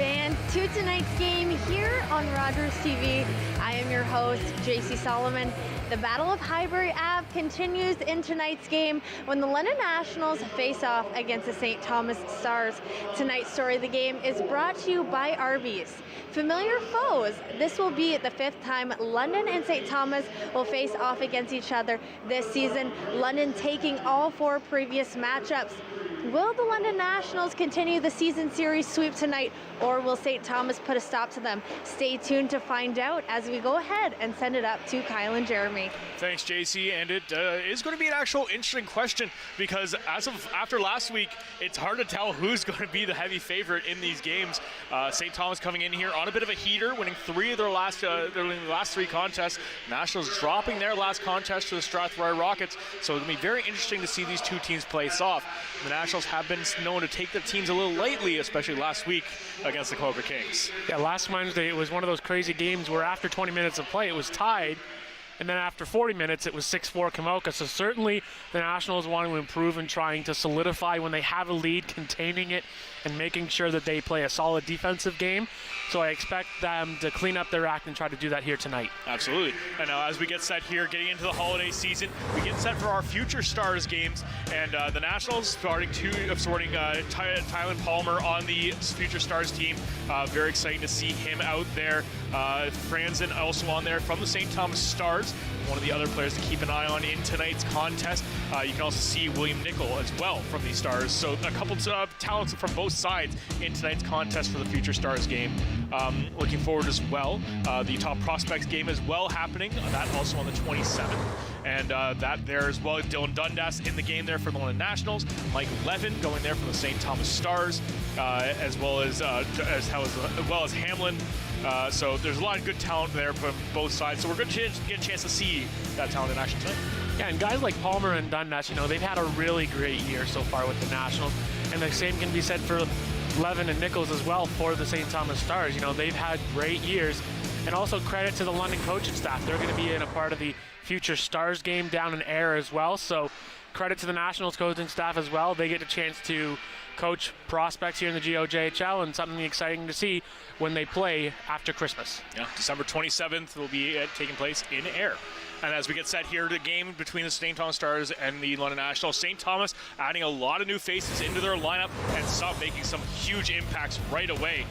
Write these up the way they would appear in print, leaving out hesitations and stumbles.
fans, to tonight's game here on Rogers TV. I am your host, Jaci Solomon. The Battle of Highbury Ave continues in tonight's game when the London Nationals face off against the St. Thomas Stars. Tonight's story of the game is brought to you by Arby's. Familiar foes. This will be the fifth time London and St. Thomas will face off against each other this season. London taking all four previous matchups. Will the London Nationals continue the season series sweep tonight, or will St. Thomas put a stop to them? Stay tuned to find out as we go ahead and send it up to Kyle and Jeremy. Thanks, JC, and it is going to be an actual interesting question because after last week, it's hard to tell who's going to be the heavy favorite in these games. St. Thomas coming in here on a bit of a heater, winning three of their last three contests. Nationals dropping their last contest to the Strathroy Rockets, so it's going to be very interesting to see these two teams face off. The Nationals have been known to take their teams a little lightly, especially last week against the Coker Kings. Yeah, last Wednesday it was one of those crazy games where after 20 minutes of play it was tied, and then after 40 minutes it was 6-4 Kamoka. So certainly the Nationals want to improve and trying to solidify when they have a lead, containing it and making sure that they play a solid defensive game. So I expect them to clean up their act and try to do that here tonight. Absolutely. And now as we get set here, getting into the holiday season, we get set for our Future Stars games, and the Nationals sorting Tylen Palmer on the Future Stars team. Very exciting to see him out there. Franzen also on there from the St. Thomas Stars, one of the other players to keep an eye on in tonight's contest. You can also see William Nickel as well from the Stars. So a couple of talents from both sides in tonight's contest for the Future Stars game. Looking forward as well. The Top Prospects game as well happening. That also on the 27th. And that there as well. Dylan Dundas in the game there for the London Nationals. Mike Levin going there from the St. Thomas Stars, as well as Hamlin. So there's a lot of good talent there from both sides. So we're going to get a chance to see that talent in action tonight. Yeah, and guys like Palmer and Dundas, they've had a really great year so far with the Nationals. And the same can be said for Levin and Nichols as well for the St. Thomas Stars. They've had great years. And also credit to the London coaching staff. They're going to be in a part of the Future Stars game down in Ayr as well. So credit to the Nationals coaching staff as well. They get a chance to coach prospects here in the GOJHL, and something exciting to see when they play after Christmas. Yeah, December 27th will be taking place in Ayr. And as we get set here, the game between the St. Thomas Stars and the London Nationals, St. Thomas adding a lot of new faces into their lineup and making some huge impacts right away,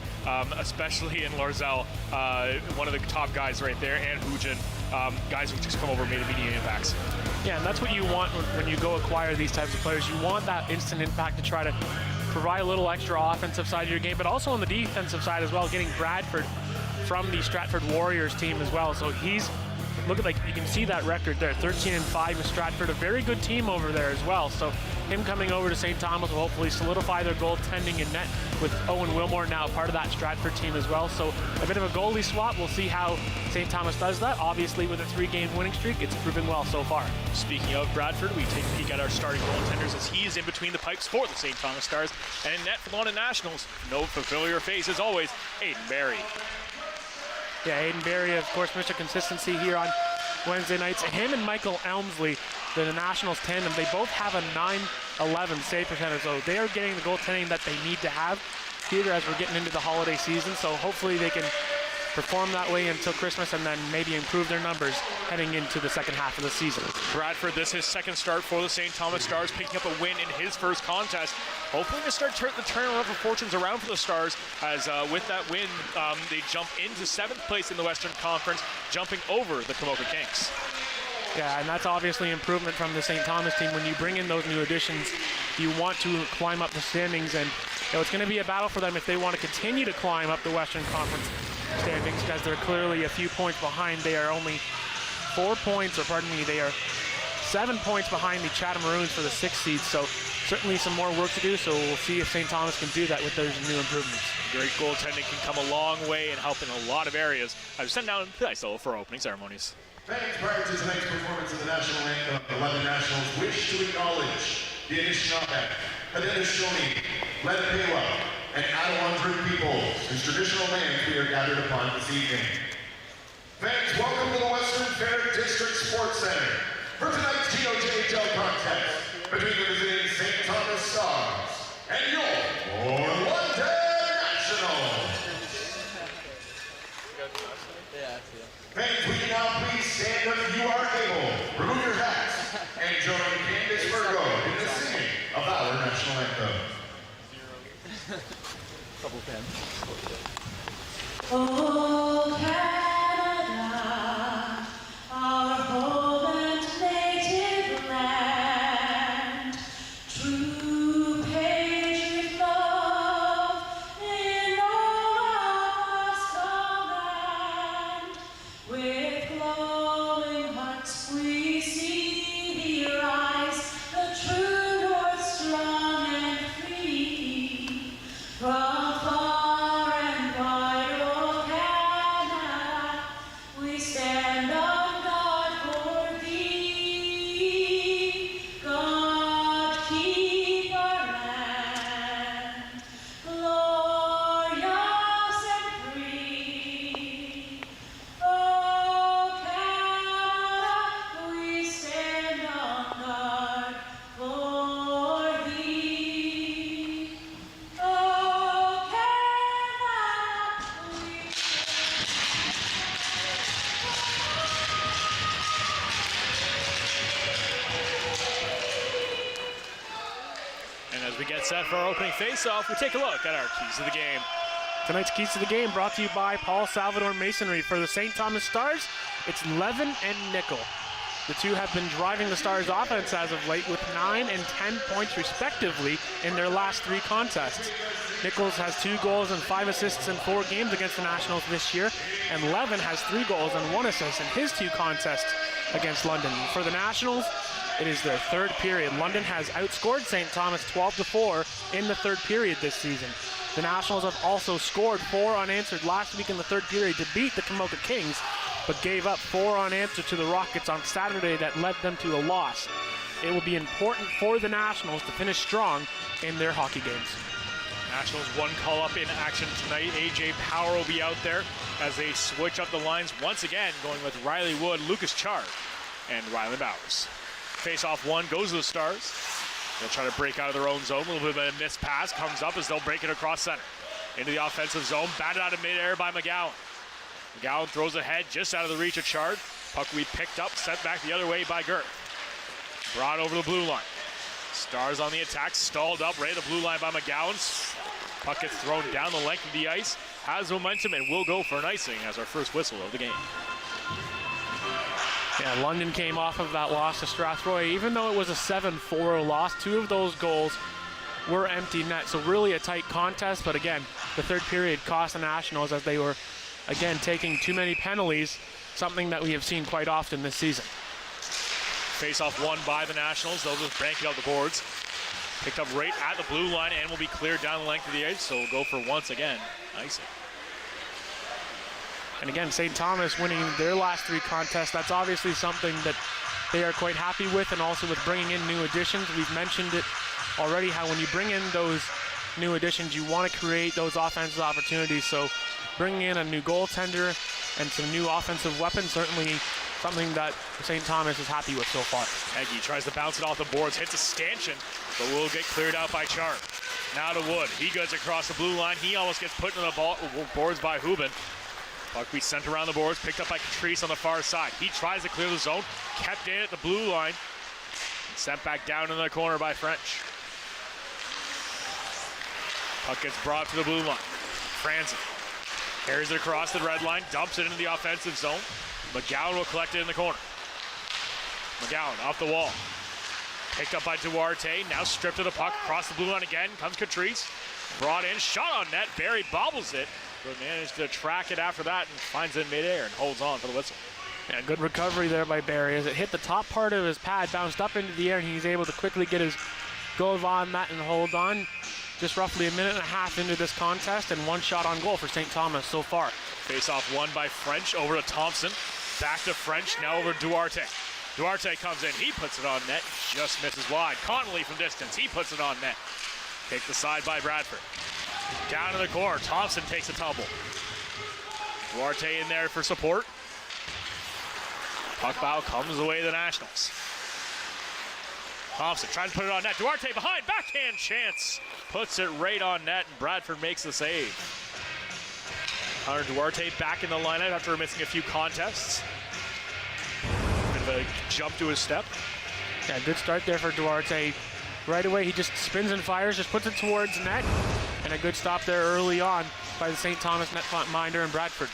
especially in Larzell, one of the top guys right there, and Hujin, guys who just come over and made immediate impacts. Yeah, and that's what you want when you go acquire these types of players. You want that instant impact to try to provide a little extra offensive side of your game, but also on the defensive side as well, getting Bradford from the Stratford Warriors team as well. So you can see that record there, 13-5 with Stratford, a very good team over there as well. So him coming over to St. Thomas will hopefully solidify their goaltending in net, with Owen Wilmore now part of that Stratford team as well. So a bit of a goalie swap. We'll see how St. Thomas does that. Obviously with a 3-game winning streak, it's proven well so far. Speaking of Bradford, we take a peek at our starting goaltenders as he is in between the pipes for the St. Thomas Stars. And in net for the London Nationals, no familiar face as always, Aiden Barry. Yeah, Aiden Barry, of course, Mr. Consistency here on Wednesday nights. Him and Michael Elmsley, the Nationals tandem, they both have a .911 save percentage, so they are getting the goaltending that they need to have here as we're getting into the holiday season. So hopefully they can perform that way until Christmas and then maybe improve their numbers heading into the second half of the season. Bradford, this is his second start for the St. Thomas Stars, picking up a win in his first contest. Hopefully to start the turnaround of fortunes around for the Stars, as with that win, they jump into 7th place in the Western Conference, jumping over the Kamoka Kings. Yeah, and that's obviously improvement from the St. Thomas team. When you bring in those new additions, you want to climb up the standings, and it's going to be a battle for them if they want to continue to climb up the Western Conference standings, because they're clearly a few points behind. They are only 7 points behind the Chatham Maroons for the 6th seed, so certainly some more work to do, so we'll see if St. Thomas can do that with those new improvements. Great goaltending can come a long way and help in a lot of areas. I've sent down to ISO for opening ceremonies. Fans, prior to tonight's performance in the national rank of the London Nationals, wish to acknowledge the Anishinaabe, Haudenosaunee, Lenape, and Adelante peoples, whose traditional lands we are gathered upon this evening. Fans, welcome to the Western Fair District Sports Center for tonight's GOJHL contest between the visiting St. Thomas Stars and your London Nationals. Fans, will you now please stand if you are able, remove your hats, and join Candace Virgo in the singing of our national anthem. Couple pens. Oh, Canada, our home and native land, true patriot love in all of us command. With glowing hearts we see thee rise, the true north strong and free. From far and wide, O Canada, we stand on guard for thee. God keep our land glorious and free. O Canada, we stand on guard for thee. O Canada, we And as we get set for our opening face-off, we take a look at our keys to the game. Tonight's keys to the game brought to you by Paul Salvador Masonry. For the St. Thomas Stars, it's Levin and Nickel. The two have been driving the Stars' offense as of late with 9 and 10 points respectively in their last 3 contests. Nichols has 2 goals and 5 assists in 4 games against the Nationals this year, and Levin has 3 goals and 1 assist in his 2 contests against London. For the Nationals, it is their 3rd period. London has outscored St. Thomas 12-4 in the 3rd period this season. The Nationals have also scored 4 unanswered last week in the 3rd period to beat the Kamoka Kings, but gave up 4 unanswered to the Rockets on Saturday that led them to a loss. It will be important for the Nationals to finish strong in their hockey games. Nationals 1 call-up in action tonight. AJ Power will be out there as they switch up the lines once again, going with Riley Wood, Lucas Chard, and Rylan Bowers. Face-off 1 goes to the Stars. They'll try to break out of their own zone. A little bit of a missed pass comes up as they'll break it across center. Into the offensive zone, batted out of midair by McGowan. McGowan throws ahead just out of the reach of Chard. Puck will be picked up, sent back the other way by Girth. Brought over the blue line. Stars on the attack, stalled up right at the blue line by McGowan. Puck gets thrown down the length of the ice, has momentum, and will go for an icing as our first whistle of the game. Yeah, London came off of that loss to Strathroy. Even though it was a 7-4 loss, 2 of those goals were empty net. So really a tight contest, but again, the 3rd period cost the Nationals as they were, again, taking too many penalties, something that we have seen quite often this season. Face-off 1 by the Nationals. They'll just bank it up the boards. Picked up right at the blue line and will be cleared down the length of the ice, so we'll go for once again icing. And again, St. Thomas winning their last 3 contests, that's obviously something that they are quite happy with, and also with bringing in new additions. We've mentioned it already, how when you bring in those new additions, you want to create those offensive opportunities. So bringing in a new goaltender and some new offensive weapons, certainly something that St. Thomas is happy with so far. Heggie tries to bounce it off the boards, hits a stanchion, but will get cleared out by Chart. Now to Wood. He goes across the blue line. He almost gets put into the boards by Hubin. Puck be sent around the boards, picked up by Catrice on the far side. He tries to clear the zone, kept in at the blue line, and sent back down in the corner by French. Puck gets brought to the blue line. Franzen carries it across the red line, dumps it into the offensive zone. McGowan will collect it in the corner. McGowan off the wall. Picked up by Duarte, now stripped of the puck, across the blue line again, comes Catrice. Brought in, shot on net, Barry bobbles it, but managed to track it after that and finds it in midair and holds on for the whistle. Yeah, good recovery there by Barry as it hit the top part of his pad, bounced up into the air, and he's able to quickly get his glove on that and hold on. Just roughly a minute and a half into this contest, and 1 shot on goal for St. Thomas so far. Face-off 1 by French over to Thompson. Back to French, now over to Duarte. Duarte comes in, he puts it on net, just misses wide. Connolly from distance, he puts it on net. Kicked aside by Bradford. Down to the corner, Thompson takes a tumble. Duarte in there for support. Puck bow comes away to the Nationals. Thompson tries to put it on net. Duarte behind, backhand chance. Puts it right on net, and Bradford makes the save. Connor Duarte back in the lineup after missing a few contests. Bit of a jump to his step. Yeah, good start there for Duarte. Right away, he just spins and fires, just puts it towards net. And a good stop there early on by the St. Thomas netminder in Bradford.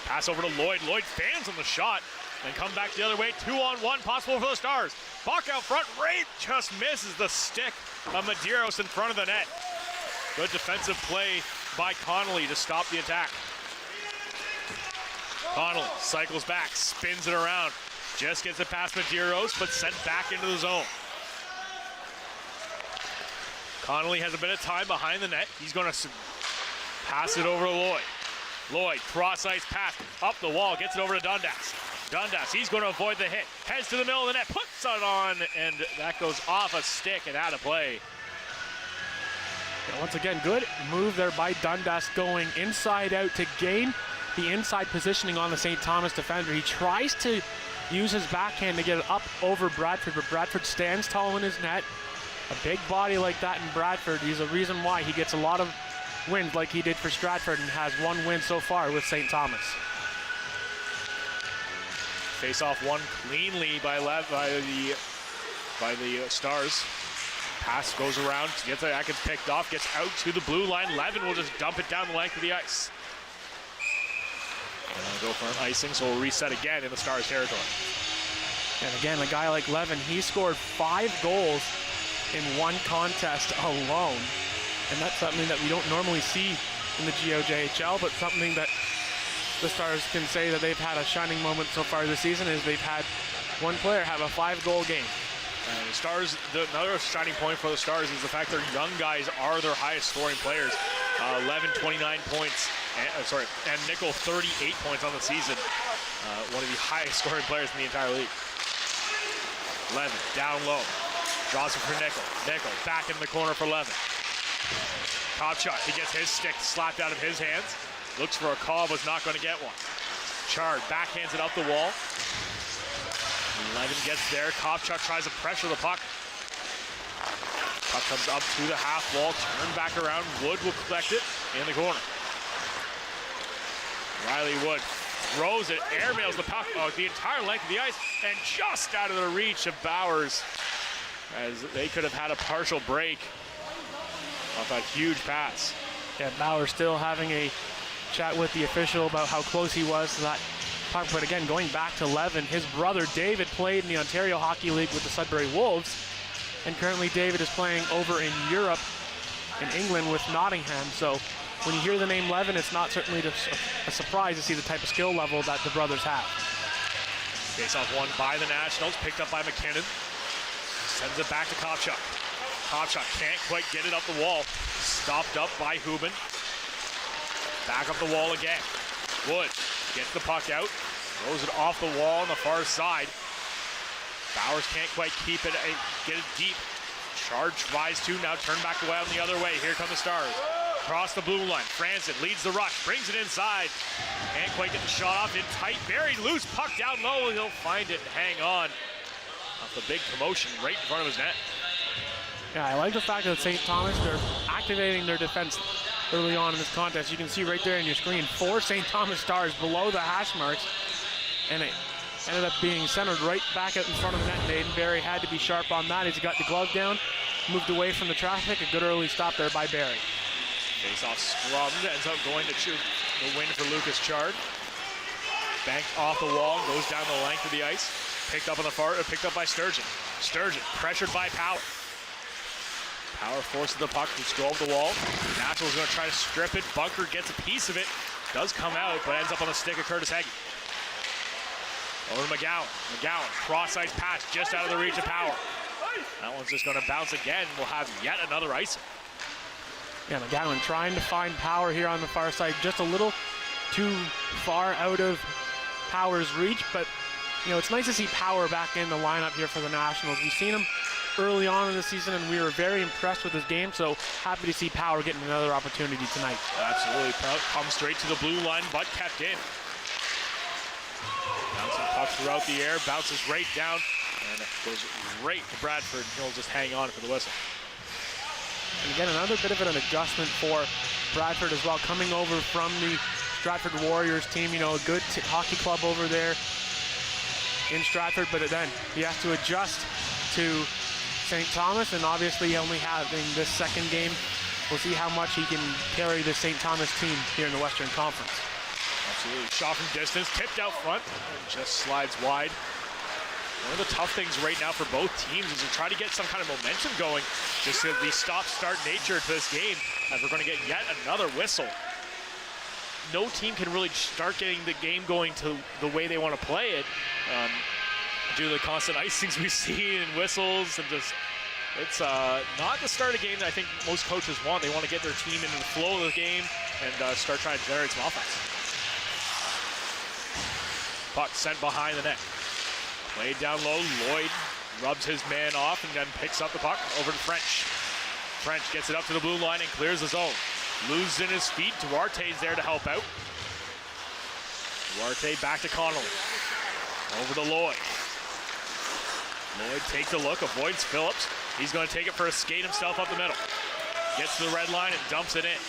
Pass over to Lloyd. Lloyd fans on the shot and come back the other way. 2-on-1 possible for the Stars. Buck out front. Ray just misses the stick of Medeiros in front of the net. Good defensive play by Connolly to stop the attack. Connolly cycles back, spins it around. Just gets it past Medeiros, but sent back into the zone. Connolly has a bit of time behind the net. He's going to pass it over to Lloyd. Lloyd, cross-ice pass, up the wall, gets it over to Dundas. Dundas, he's going to avoid the hit. Heads to the middle of the net, puts it on, and that goes off a stick and out of play. Yeah, once again, good move there by Dundas going inside out to gain the inside positioning on the St. Thomas defender. He tries to use his backhand to get it up over Bradford, but Bradford stands tall in his net. A big body like that in Bradford is a reason why he gets a lot of wins like he did for Stratford and has one win so far with St. Thomas. Face off won cleanly by the Stars. Pass goes around, gets the Atkins picked off, gets out to the blue line. Levin will just dump it down the length of the ice. And I'll go for an icing, so we'll reset again in the Stars territory. And again, a guy like Levin, he scored 5 goals in one contest alone. And that's something that we don't normally see in the GOJHL, but something that the Stars can say that they've had a shining moment so far this season is they've had one player have a 5-goal game. The Stars, another shining point for the Stars is the fact their young guys are their highest scoring players. Levin, 29 points, and Nickel, 38 points on the season. One of the highest scoring players in the entire league. Levin, down low. Draws it for Nickel. Nickel back in the corner for Levin. Top shot. He gets his stick slapped out of his hands. Looks for a call, was not going to get one. Chard backhands it up the wall. Levin gets there. Kopchuk tries to pressure the puck. Puck comes up to the half wall, turned back around. Wood will collect it in the corner. Riley Wood throws it, airmails the puck the entire length of the ice, and just out of the reach of Bowers, as they could have had a partial break off that huge pass. Yeah, Bauer still having a chat with the official about how close he was to that puck. But again, going back to Levin, his brother David played in the Ontario Hockey League with the Sudbury Wolves, and currently David is playing over in Europe, in England with Nottingham. So when you hear the name Levin, it's not certainly a surprise to see the type of skill level that the brothers have. Face-off won by the Nationals, picked up by McKinnon. Sends it back to Kopchuk. Kopchuk can't quite get it up the wall. Stopped up by Hubin. Back up the wall again. Wood gets the puck out. Throws it off the wall on the far side. Bowers can't quite keep it, get it deep. Chard tries to, now turn back away on the other way. Here come the Stars. Across the blue line. Franson leads the rush, brings it inside. Can't quite get the shot off in tight. Buried loose, puck down low. He'll find it and hang on. Off the big commotion right in front of his net. Yeah, I like the fact that St. Thomas, they're activating their defense early on in this contest. You can see right there on your screen, 4 St. Thomas Stars below the hash marks, and it ended up being centered right back out in front of the net. Naden Barry had to be sharp on that as he got the glove down, moved away from the traffic. A good early stop there by Barry. Face-off scrubbed, ends up going to shoot the win for Lucas Chard. Banked off the wall, goes down the length of the ice. Picked up on the far, picked up by Sturgeon. Sturgeon pressured by Power. Power forces the puck to go over the wall. Nationals going to try to strip it. Bunker gets a piece of it. Does come out, but ends up on the stick of Curtis Heggie. Over to McGowan. McGowan, cross-ice pass just out of the reach of Power. That one's just going to bounce again. We'll have yet another icing. Yeah, McGowan trying to find Power here on the far side. Just a little too far out of Power's reach, but you know, it's nice to see Power back in the lineup here for the Nationals. We've seen him early on in the season, and we were very impressed with his game, so happy to see Power getting another opportunity tonight. Absolutely. Comes straight to the blue line, but kept in. Bouncing pucks throughout the air, bounces right down, and it goes right to Bradford. He'll just hang on for the whistle. And again, another bit of an adjustment for Bradford as well, coming over from the Stratford Warriors team, you know, a good hockey club over there in Stratford, but then he has to adjust to St. Thomas, and obviously only having this second game, we'll see how much he can carry the St. Thomas team here in the Western Conference. Absolutely. Shot from distance, tipped out front, and just slides wide. One of the tough things right now for both teams is to try to get some kind of momentum going, just the stop-start nature to this game, as we're going to get yet another whistle. No team can really start getting the game going to the way they want to play it, due to the constant icings we see and whistles, and just, it's not the start of the game that I think most coaches want. They want to get their team into the flow of the game and start trying to generate some offense. Puck sent behind the net. Played down low, Lloyd rubs his man off and then picks up the puck over to French. French gets it up to the blue line and clears the zone. Loses in his feet, Duarte's there to help out. Duarte back to Connolly. Over to Lloyd. Lloyd takes a look, avoids Phillips. He's going to take it for a skate himself up the middle. Gets to the red line and dumps it in.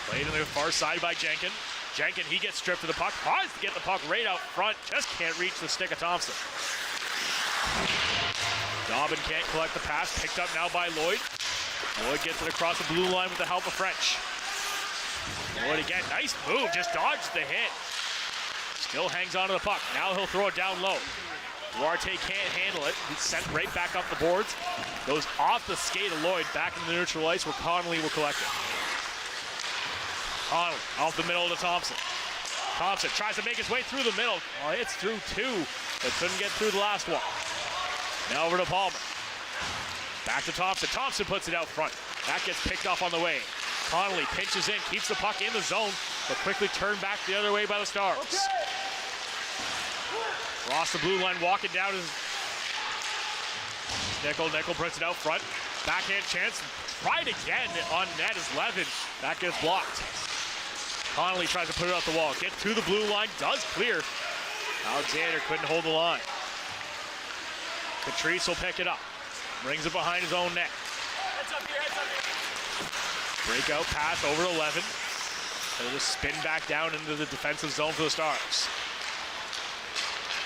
Played on the far side by Jenkin. Jenkin, he gets stripped of the puck. Tries to get the puck right out front. Just can't reach the stick of Thompson. Dobbin can't collect the pass. Picked up now by Lloyd. Lloyd gets it across the blue line with the help of French. Lloyd again, nice move. Just dodged the hit. Still hangs onto the puck. Now he'll throw it down low. Duarte can't handle it. He's sent right back up the boards. Goes off the skate of Lloyd back into the neutral ice where Connolly will collect it. Connolly off the middle to Thompson. Thompson tries to make his way through the middle. Well, it's through two, but couldn't get through the last one. Now over to Palmer. Back to Thompson. Thompson puts it out front. That gets picked off on the way. Connolly pinches in, keeps the puck in the zone, but quickly turned back the other way by the Stars. Okay. Across the blue line, walking down is Nickel. Nickel puts it out front. Backhand chance. Tried again on net is Levin. That gets blocked. Connolly tries to put it off the wall. Gets to the blue line. Does clear. Alexander couldn't hold the line. Patrice will pick it up. Brings it behind his own net. Breakout pass over to Levin. They'll just spin back down into the defensive zone for the Stars.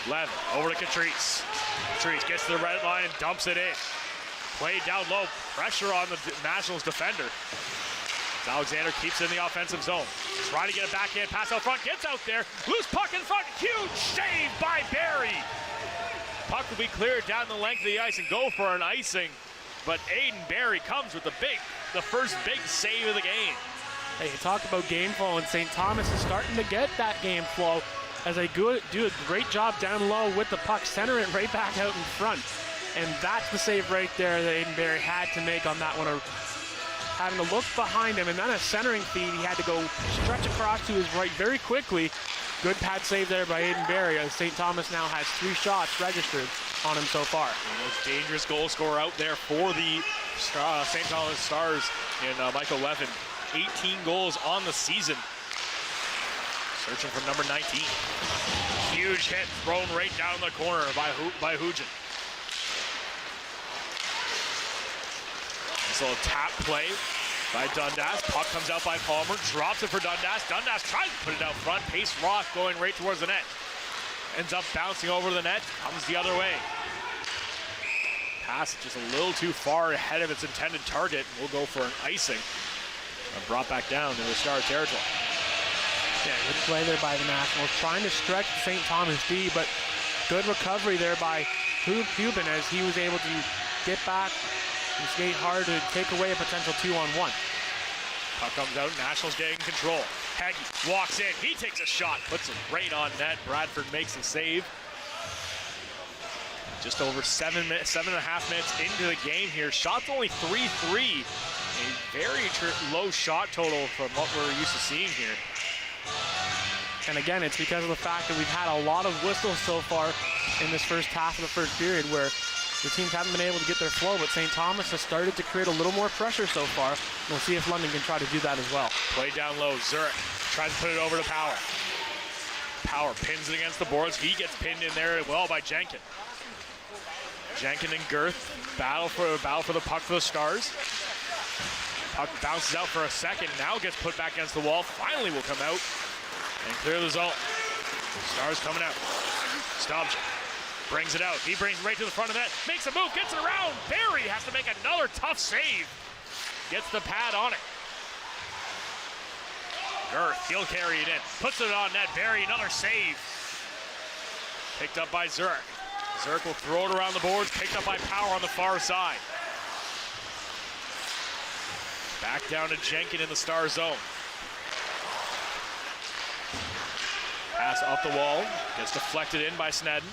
Levin over to Catrice. Catrice gets to the red line and dumps it in. Played down low. Pressure on the Nationals defender. Alexander keeps it in the offensive zone. Trying to get a backhand pass out front. Gets out there. Loose puck in front. Huge save by Barry. Puck will be cleared down the length of the ice and go for an icing. But Aiden Barry comes with the first big save of the game. Hey, you talk about game flow, and St. Thomas is starting to get that game flow as they do a great job down low with the puck, center it right back out in front. And that's the save right there that Aiden Barry had to make on that one. Having to look behind him, and then a centering feed, he had to go stretch across to his right very quickly. Good pad save there by Aiden Barry, as St. Thomas now has 3 shots registered on him so far. The most dangerous goal scorer out there for the St. Thomas Stars in Michael Levin. 18 goals on the season. Searching for number 19. Huge hit thrown right down the corner by Hugin. This little tap play by Dundas. Puck comes out by Palmer. Drops it for Dundas. Dundas tries to put it out front. Pace Ross going right towards the net. Ends up bouncing over the net. Comes the other way. Pass just a little too far ahead of its intended target. We'll go for an icing. And brought back down to the Star territory. Yeah, good play there by the Nationals. Trying to stretch St. Thomas D, but good recovery there by Hubin as he was able to get back and skate hard to take away a potential 2-on-1. Puck comes out, Nationals getting control. Haggy walks in, he takes a shot, puts it right on net. Bradford makes a save. Just over 7.5 minutes into the game here. Shots only 3-3. A very low shot total from what we're used to seeing here. And again, it's because of the fact that we've had a lot of whistles so far in this first half of the first period where the teams haven't been able to get their flow, but St. Thomas has started to create a little more pressure so far. We'll see if London can try to do that as well. Play down low, Zurich tries to put it over to Power. Power pins it against the boards. He gets pinned in there as well by Jenkin. Jenkin and Girth battle for the puck for the Stars. Puck bounces out for a second, now gets put back against the wall. Finally will come out. and clear the zone. Stars coming out. Stubbs brings it out. He brings it right to the front of the net. Makes a move, gets it around. Barry has to make another tough save. Gets the pad on it. Girth, he'll carry it in. Puts it on net. Barry, another save. Picked up by Zurich. Zurich will throw it around the boards. Picked up by Power on the far side. Back down to Jenkin in the Star zone. Pass up the wall. Gets deflected in by Snedden.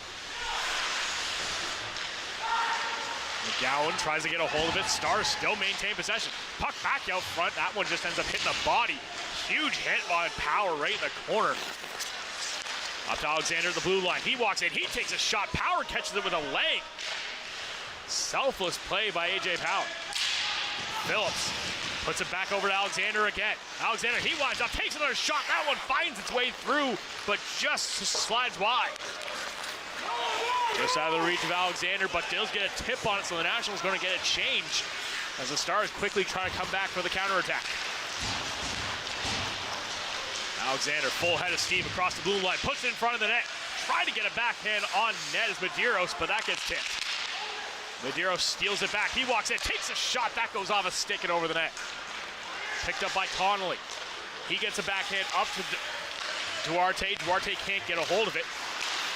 McGowan tries to get a hold of it. Stars still maintain possession. Puck back out front. That one just ends up hitting the body. Huge hit by Power right in the corner. Up to Alexander at the blue line. He walks in. He takes a shot. Power catches it with a leg. Selfless play by A.J. Power. Phillips puts it back over to Alexander again. Alexander, he winds up, takes another shot. That one finds its way through, but just slides wide. Just out of the reach of Alexander, but does get a tip on it, so the Nationals going to get a change as the Stars quickly try to come back for the counterattack. Alexander, full head of steam across the blue line, puts it in front of the net. Tried to get a backhand on net as Medeiros, but that gets tipped. Medeiros steals it back. He walks in, takes a shot. That goes off a stick and over the net. Picked up by Connolly. He gets a backhand up to Duarte. Duarte can't get a hold of it.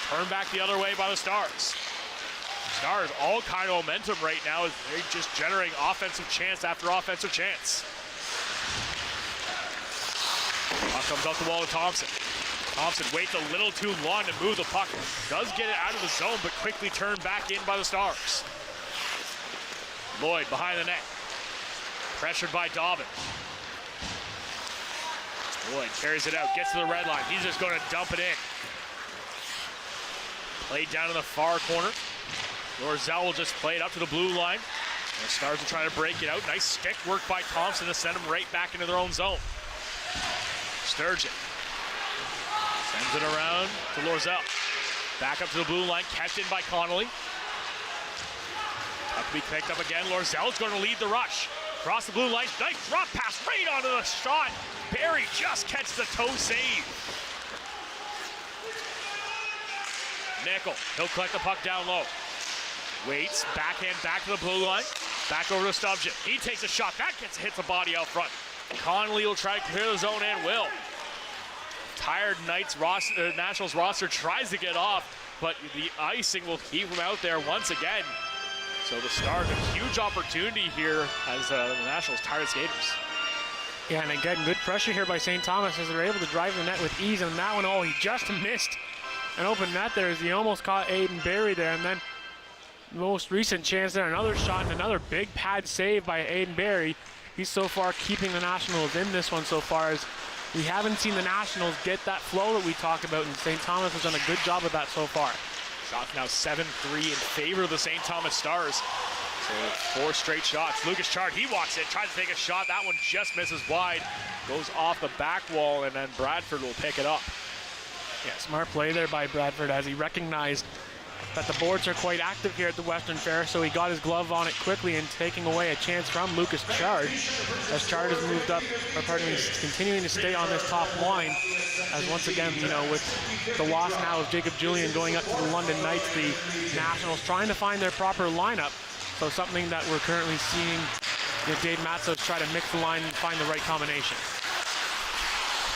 Turned back the other way by the Stars. Stars all kind of momentum right now as they're just generating offensive chance after offensive chance. Puck comes off the wall to Thompson. Thompson waits a little too long to move the puck. Does get it out of the zone, but quickly turned back in by the Stars. Lloyd behind the net. Pressured by Dobbin. Lloyd carries it out, gets to the red line. He's just going to dump it in. Played down in the far corner. Lorzell will just play it up to the blue line. The Stars will try to break it out. Nice stick work by Thompson to send them right back into their own zone. Sturgeon sends it around to Lorzell. Back up to the blue line, kept in by Connolly. Up to be picked up again. Lorzell's going to lead the rush. Across the blue line, nice drop pass right onto the shot. Barry just catches the toe save. Nickel, he'll collect the puck down low. Waits, backhand back to the blue line. Back over to Stubbs. He takes a shot. That hits the body out front. Connolly will try to clear the zone and will. Tired Knights Nationals roster tries to get off, but the icing will keep him out there once again. So the Stars a huge opportunity here as the Nationals tired skaters. Yeah, and again, good pressure here by St. Thomas as they're able to drive the net with ease. And that one, oh, he just missed an open net there as he almost caught Aiden Barry there. And then most recent chance there, another shot and another big pad save by Aiden Barry. He's so far keeping the Nationals in this one so far, as we haven't seen the Nationals get that flow that we talked about, and St. Thomas has done a good job of that so far. Shots now 7-3 in favor of the St. Thomas Stars. So 4 straight shots. Lucas Chard, he walks in, tries to take a shot. That one just misses wide. Goes off the back wall, and then Bradford will pick it up. Yeah, smart play there by Bradford as he recognized that the boards are quite active here at the Western Fair, so he got his glove on it quickly and taking away a chance from Lucas Chard. As Chard has moved up, or pardon me, continuing to stay on this top line. As once again, you know, with the loss now of Jacob Julian going up to the London Knights, the Nationals trying to find their proper lineup. So something that we're currently seeing, you know, Dave Matzos try to mix the line and find the right combination.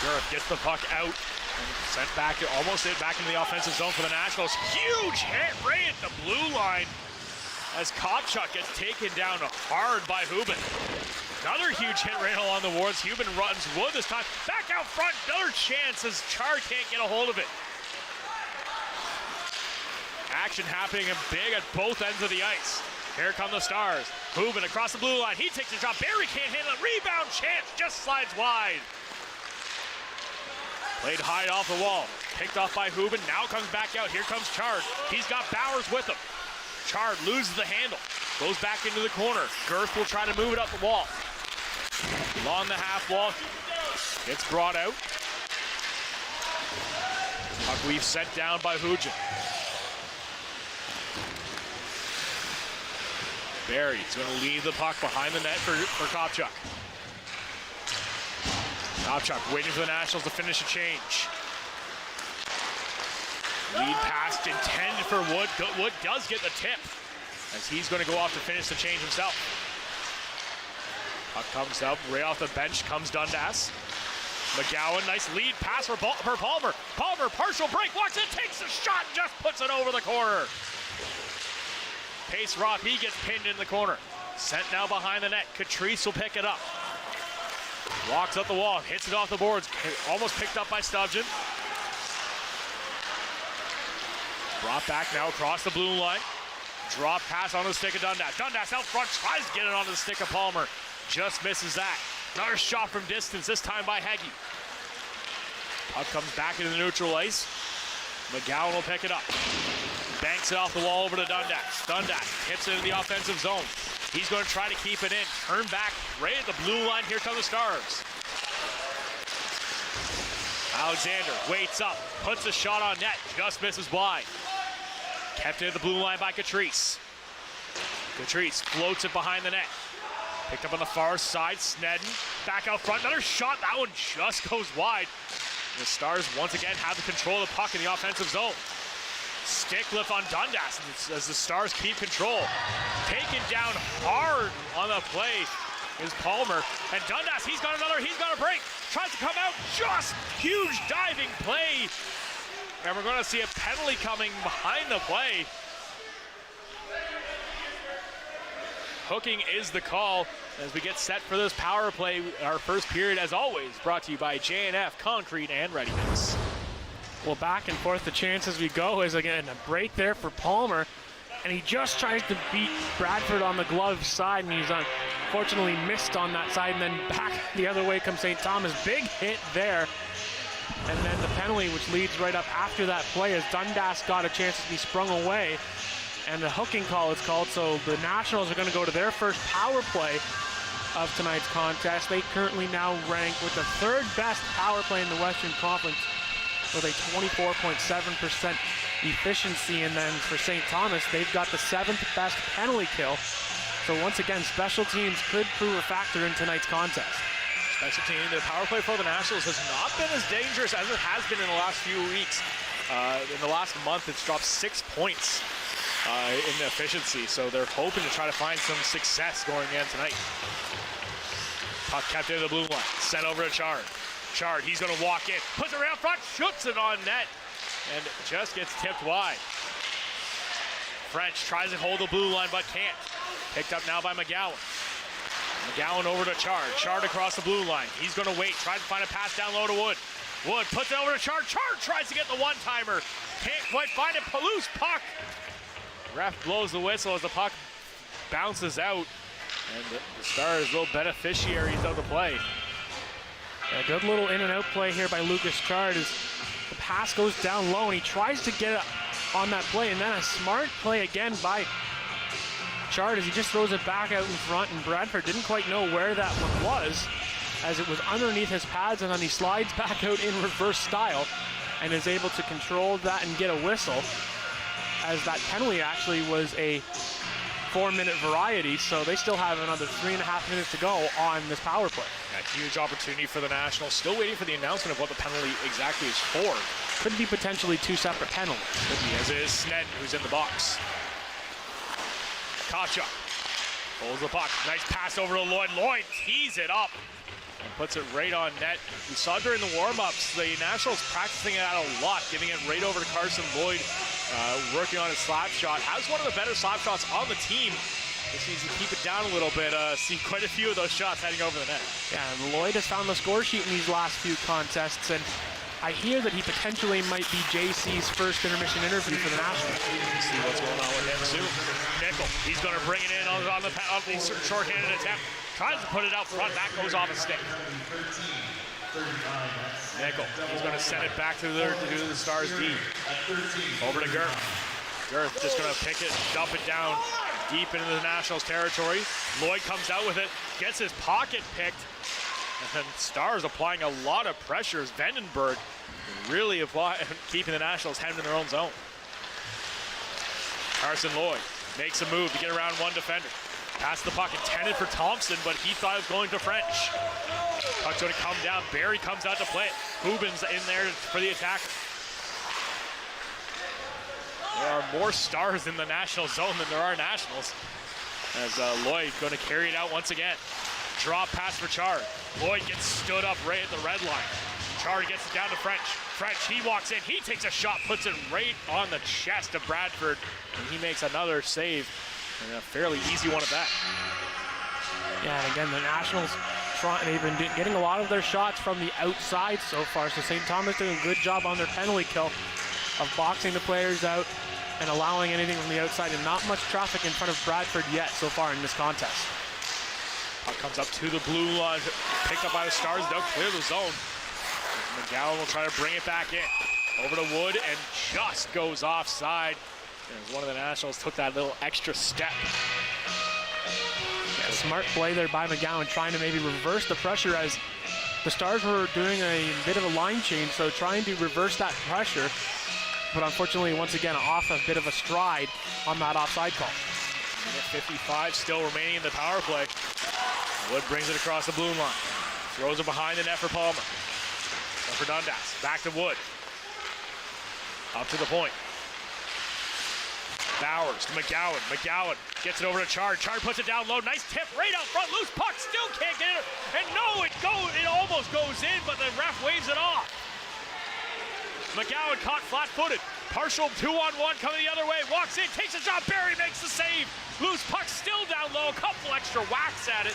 Europe gets the puck out and sent back, almost back into the offensive zone for the Nationals. Huge hit right at the blue line as Kopchuk gets taken down hard by Hubin. Another huge hit right along the boards. Hubin runs wood this time. Back out front, another chance as Chard can't get a hold of it. Action happening and big at both ends of the ice. Here come the Stars. Hubin across the blue line. He takes a shot. Barry can't handle it. Rebound chance, just slides wide. Played high off the wall. Picked off by Hubin. Now comes back out. Here comes Chard. He's got Bowers with him. Chard loses the handle. Goes back into the corner. Girth will try to move it up the wall. Along the half wall. Gets brought out. Puck weave sent down by Hugin. Barry's going to leave the puck behind the net for Kopchuk. Kopchuk waiting for the Nationals to finish a change. Lead pass intended for Wood. Wood does get the tip as he's going to go off to finish the change himself. Puck comes up, right off the bench comes Dundas. McGowan, nice lead pass for Palmer. Palmer, partial break, walks it, takes a shot, just puts it over the corner. Pace Rock, he gets pinned in the corner. Sent now behind the net. Catrice will pick it up. Walks up the wall, hits it off the boards. Almost picked up by Stubgen. Brought back now across the blue line. Drop pass on the stick of Dundas. Dundas out front, tries to get it onto the stick of Palmer. Just misses that. Another shot from distance, this time by Heggie. Puck comes back into the neutral ice. McGowan will pick it up. Banks it off the wall over to Dundas. Dundas hits it into the offensive zone. He's going to try to keep it in. Turn back right at the blue line. Here come the Stars. Alexander waits up, puts a shot on net, just misses wide. Kept it at the blue line by Catrice. Catrice floats it behind the net. Picked up on the far side, Snedden. Back out front, another shot. That one just goes wide. The Stars once again have the control of the puck in the offensive zone. Stick lift on Dundas as the Stars keep control. Taken down hard on the play is Palmer. And Dundas, he's got a break. Tries to come out, just huge diving play. And we're going to see a penalty coming behind the play. Hooking is the call as we get set for this power play. Our first period, as always, brought to you by J&F Concrete and Ready Mix. Well, back and forth the chance as we go is again a break there for Palmer, and he just tries to beat Bradford on the glove side, and he's unfortunately missed on that side, and then back the other way comes St. Thomas. Big hit there, and then the penalty, which leads right up after that play, as Dundas got a chance to be sprung away, and the hooking call is called. So the Nationals are going to go to their first power play of tonight's contest. They currently now rank with the third best power play in the Western Conference with a 24.7% efficiency. And then for St. Thomas, they've got the 7th best penalty kill. So once again, special teams could prove a factor in tonight's contest. Special team, the power play for the Nationals has not been as dangerous as it has been in the last few weeks. In the last month, it's dropped 6 points in the efficiency, so they're hoping to try to find some success going in tonight. Puck kept into the blue line, sent over to Chard. Chard, he's going to walk in, puts it around front, shoots it on net, and just gets tipped wide. French tries to hold the blue line, but can't. Picked up now by McGowan. McGowan over to Chard. Chard across the blue line. He's going to wait, try to find a pass down low to Wood. Wood puts it over to Chard. Chard tries to get the one-timer. Can't quite find it. Loose puck. Ref blows the whistle as the puck bounces out. And the Stars little beneficiaries of the play. A good little in and out play here by Lucas Chard as the pass goes down low and he tries to get it on that play, and then a smart play again by Chard as he just throws it back out in front, and Bradford didn't quite know where that one was as it was underneath his pads, and then he slides back out in reverse style and is able to control that and get a whistle, as that penalty actually was a 4-minute variety, so they still have another 3.5 minutes to go on this power play. A huge opportunity for the Nationals. Still waiting for the announcement of what the penalty exactly is for. Could be potentially 2 separate penalties. Could be, as it is Snedden who's in the box. Kachuk pulls the puck. Nice pass over to Lloyd. Lloyd tees it up and puts it right on net. We saw during the warm-ups, the Nationals practicing it out a lot, giving it right over to Carson Lloyd, working on his slap shot. Has one of the better slap shots on the team. Just needs to keep it down a little bit. See quite a few of those shots heading over the net. Yeah, and Lloyd has found the score sheet in these last few contests, and I hear that he potentially might be JC's first intermission interview for the Nationals. See what's going on with him soon. Nickel, he's going to bring it in on the short-handed attempt. Tries to put it out front. That goes off a stick. Nickel, he's going to send it back to the Stars D. Over to Girth. Girth just going to pick it, dump it down deep into the Nationals territory. Lloyd comes out with it, gets his pocket picked, and then Stars applying a lot of pressure as Vandenberg really keeping the Nationals hemmed in their own zone. Carson Lloyd makes a move to get around one defender. Pass the puck intended for Thompson, but he thought it was going to French. Puck's going to come down. Barry comes out to play it. Hubin's in there for the attack. There are more Stars in the national zone than there are Nationals. As Lloyd going to carry it out once again. Drop pass for Chard. Lloyd gets stood up right at the red line. Chard gets it down to French. French, he walks in, he takes a shot, puts it right on the chest of Bradford, and he makes another save, and a fairly easy one at that. Yeah, and again, the Nationals, they've been getting a lot of their shots from the outside so far, so St. Thomas doing a good job on their penalty kill of boxing the players out and allowing anything from the outside, and not much traffic in front of Bradford yet so far in this contest. Puck comes up to the blue line, picked up by the Stars, they'll clear the zone. McGowan will try to bring it back in. Over to Wood and just goes offside. As one of the Nationals took that little extra step. Yeah, smart play there by McGowan, trying to maybe reverse the pressure as the Stars were doing a bit of a line change, so trying to reverse that pressure. But unfortunately, once again, off a bit of a stride on that offside call. Minute 55 still remaining in the power play. Wood brings it across the blue line. Throws it behind the net for Palmer. For Dundas, back to Wood. Up to the point. Bowers to McGowan. McGowan gets it over to Chard. Chard puts it down low. Nice tip right out front. Loose puck. Still can't get it. And no, it almost goes in, but the ref waves it off. McGowan caught flat-footed. Partial 2-on-1 coming the other way. Walks in, takes a shot. Barry makes the save. Loose puck still down low. A couple extra whacks at it.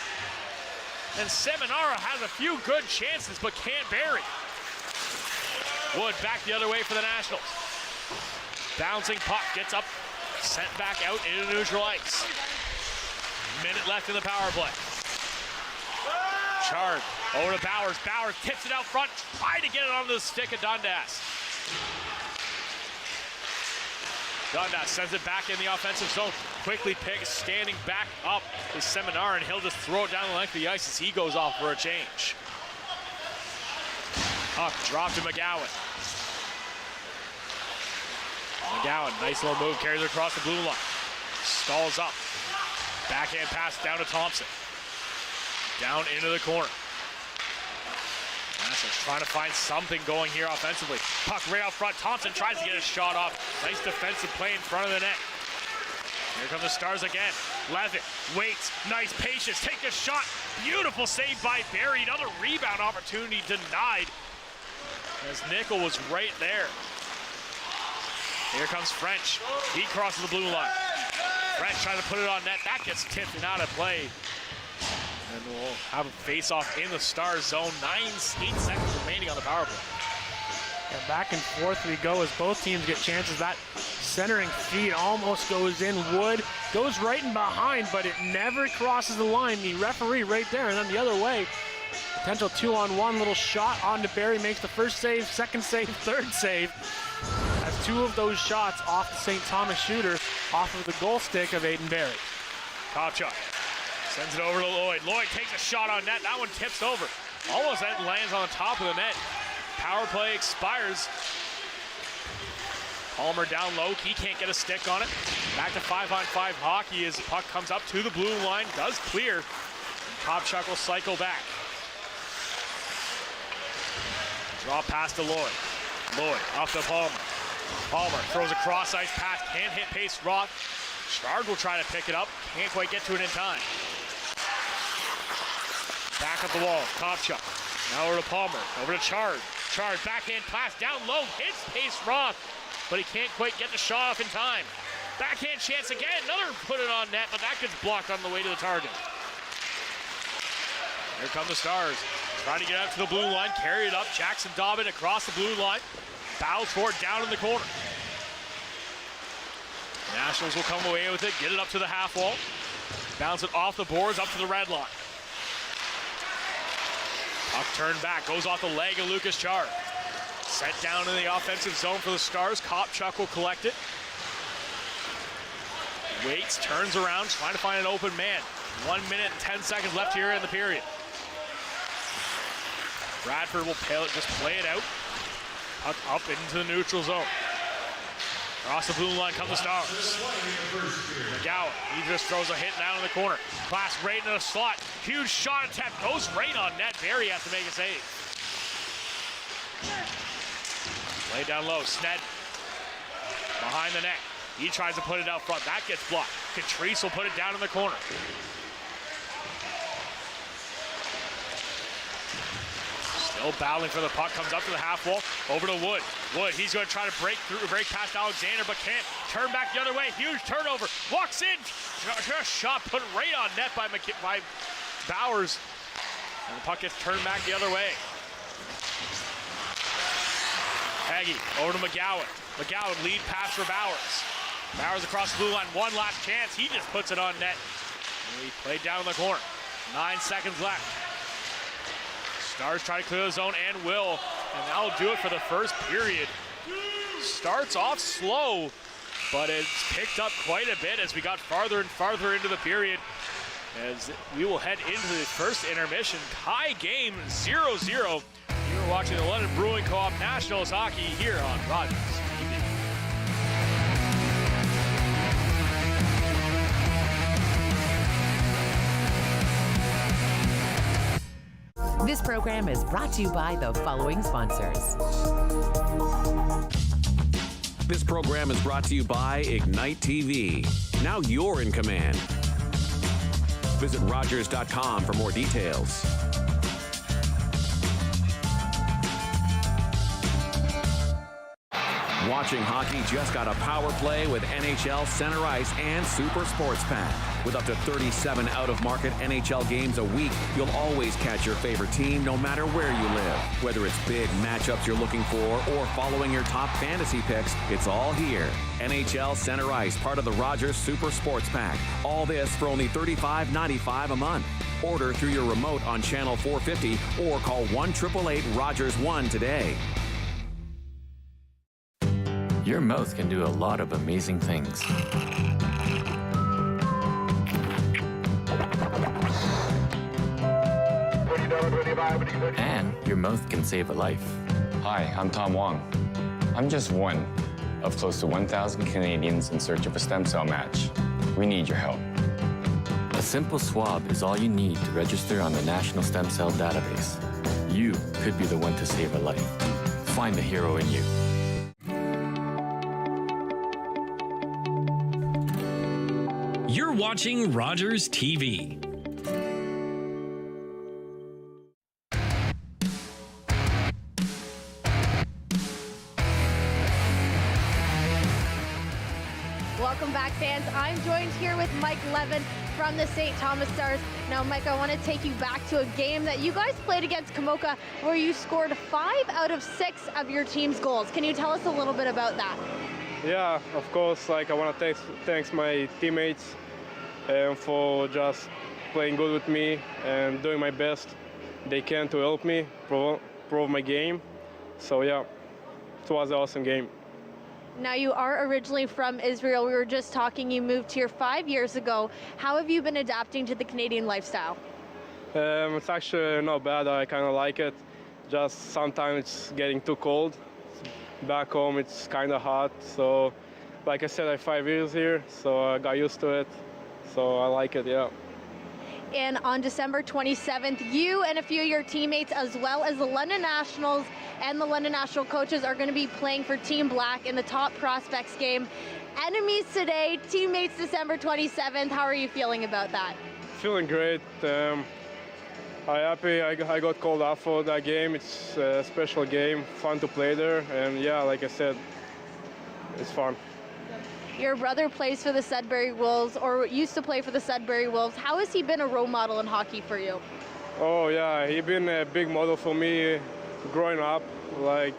And Seminara has a few good chances, but can't bury. Wood back the other way for the Nationals. Bouncing puck, gets up, sent back out into neutral ice. Minute left in the power play. Chard over to Bowers. Bowers tips it out front, trying to get it onto the stick of Dundas. Dundas sends it back in the offensive zone. Quickly picks, standing back up is Seminar, and he'll just throw it down the length of the ice as he goes off for a change. Puck dropped to McGowan. McGowan, nice little move, carries it across the blue line. Stalls up. Backhand pass down to Thompson. Down into the corner. Nationals trying to find something going here offensively. Puck right out front. Thompson tries to get a shot off. Nice defensive play in front of the net. Here come the Stars again. Levitt waits. Nice patience. Take a shot. Beautiful save by Barry. Another rebound opportunity denied, as Nickel was right there. Here comes French. He crosses the blue line. French trying to put it on net. That gets tipped and out of play. And we'll have a face-off in the Stars zone. 8 seconds remaining on the power play. And back and forth we go as both teams get chances. That centering feed almost goes in. Wood goes right in behind, but it never crosses the line. The referee right there, and then the other way. Potential 2-on-1 little shot onto Barry, makes the first save, second save, third save. As two of those shots off the St. Thomas shooter, off of the goal stick of Aiden Barry. Kopchuk sends it over to Lloyd. Lloyd takes a shot on net. That one tips over. Almost lands on the top of the net. Power play expires. Palmer down low. He can't get a stick on it. Back to 5-on-5 hockey as the puck comes up to the blue line. Does clear. Kopchuk will cycle back. Draw pass to Lloyd. Lloyd off to Palmer. Palmer throws a cross-ice pass. Can't hit pace Roth. Chard will try to pick it up. Can't quite get to it in time. Back up the wall. Kopchuk. Now over to Palmer. Over to Chard. Chard backhand pass down low. Hits pace Roth, but he can't quite get the shot off in time. Backhand chance again. Another put it on net, but that gets blocked on the way to the target. Here come the Stars. Trying to get out to the blue line. Carry it up. Jackson Dobbin across the blue line. Bows for it down in the corner. Nationals will come away with it. Get it up to the half wall. Bounce it off the boards up to the red line. Puck turned back. Goes off the leg of Lucas Chard. Set down in the offensive zone for the Stars. Kopchuk will collect it. Waits, turns around, trying to find an open man. 1 minute and 10 seconds left here in the period. Bradford will just play it out. Puck up into the neutral zone. Across the blue line come the Stars. McGowan, he just throws a hit down in the corner. Pass right into the slot. Huge shot attempt, goes right on net. Barry has to make a save. Play down low, Sned behind the net. He tries to put it out front. That gets blocked. Catrice will put it down in the corner. Still battling for the puck. Comes up to the half wall. Over to Wood. Wood, he's going to try to break past Alexander, but can't. Turn back the other way. Huge turnover. Walks in. Shot put right on net by Bowers. And the puck gets turned back the other way. Haggy over to McGowan. McGowan lead pass for Bowers. Bowers across the blue line. One last chance. He just puts it on net. And he played down in the corner. 9 seconds left. Stars try to clear the zone and will. And that'll do it for the first period. Starts off slow, but it's picked up quite a bit as we got farther and farther into the period. As we will head into the first intermission. Tie game 0-0. You're watching the London Brewing Co-op Nationals hockey here on Rogers TV. This program is brought to you by the following sponsors. This program is brought to you by Ignite TV. Now you're in command. Visit Rogers.com for more details. Watching hockey just got a power play with NHL Center Ice and Super Sports Pack. With up to 37 out-of-market NHL games a week, you'll always catch your favorite team no matter where you live. Whether it's big matchups you're looking for or following your top fantasy picks, it's all here. NHL Center Ice, part of the Rogers Super Sports Pack. All this for only $35.95 a month. Order through your remote on Channel 450 or call 1-888-ROGERS-1 today. Your mouth can do a lot of amazing things. And your mouth can save a life. Hi, I'm Tom Wong. I'm just one of close to 1,000 Canadians in search of a stem cell match. We need your help. A simple swab is all you need to register on the National Stem Cell Database. You could be the one to save a life. Find the hero in you. You're watching Rogers TV. Welcome back, fans. I'm joined here with Mike Levin from the St. Thomas Stars. Now, Mike, I want to take you back to a game that you guys played against Komoka where you scored 5 out of 6 of your team's goals. Can you tell us a little bit about that? Yeah, of course. I want to thanks my teammates for just playing good with me and doing my best they can to help me prove my game. So yeah, it was an awesome game. Now, you are originally from Israel. We were just talking, you moved here 5 years ago. How have you been adapting to the Canadian lifestyle? It's actually not bad. I kind of like it. Just sometimes it's getting too cold. Back home it's kind of hot. So like I said, I have 5 years here, so I got used to it. So I like it, yeah. And on December 27th, you and a few of your teammates, as well as the London Nationals and the London National coaches, are going to be playing for Team Black in the Top Prospects game. Enemies today, teammates December 27th. How are you feeling about that? Feeling great. I'm happy I got called up for that game. It's a special game, fun to play there. And yeah, like I said, it's fun. Your brother plays for the Sudbury Wolves, or used to play for the Sudbury Wolves. How has he been a role model in hockey for you? Oh yeah, he's been a big model for me growing up. Like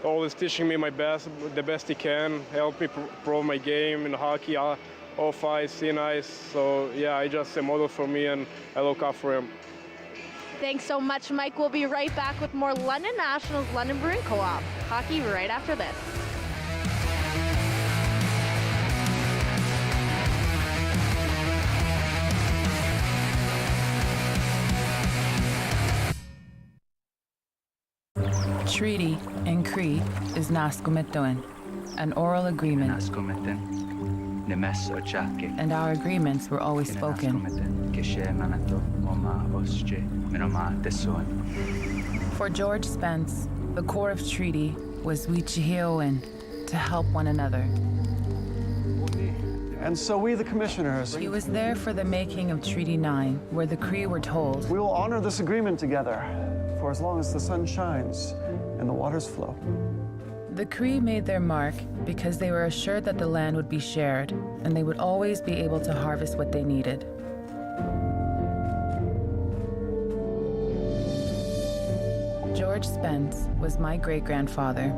always teaching me the best he can, help me prove my game in hockey, off ice, in ice. So yeah, he's just a model for me, and I look up for him. Thanks so much, Mike. We'll be right back with more London Nationals, London Brewing Co-op hockey right after this. Treaty in Cree is Naskumetoin, an oral agreement, and our agreements were always spoken. For George Spence, the core of treaty was Wichihioin, to help one another. And so we, the commissioners... He was there for the making of Treaty 9, where the Cree were told... We will honor this agreement together, for as long as the sun shines and the waters flow. The Cree made their mark because they were assured that the land would be shared, and they would always be able to harvest what they needed. George Spence was my great-grandfather.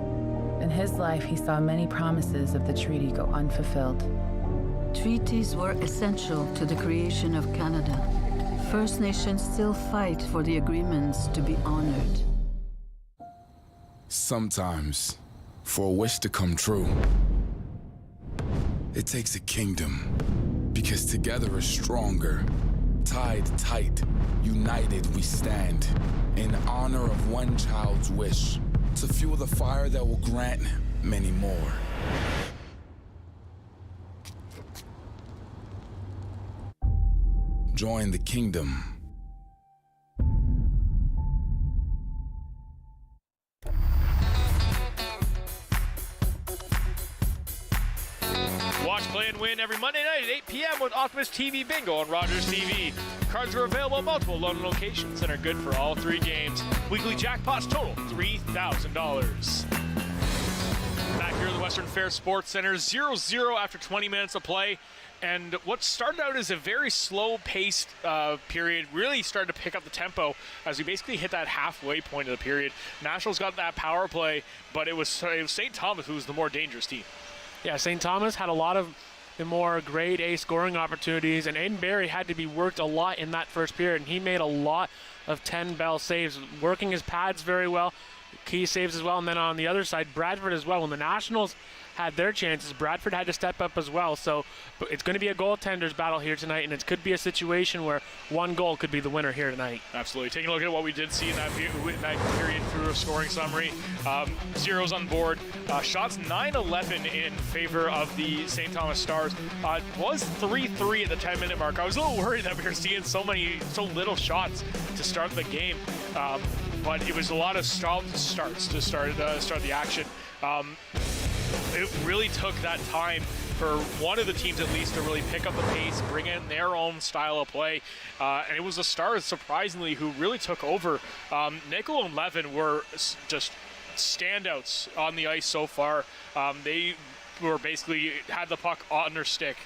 In his life, he saw many promises of the treaty go unfulfilled. Treaties were essential to the creation of Canada. First Nations still fight for the agreements to be honored. Sometimes, for a wish to come true, it takes a kingdom, because together is stronger. Tied tight, united we stand, in honor of one child's wish, to fuel the fire that will grant many more. Join the kingdom. Watch, play, and win every Monday night at 8 p.m. with Optimus TV Bingo on Rogers TV. Cards are available at multiple London locations and are good for all 3 games. Weekly jackpots total $3,000. Back here at the Western Fair Sports Center, 0-0 after 20 minutes of play. And what started out as a very slow-paced period really started to pick up the tempo as we basically hit that halfway point of the period. Nationals got that power play, but it was St. Thomas who was the more dangerous team. Yeah, St. Thomas had a lot of the more grade A scoring opportunities, and Aiden Barry had to be worked a lot in that first period, and he made a lot of 10-bell saves, working his pads very well, key saves as well. And then on the other side, Bradford as well. When the Nationals had their chances, Bradford had to step up as well. So it's going to be a goaltender's battle here tonight, and it could be a situation where one goal could be the winner here tonight. Absolutely. Taking a look at what we did see in that period through a scoring summary. Zeros on board. Shots 9-11 in favor of the St. Thomas Stars. It was 3-3 at the 10-minute mark. I was a little worried that we were seeing so little shots to start the game. But it was a lot of starts to start the action. It really took that time for one of the teams at least to really pick up the pace, bring in their own style of play. And it was the Stars, surprisingly, who really took over. Nickel and Levin were just standouts on the ice so far. They were basically had the puck on their stick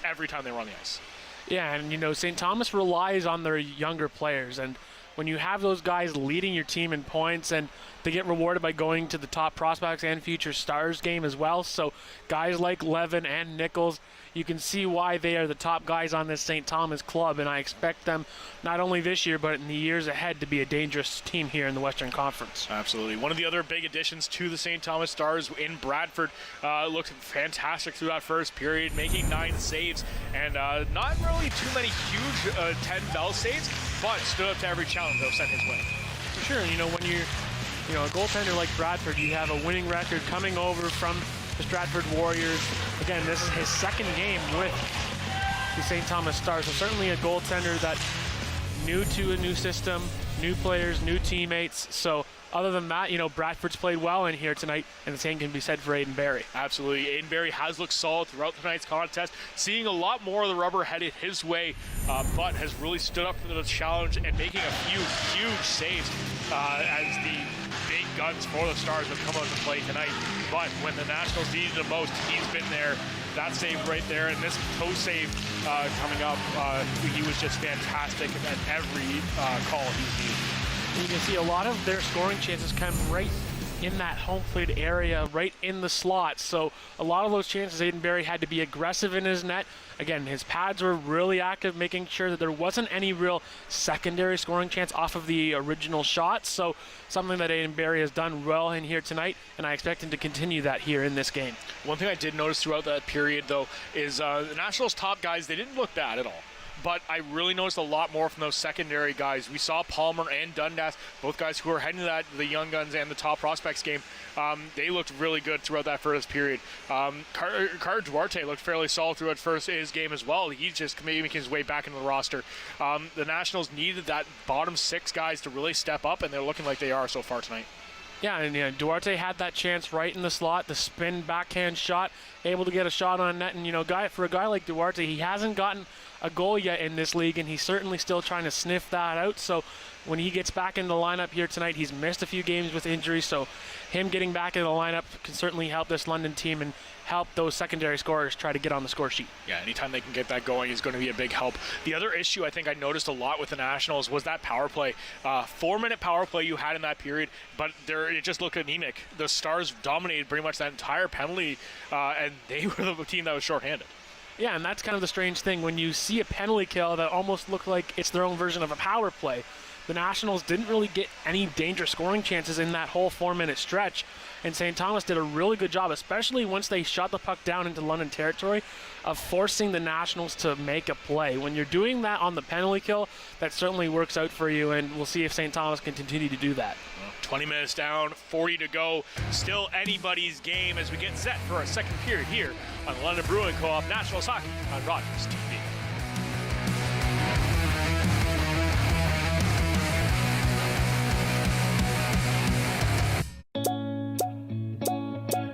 every time they were on the ice. Yeah, and you know, St. Thomas relies on their younger players, and when you have those guys leading your team in points, and they get rewarded by going to the top prospects and future stars game as well. So guys like Levin and Nichols, you can see why they are the top guys on this St. Thomas club, and I expect them not only this year but in the years ahead to be a dangerous team here in the Western Conference. Absolutely. One of the other big additions to the St. Thomas Stars in Bradford looked fantastic through that first period, making 9 saves, and not really too many huge 10-bell saves, but stood up to every challenge that was sent his way. For sure. You know, when you're a goaltender like Bradford, you have a winning record coming over from the Stratford Warriors. Again, this is his second game with the St. Thomas Stars, so certainly a goaltender that new to a new system, new players, new teammates. So other than that, you know, Bradford's played well in here tonight, and the same can be said for Aiden Barry. Absolutely. Aiden Barry has looked solid throughout tonight's contest, seeing a lot more of the rubber headed his way, but has really stood up to the challenge and making a few huge saves as the big guns for the Stars have come out to play tonight. But when the Nationals needed the most, he's been there. That save right there, and this toe save coming up, he was just fantastic at every call he needed. You can see a lot of their scoring chances come right in that home plate area, right in the slot. So a lot of those chances, Aiden Barry had to be aggressive in his net. Again, his pads were really active, making sure that there wasn't any real secondary scoring chance off of the original shots. So something that Aiden Barry has done well in here tonight, and I expect him to continue that here in this game. One thing I did notice throughout that period, though, is the Nationals' top guys, they didn't look bad at all. But I really noticed a lot more from those secondary guys. We saw Palmer and Dundas, both guys who were heading to the young guns and the top prospects game. They looked really good throughout that first period. Carter Duarte looked fairly solid throughout his game as well. He's just making his way back into the roster. The Nationals needed that bottom 6 guys to really step up, and they're looking like they are so far tonight. Yeah, and Duarte had that chance right in the slot, the spin backhand shot, able to get a shot on net. And for a guy like Duarte, he hasn't gotten a goal yet in this league, and he's certainly still trying to sniff that out. So when he gets back in the lineup here tonight, he's missed a few games with injuries, so him getting back in the lineup can certainly help this London team and help those secondary scorers try to get on the score sheet. Yeah, anytime they can get that going is going to be a big help. The other issue I think I noticed a lot with the Nationals was that power play. 4-minute power play you had in that period, but it just looked anemic. The Stars dominated pretty much that entire penalty, and they were the team that was shorthanded. Yeah, and that's kind of the strange thing. When you see a penalty kill that almost looked like it's their own version of a power play, the Nationals didn't really get any dangerous scoring chances in that whole 4-minute stretch. And St. Thomas did a really good job, especially once they shot the puck down into London territory, of forcing the Nationals to make a play. When you're doing that on the penalty kill, that certainly works out for you, and we'll see if St. Thomas can continue to do that. 20 minutes down, 40 to go. Still anybody's game as we get set for our second period here on London Brewing Co-op Nationals Hockey on Rogers TV.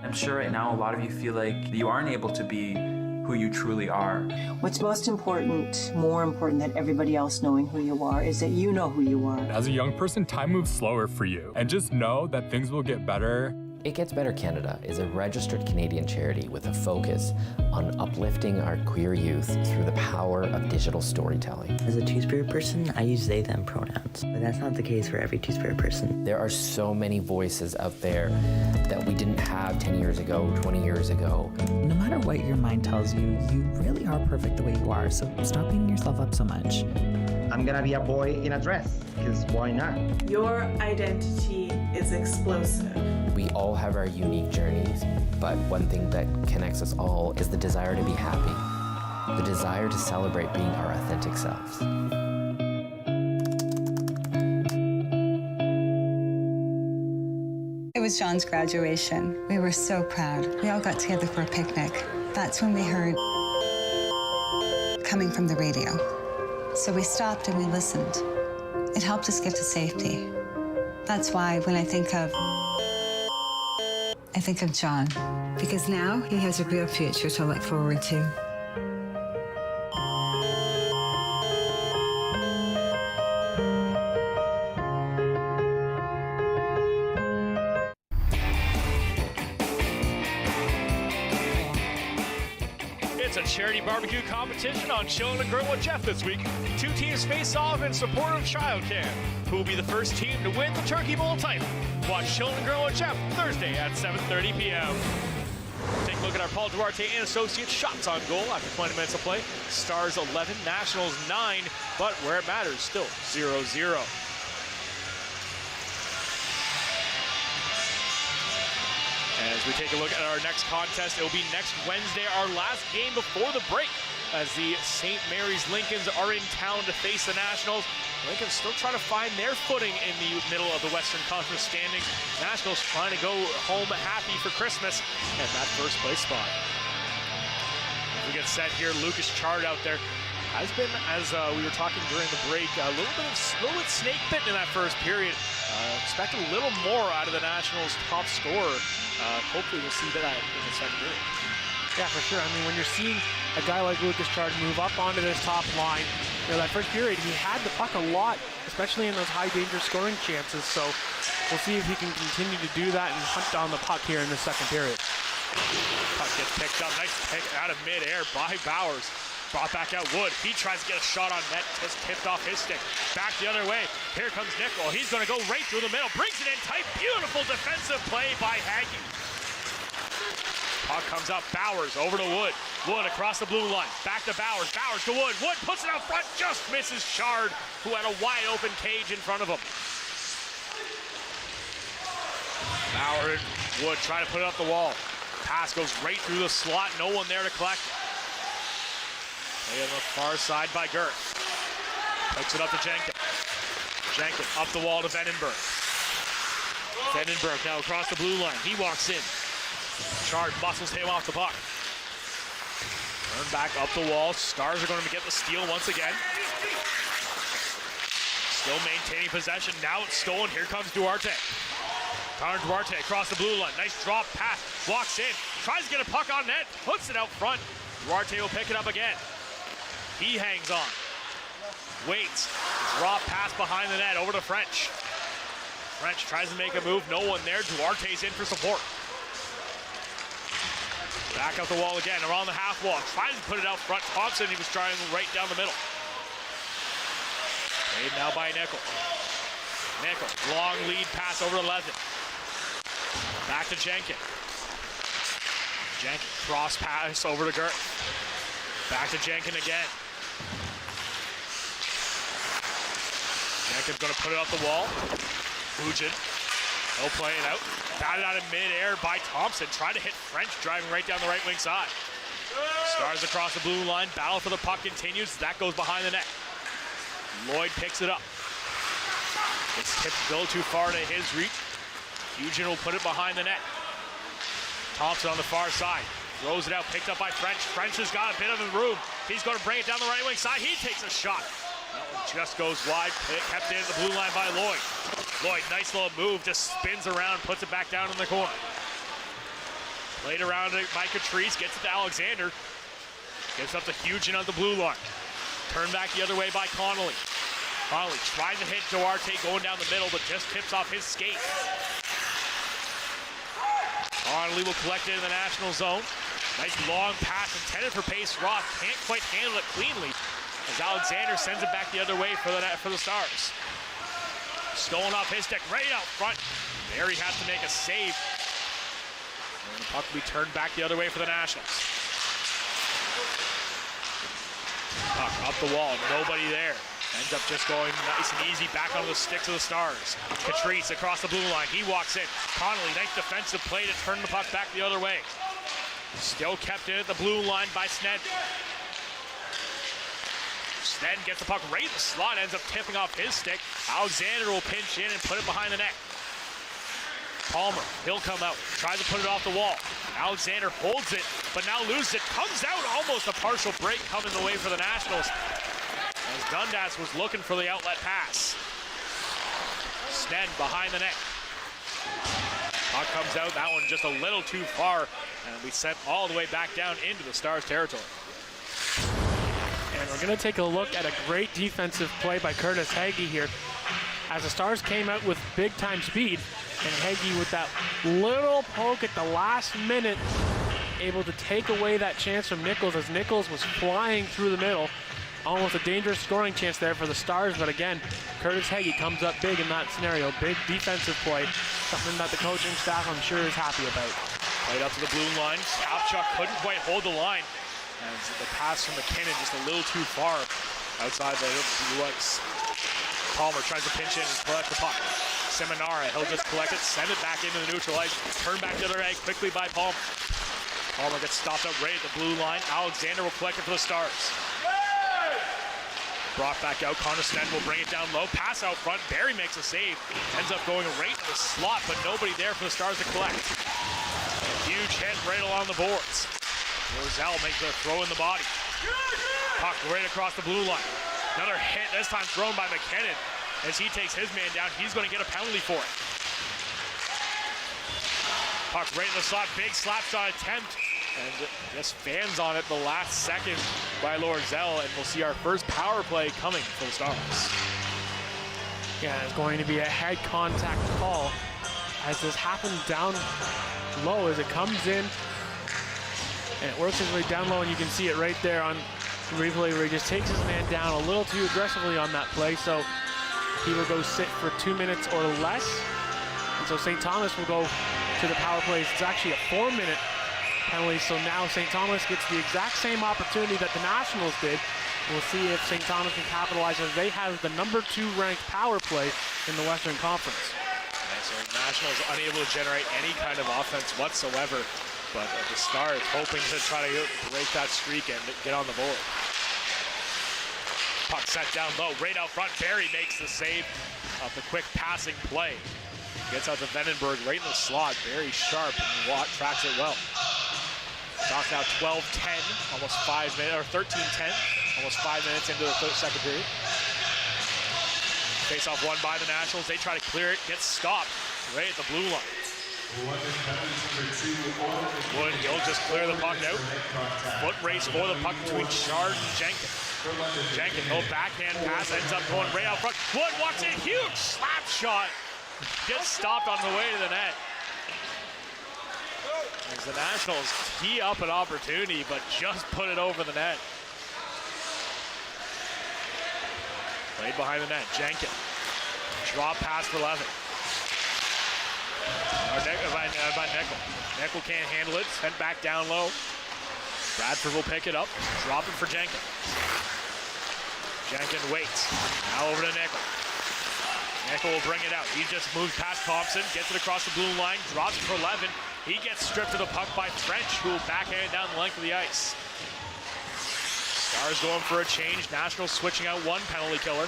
I'm sure right now a lot of you feel like you aren't able to be who you truly are. What's most important, more important than everybody else knowing who you are, is that you know who you are. As a young person, time moves slower for you. And just know that things will get better. It Gets Better Canada is a registered Canadian charity with a focus on uplifting our queer youth through the power of digital storytelling. As a Two-Spirit person, I use they, them pronouns, but that's not the case for every Two-Spirit person. There are so many voices out there that we didn't have 10 years ago, 20 years ago. No matter what your mind tells you, you really are perfect the way you are, so stop beating yourself up so much. I'm gonna be a boy in a dress, because why not? Your identity is explosive. We all have our unique journeys, but one thing that connects us all is the desire to be happy, the desire to celebrate being our authentic selves. It was John's graduation. We were so proud. We all got together for a picnic. That's when we heard coming from the radio. So we stopped and we listened. It helped us get to safety. That's why when I think of John, because now he has a real future to look forward to. It's a charity barbecue competition on Chillin' and Grill with Jeff this week. Two teams face off in support of Childcare. Who will be the first team to win the Turkey Bowl title? Watch Chillin' and Grill with Jeff Thursday at 7:30 p.m. Take a look at our Paul Duarte and Associates shots on goal after 20 minutes of play. Stars 11, Nationals 9, but where it matters, still 0-0. As we take a look at our next contest, it will be next Wednesday, our last game before the break, as the St. Mary's Lincolns are in town to face the Nationals. Lincoln's still trying to find their footing in the middle of the Western Conference standings. Nationals trying to go home happy for Christmas and that first place spot. As we get set here, Lucas Chard out there has been, as we were talking during the break, a little bit snake bitten in that first period. Expect a little more out of the Nationals' top scorer. Hopefully we'll see that in the second period. Yeah, for sure. I mean, when you're seeing a guy like Lucas Chard move up onto this top line, that first period, he had the puck a lot, especially in those high danger scoring chances. So we'll see if he can continue to do that and hunt down the puck here in the second period. Puck gets picked up. Nice pick out of midair by Bowers. Brought back out Wood. He tries to get a shot on net. Just tipped off his stick. Back the other way. Here comes Nickel. He's going to go right through the middle. Brings it in tight. Beautiful defensive play by Hagee. Puck comes up. Bowers over to Wood. Wood across the blue line. Back to Bowers. Bowers to Wood. Wood puts it out front. Just misses Chard, who had a wide open cage in front of him. Bowers, Wood trying to put it up the wall. Pass goes right through the slot. No one there to collect. Play on the far side by Gert. Picks it up to Jenkins. Jenkins up the wall to Vandenberg. Vandenberg now across the blue line. He walks in. Chard muscles him off the puck. Turn back up the wall. Stars are going to get the steal once again. Still maintaining possession. Now it's stolen. Here comes Duarte. Connor Duarte across the blue line. Nice drop pass. Walks in. Tries to get a puck on net. Puts it out front. Duarte will pick it up again. He hangs on. Waits. Drop pass behind the net over to French. French tries to make a move. No one there. Duarte's in for support. Back up the wall again. Around the half wall. Tries to put it out front. Thompson, he was trying right down the middle. Made now by Nickel. Nickel. Long lead pass over to Levin. Back to Jenkin. Jenkin. Cross pass over to Gert. Back to Jenkin again. Jenkin's going to put it off the wall. Bugin. He'll play it out. Batted out in midair by Thompson. Trying to hit French, driving right down the right wing side. Stars across the blue line. Battle for the puck continues. That goes behind the net. Lloyd picks it up. It's tipped a little too far to his reach. Bugin will put it behind the net. Thompson on the far side. Throws it out, picked up by French. French has got a bit of room. He's going to bring it down the right wing side. He takes a shot. That one just goes wide. Kept in the blue line by Lloyd. Lloyd, nice little move, just spins around, puts it back down in the corner. Played around by Catrice, gets it to Alexander. Gets up to Hugin on the blue line. Turned back the other way by Connolly. Connolly tries to hit Duarte going down the middle, but just tips off his skate. Connolly will collect it in the national zone. Nice long pass intended for Pace Roth. Can't quite handle it cleanly as Alexander sends it back the other way for the Stars. Stolen off his stick, right out front. Barry has to make a save. And the puck will be turned back the other way for the Nationals. Puck up the wall, nobody there. Ends up just going nice and easy back onto the sticks of the Stars. Catrice across the blue line, he walks in. Connolly, nice defensive play to turn the puck back the other way. Still kept in at the blue line by Sned. Sned gets the puck right in the slot, ends up tipping off his stick. Alexander will pinch in and put it behind the net. Palmer, he'll come out, tries to put it off the wall. Alexander holds it, but now loses it. Comes out, almost a partial break coming the way for the Nationals. As Dundas was looking for the outlet pass. Sned behind the net. Puck comes out, that one just a little too far, and we sent all the way back down into the Stars territory. And we're going to take a look at a great defensive play by Curtis Hagee here. As the Stars came out with big-time speed, and Hagee with that little poke at the last minute, able to take away that chance from Nichols as Nichols was flying through the middle. Almost a dangerous scoring chance there for the Stars, but again, Curtis Hagee comes up big in that scenario. Big defensive play, something that the coaching staff, I'm sure, is happy about. Played up to the blue line. Apchuk couldn't quite hold the line. And the pass from McKinnon just a little too far outside the blue ice. Palmer tries to pinch in and collect the puck. Seminara, he'll just collect it, send it back into the neutral ice. Turn back the other egg quickly by Palmer. Palmer gets stopped up right at the blue line. Alexander will collect it for the Stars. Brought back out, Connor Sned will bring it down low. Pass out front, Barry makes a save. Ends up going right in the slot, but nobody there for the Stars to collect. Huge hit right along the boards. Roselle makes a throw in the body. Puck right across the blue line. Another hit, this time thrown by McKinnon. As he takes his man down, he's going to get a penalty for it. Puck right in the slot, big slap shot attempt. And just fans on it the last second by Lorzell, and we'll see our first power play coming for the Stars. Yeah, it's going to be a head contact call as this happened down low as it comes in. And it works his way down low, and you can see it right there on replay where he just takes his man down a little too aggressively on that play. So he will go sit for 2 minutes or less. And so St. Thomas will go to the power plays. It's actually a 4-minute penalty. So now St. Thomas gets the exact same opportunity that the Nationals did. We'll see if St. Thomas can capitalize as they have the #2 ranked power play in the Western Conference. And so the Nationals unable to generate any kind of offense whatsoever. But the Stars hoping to try to break that streak and get on the board. Puck set down low, right out front. Barry makes the save of the quick passing play. Gets out to Vandenberg right in the slot. Very sharp and Watt tracks it well. Stock now 12-10, almost 5 minutes, or 13-10, almost 5 minutes into the second period. Face off won by the Nationals. They try to clear it, gets stopped. right at the blue line. Wood, he'll just clear the puck out. Foot race for the puck between Chard and Jenkins. Jenkins, no backhand pass, ends up going right out front. Wood walks in, huge slap shot. Gets stopped on the way to the net. As the Nationals tee up an opportunity, but just put it over the net. Played behind the net, Jenkins. Drop pass for Levin. By Nickel. Nickel can't handle it, sent back down low. Bradford will pick it up, drop it for Jenkins. Jenkins waits, now over to Nickel. Nickel will bring it out. He just moves past Thompson, gets it across the blue line, drops it for Levin. He gets stripped of the puck by French, who will backhand it down the length of the ice. Stars going for a change. Nationals switching out one penalty killer.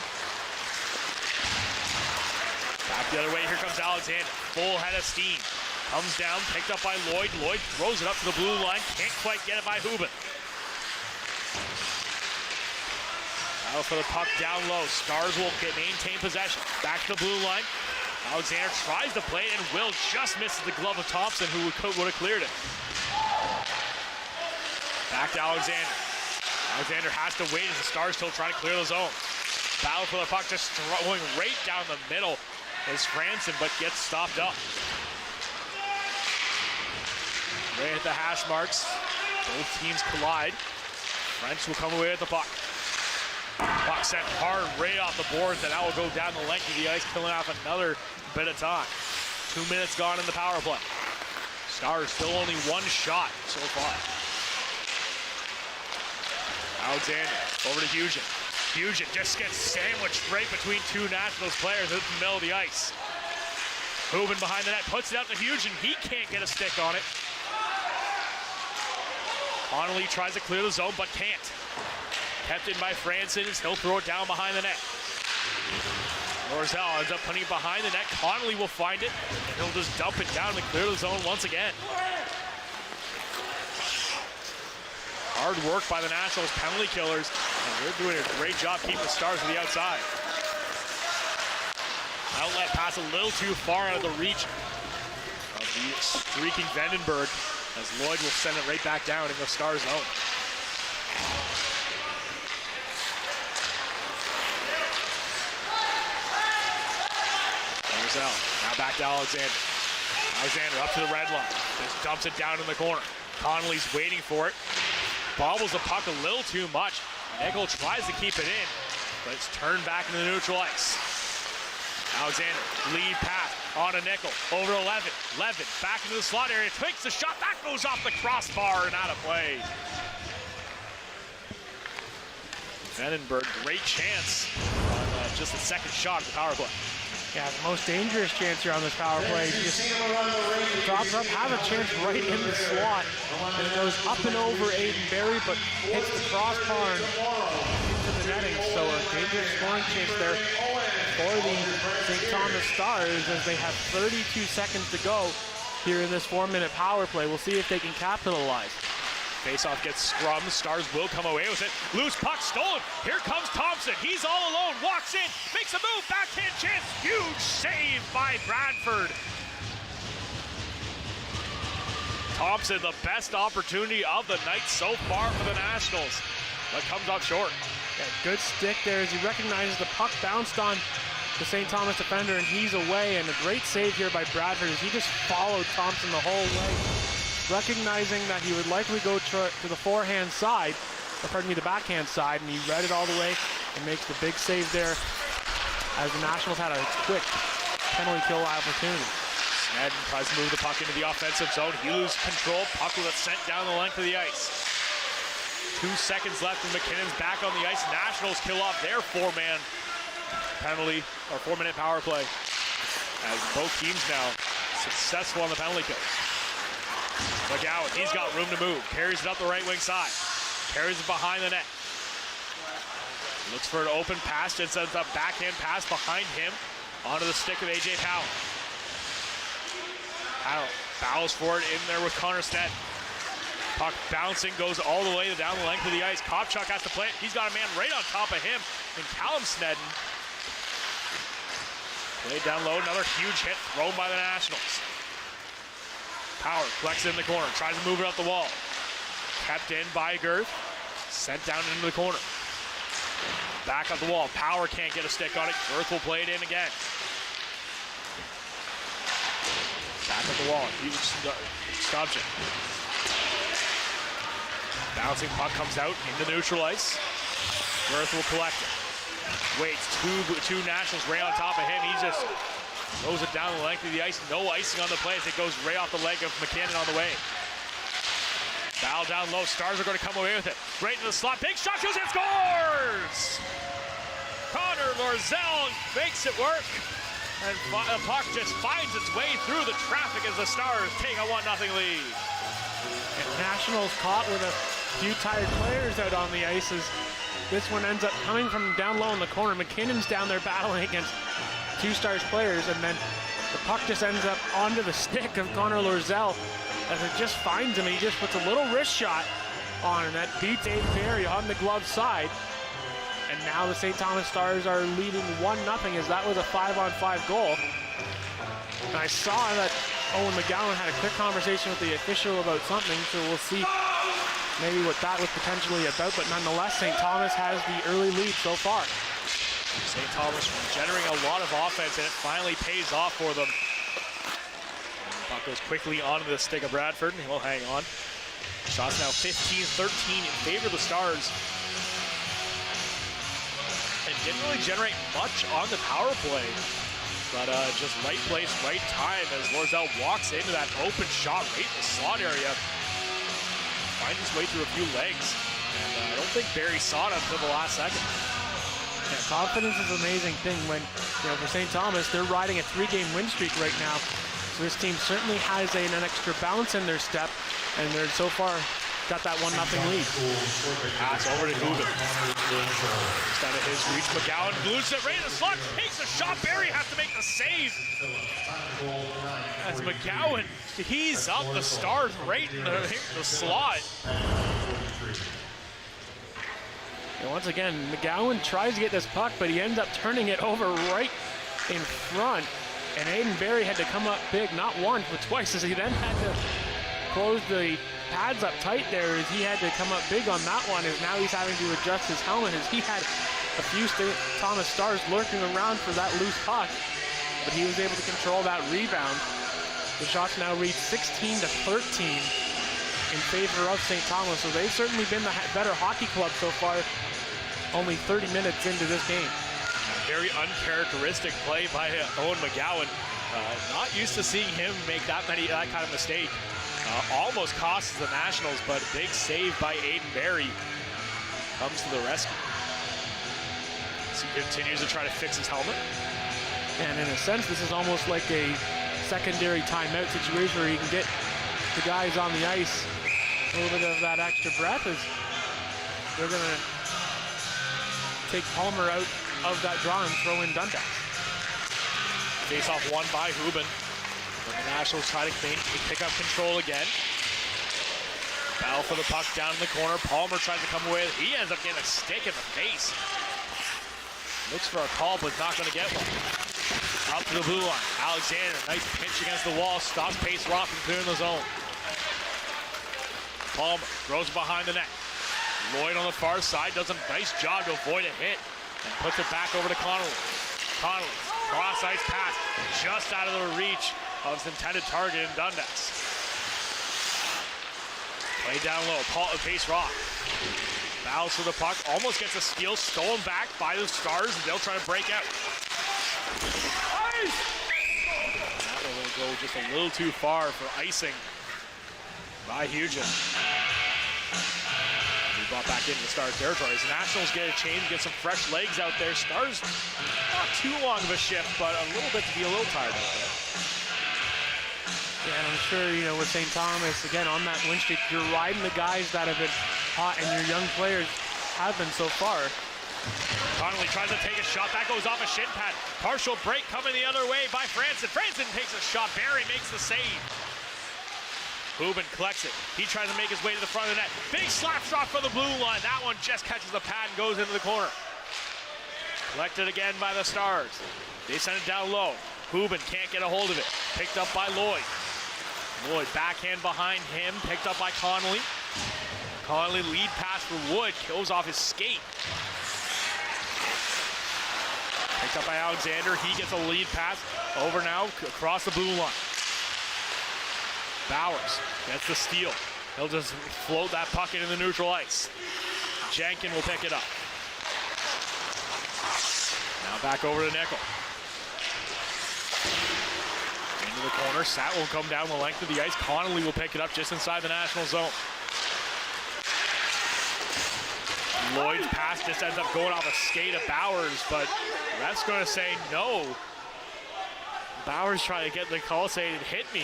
Back the other way, here comes Alexander. Full head of steam. Comes down, picked up by Lloyd. Lloyd throws it up to the blue line. Can't quite get it by Hubin. Battle for the puck down low. Stars will maintain possession. Back to the blue line. Alexander tries to play it, and Will just misses the glove of Thompson, who would have cleared it. Back to Alexander. Alexander has to wait as the Stars still trying to clear the zone. Battle for the puck, just throwing right down the middle is Franson, but gets stopped up. Right at the hash marks. Both teams collide. French will come away with the puck. Puck sent hard right off the boards, and that will go down the length of the ice, killing off another bit of time. 2 minutes gone in the power play. Stars still only one shot so far. Alexander over to Hugen. Hugen just gets sandwiched right between two Nationals players in the middle of the ice. Hubin behind the net, puts it out to Hugen. He can't get a stick on it. Connolly tries to clear the zone, but can't. Kept in by Franson, as he'll throw it down behind the net. Lorzell ends up putting it behind the net. Connolly will find it, and he'll just dump it down and clear the zone once again. Hard work by the Nationals penalty killers, and they're doing a great job keeping the Stars to the outside. Outlet pass a little too far out of the reach of the streaking Vandenberg, as Lloyd will send it right back down in the Stars zone. Now back to Alexander. Alexander up to the red line. Just dumps it down in the corner. Connolly's waiting for it. Bobbles the puck a little too much. Nickel tries to keep it in, but it's turned back into the neutral ice. Alexander, lead pass on a Nickel. Over to Levin. Levin back into the slot area. Takes the shot. That goes off the crossbar and out of play. Vandenberg, great chance on just the second shot of the power play. Yeah, the most dangerous chance here on this power play. He just drops up, has a chance right in the slot. And it goes up and over Aiden Berry, but hits the crossbar and into the netting. So a dangerous scoring chance there for the St. Thomas Stars as they have 32 seconds to go here in this 4-minute power play. We'll see if they can capitalize. Faceoff gets scrummed. Stars will come away with it. Loose puck stolen. Here comes Thompson. He's all alone. Walks in. Makes a move. Backhand chance. Huge save by Bradford. Thompson, the best opportunity of the night so far for the Nationals, but comes up short. Yeah, good stick there as he recognizes the puck bounced on the St. Thomas defender, and he's away. And a great save here by Bradford as he just followed Thompson the whole way, recognizing that he would likely go to the forehand side, or pardon me, the backhand side, and he read it all the way and makes the big save there as the Nationals had a quick penalty kill opportunity. Snedden tries to move the puck into the offensive zone. He loses control. Puck will get sent down the length of the ice. 2 seconds left and McKinnon's back on the ice. Nationals kill off their 4-man penalty, or 4-minute power play, as both teams now successful on the penalty kill. McGowan, he's got room to move. Carries it up the right wing side. Carries it behind the net. Looks for an open pass and sends a backhand pass behind him onto the stick of A.J. Powell. Powell bows for it in there with Connor Snedden. Puck bouncing, goes all the way down the length of the ice. Kopchuk has to play it. He's got a man right on top of him, and Callum Snedden Played down low, another huge hit thrown by the Nationals. Power collects it in the corner, tries to move it up the wall. Kept in by Girth, sent down into the corner. Back up the wall, Power can't get a stick on it. Girth will play it in again. Back up the wall, huge stubs it. Bouncing puck comes out into neutral ice. Girth will collect it. Waits, two Nationals right on top of him. He just throws it down the length of the ice. No icing on the play as it goes right off the leg of McKinnon on the way. Foul down low. Stars are going to come away with it. Right into the slot. Big shot, shoots and scores! Connor Lorzell makes it work. And the puck just finds its way through the traffic as the Stars take a 1-0 lead. And Nationals caught with a few tired players out on the ice as this one ends up coming from down low in the corner. McKinnon's down there battling against two Stars players, and then the puck just ends up onto the stick of Connor Lorzell as it just finds him. He just puts a little wrist shot on, and that beats Aiden Barry on the glove side. And now the St. Thomas Stars are leading 1-0 as that was a 5-on-5 goal. And I saw that Owen McGowan had a quick conversation with the official about something, so we'll see maybe what that was potentially about, but nonetheless, St. Thomas has the early lead so far. St. Thomas generating a lot of offense, and it finally pays off for them. Puck goes quickly onto the stick of Bradford, and he'll hang on. Shots now 15-13 in favor of the Stars. And didn't really generate much on the power play, but just right place, right time as Lorzell walks into that open shot right in the slot area. Finds his way through a few legs, and I don't think Barry saw it until the last second. Yeah, confidence is an amazing thing when, for St. Thomas, they're riding a 3-game win streak right now. So this team certainly has an extra bounce in their step, and they're so far got that 1-0 lead. Pass over to Hooven. Just out of his reach, McGowan glues it right in the slot, takes a shot. Barry has to make the save. As McGowan tees up the Stars right in the slot. And once again, McGowan tries to get this puck, but he ends up turning it over right in front. And Aiden Barry had to come up big, not once, but twice, as he then had to close the pads up tight there, as he had to come up big on that one, as now he's having to adjust his helmet, as he had a few St. Thomas Stars lurking around for that loose puck, but he was able to control that rebound. The shots now reach 16-13 in favor of St. Thomas, so they've certainly been the better hockey club so far, only 30 minutes into this game. Very uncharacteristic play by Owen McGowan. Not used to seeing him make that kind of mistake. Almost costs the Nationals, but big save by Aiden Barry comes to the rescue. So he continues to try to fix his helmet. And in a sense, this is almost like a secondary timeout situation where he can get the guys on the ice a little bit of that extra breath, as they're going to take Palmer out of that draw and throw in Dundas. Face off won by Hooven. And the Nationals try to pick up control again. Battle for the puck down in the corner. Palmer tries to come away. He ends up getting a stick in the face. Looks for a call, but not going to get one. Up to the blue line. Alexander, nice pinch against the wall. Stops pace Rock and clearing the zone. Palmer throws it behind the net. Lloyd on the far side does a nice job to avoid a hit and puts it back over to Connolly. Connolly, cross ice pass, just out of the reach of his intended target in Dundas. Play down low, Pace Rock. Battles for the puck, almost gets a steal, stolen back by the Stars, and they'll try to break out. That one will go just a little too far for icing by Hugen. Brought back into the Stars territory. The Nationals get a change, get some fresh legs out there. Stars, not too long of a shift, but a little bit to be a little tired out there. Yeah, and I'm sure, with St. Thomas, again, on that win streak, you're riding the guys that have been hot, and your young players have been so far. Connolly tries to take a shot. That goes off a shin pad. Partial break coming the other way by Franson. Franson takes a shot. Barry makes the save. Hooven collects it. He tries to make his way to the front of the net. Big slap shot from the blue line. That one just catches the pad and goes into the corner. Collected again by the Stars. They send it down low. Hubin can't get a hold of it. Picked up by Lloyd. Lloyd backhand behind him, picked up by Connolly. Connolly lead pass for Wood, kills off his skate. Picked up by Alexander, he gets a lead pass. Over now, across the blue line. Bowers gets the steal. He'll just float that puck into the neutral ice. Jenkin will pick it up. Now back over to Nickel. Into the corner, Sat will come down the length of the ice. Connolly will pick it up just inside the national zone. Lloyd's pass just ends up going off a skate of Bowers, but ref's going to say no. Bowers trying to get the call saying it hit me,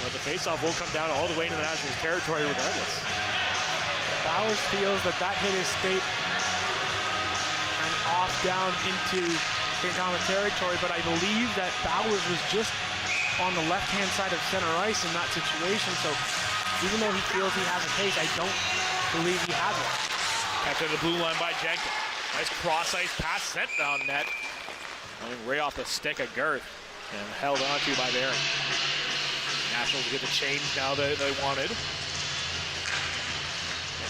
but the faceoff will come down all the way into the Nationals territory regardless. Bowers feels that hit his skate and off down into St. Thomas territory, but I believe that Bowers was just on the left-hand side of center ice in that situation, so even though he feels he has a case, I don't believe he has it. After the blue line by Jenkins. Nice cross-ice pass sent down net. Coming right off the stick of Girth and held onto by Barron. Nationals get the change now that they wanted.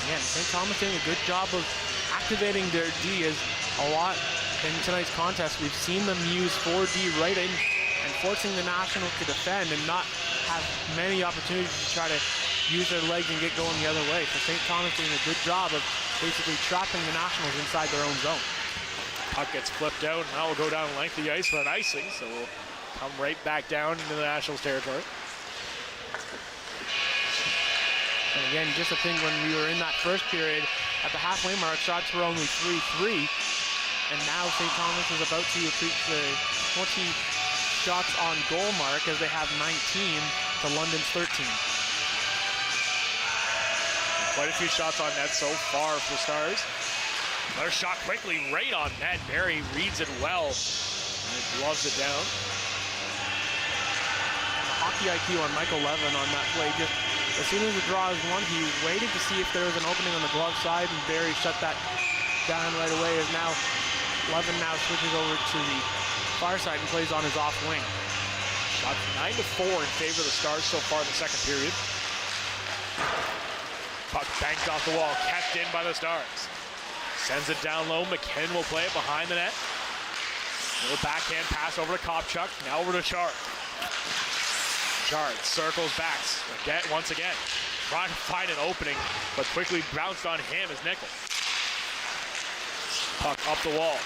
Again, St. Thomas doing a good job of activating their D as a lot in tonight's contest. We've seen them use 4D right in and forcing the Nationals to defend and not have many opportunities to try to use their legs and get going the other way. So St. Thomas doing a good job of basically trapping the Nationals inside their own zone. Puck gets flipped out, and now we'll go down length of the ice for an icing, so we'll come right back down into the Nationals territory. And again, just a thing, when we were in that first period, at the halfway mark, shots were only 3-3, and now St. Thomas is about to reach the 20 shots on goal mark as they have 19 to London's 13. Quite a few shots on net so far for Stars. Another shot quickly right on net. Barry reads it well and gloves it down. And the hockey IQ on Michael Levin on that play. Just as soon as the draw is won, he waited to see if there was an opening on the glove side, and Barry shut that down right away. As now Levin now switches over to the far side and plays on his off wing. Shots 9-4 in favor of the Stars so far in the second period. Puck banked off the wall, kept in by the Stars. Sends it down low. McKinn will play it behind the net. Little backhand pass over to Kopchuk. Now over to Chard. Chard circles back once again. Trying to find an opening, but quickly bounced on him as Nickel. Puck up the wall.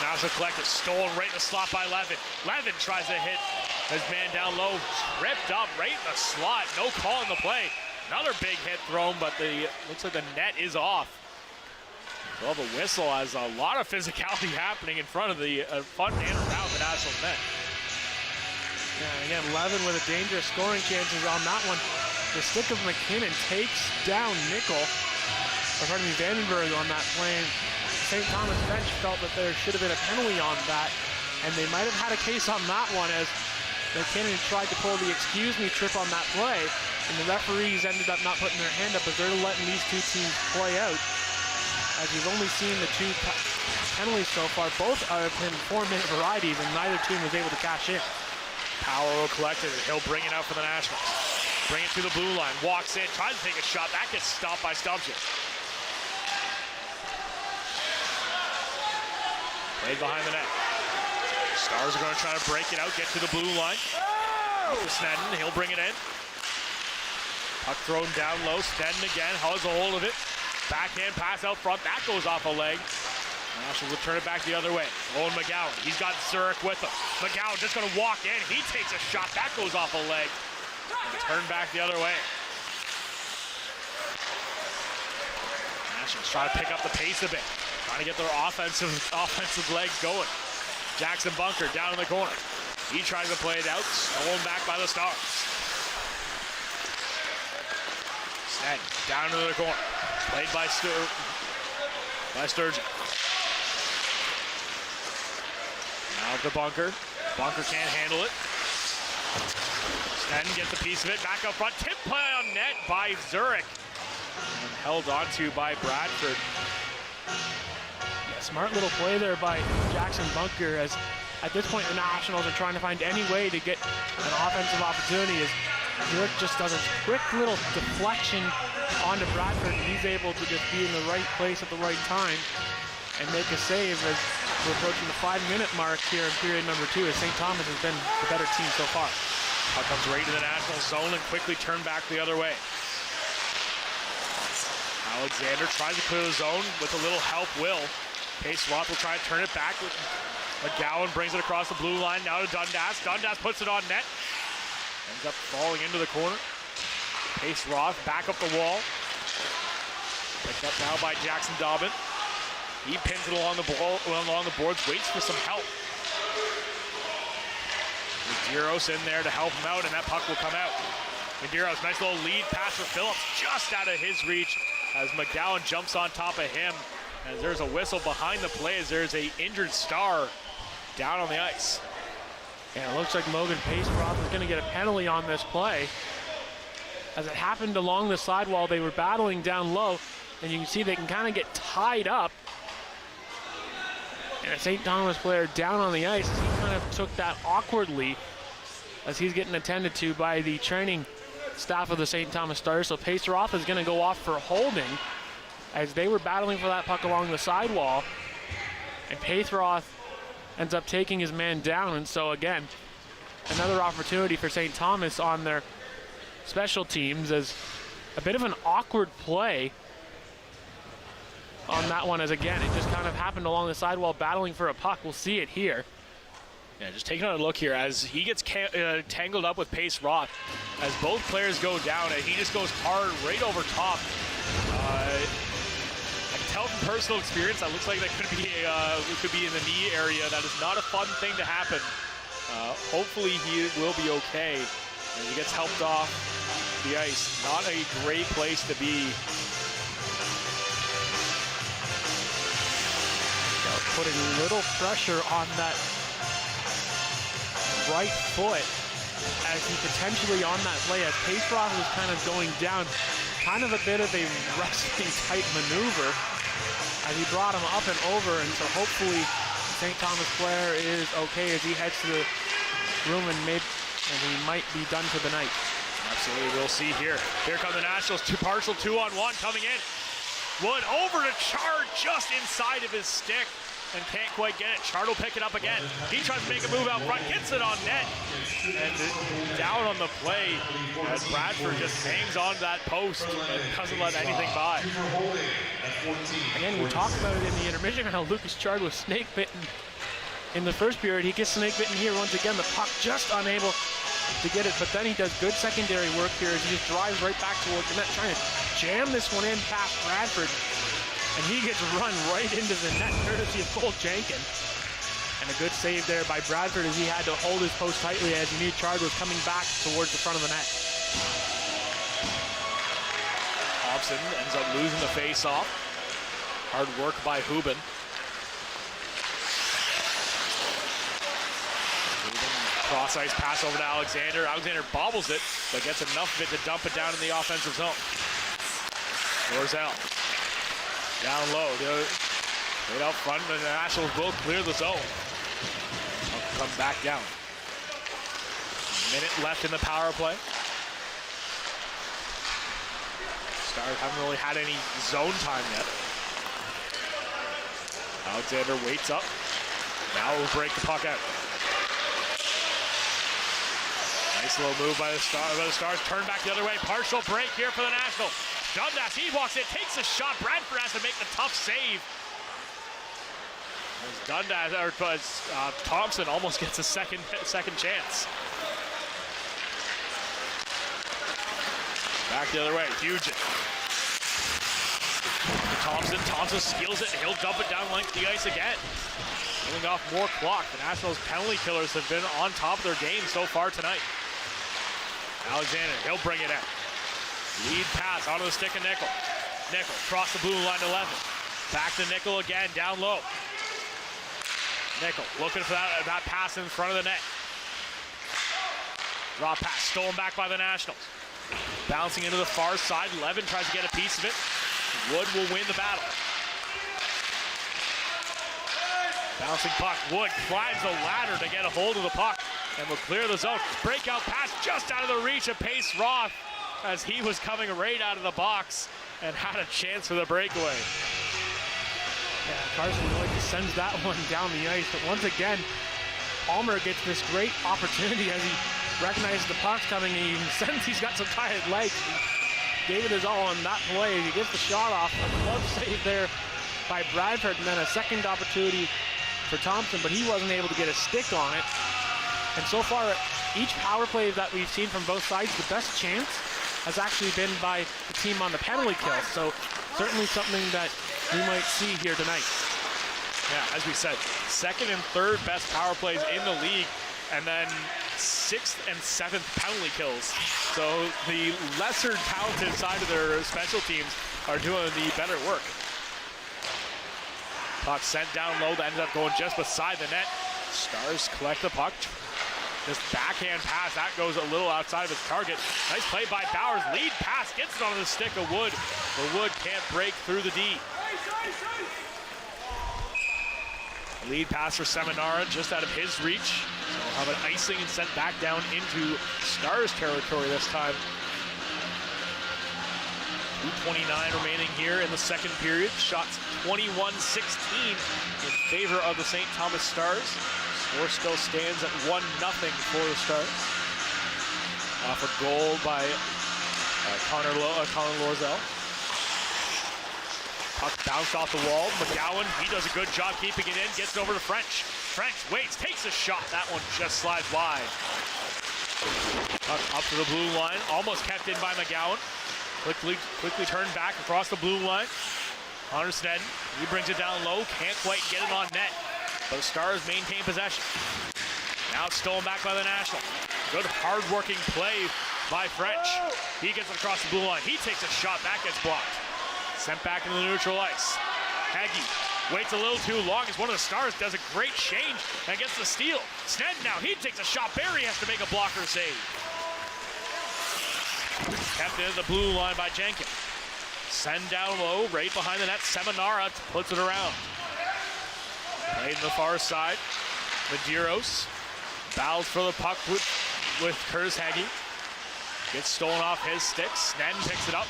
National collected, stolen right in the slot by Levin. Levin tries to hit his man down low. Tripped up right in the slot. No call in the play. Another big hit thrown, but looks like the net is off. Well, the whistle has a lot of physicality happening in front of the front and around the national net. Yeah, and again, Levin with a dangerous scoring chances on that one. The stick of McKinnon takes down Vandenberg on that play. St. Thomas bench felt that there should have been a penalty on that, and they might have had a case on that one as McKinnon tried to pull the excuse me trip on that play, and the referees ended up not putting their hand up as they're letting these two teams play out. As we've only seen the two penalties so far, both have been 4-minute varieties, and neither team was able to cash in. Power will collect it, and he'll bring it out for the Nationals. Bring it to the blue line, walks in, tries to take a shot. That gets stopped by Stubbs. Played behind the net. Stars are going to try to break it out, get to the blue line. Snedden, he'll bring it in. Puck thrown down low, Snedden again, has a hold of it. Backhand pass out front, that goes off a leg. Nationals will turn it back the other way. Owen McGowan, he's got Zurich with him. McGowan just gonna walk in, he takes a shot, that goes off a leg. Turn back the other way. Nationals try to pick up the pace a bit, trying to get their offensive legs going. Jackson Bunker down in the corner. He tries to play it out, stolen back by the Stars. Sned down into the corner. Played by Sturgeon. Now to Bunker. Bunker can't handle it. Snedden gets a piece of it. Back up front. Tip play on net by Zurich. And held onto by Bradford. Smart little play there by Jackson Bunker, as at this point the Nationals are trying to find any way to get an offensive opportunity, as York just does a quick little deflection onto Bradford, and he's able to just be in the right place at the right time and make a save as we're approaching the 5-minute mark here in period number 2, as St. Thomas has been the better team so far. Puck comes right to the National zone and quickly turned back the other way. Alexander tries to clear the zone with a little help, Pace Roth will try to turn it back. McGowan brings it across the blue line, now to Dundas. Dundas puts it on net. Ends up falling into the corner. Pace Roth back up the wall. Picked up now by Jackson Dobbin. He pins it along the boards, waits for some help. Medeiros in there to help him out, and that puck will come out. Medeiros, nice little lead pass for Phillips, just out of his reach as McGowan jumps on top of him. As there's a whistle behind the play, as there's a injured Star down on the ice. And it looks like Logan Pace-Roth is going to get a penalty on this play, as it happened along the sidewall. They were battling down low, and you can see they can kind of get tied up. And a St. Thomas player down on the ice, he kind of took that awkwardly as he's getting attended to by the training staff of the St. Thomas Stars. So Pace-Roth is going to go off for holding, as they were battling for that puck along the sidewall, and Pace-Roth ends up taking his man down. And so again, another opportunity for St. Thomas on their special teams, as a bit of an awkward play on that one, as again, it just kind of happened along the sidewall battling for a puck. We'll see it here. Yeah, just taking another look here as he gets tangled up with Pace-Roth, as both players go down, and he just goes hard right over top. I can tell from personal experience that looks like that could be in the knee area. That is not a fun thing to happen. Hopefully he will be okay, and he gets helped off the ice. Not a great place to be. Putting a little pressure on that right foot, as he potentially on that play, as Pace-Roth was kind of going down, kind of a bit of a wrestling type maneuver as he brought him up and over, and so hopefully St. Thomas player is okay as he heads to the room, and he might be done for the night. Absolutely, we'll see here. Here come the Nationals, partial 2-on-1 coming in. Wood over to Chard, just inside of his stick, and can't quite get it. Chard will pick it up again. He tries to make a move out front, gets it on net, and down on the play as Bradford just hangs on to that post and doesn't let anything by. Again, we talked about it in the intermission, how Lucas Chard was snake bitten in the first period. He gets snake bitten here once again. The puck just unable to get it, but then he does good secondary work here as he just drives right back towards the net, trying to jam this one in past Bradford. And he gets run right into the net, courtesy of Cole Jankin. And a good save there by Bradford, as he had to hold his post tightly as he knew Chard was coming back towards the front of the net. Thompson ends up losing the face-off. Hard work by Hubin. Cross ice pass over to Alexander. Alexander bobbles it, but gets enough of it to dump it down in the offensive zone. Lorzell down low, right out front, and the Nationals will clear the zone. Come back down. Minute left in the power play. Stars haven't really had any zone time yet. Alexander waits up. Now we'll break the puck out. Nice little move by the Stars. Turn back the other way. Partial break here for the Nationals. Dundas, he walks in, takes a shot. Bradford has to make the tough save. Thompson almost gets a second chance. Back the other way, Hugin. Thompson skills it, and he'll dump it down length the ice again. Pulling off more clock. The Nationals penalty killers have been on top of their game so far tonight. Alexander, he'll bring it out. Lead pass onto the stick of Nickel. Nickel across the blue line to 11. Back to Nickel again, down low. Nickel looking for that pass in front of the net. Draw pass, stolen back by the Nationals. Bouncing into the far side, Levin tries to get a piece of it. Wood will win the battle. Bouncing puck. Wood climbs the ladder to get a hold of the puck and will clear the zone. Breakout pass just out of the reach of Pace Roth as he was coming right out of the box and had a chance for the breakaway. Yeah, Carson Lloyd just sends that one down the ice, but once again, Palmer gets this great opportunity as he recognizes the puck's coming and he senses he's got some tired legs. He gave it his all on that play. He gets the shot off. A glove save there by Bradford, and then a second opportunity for Thompson, but he wasn't able to get a stick on it. And so far, each power play that we've seen from both sides, the best chance has actually been by the team on the penalty kill. So certainly something that we might see here tonight. Yeah, as we said, second and third best power plays in the league, and then 6th and 7th penalty kills. So the lesser talented side of their special teams are doing the better work. Puck sent down low, that ends up going just beside the net. Stars collect the puck. This backhand pass, that goes a little outside of its target. Nice play by Bowers. Lead pass, gets it onto the stick of Wood. But Wood can't break through the D. Lead pass for Seminara, just out of his reach. So we'll have an icing and sent back down into Stars territory this time. 2:29 remaining here in the second period. Shots 21-16 in favor of the St. Thomas Stars. Score still stands at 1-0 for the Stars. Off a goal by Connor Lorzell. Puck bounced off the wall. McGowan, he does a good job keeping it in. Gets it over to French. French waits, takes a shot. That one just slides wide. Puck up to the blue line. Almost kept in by McGowan. Quickly turned back across the blue line. Connor Snedden, he brings it down low. Can't quite get it on net. But the Stars maintain possession. Now it's stolen back by the National. Good hard-working play by French. He gets it across the blue line. He takes a shot. That gets blocked. Sent back into the neutral ice. Haggy waits a little too long as one of the Stars does a great change and gets the steal. Snedden now, he takes a shot. Barry has to make a blocker save. Kept into the blue line by Jenkins. Send down low, right behind the net. Seminara puts it around. Played in the far side. Medeiros bows for the puck with Curtis Haggy. Gets stolen off his stick. Snedden picks it up.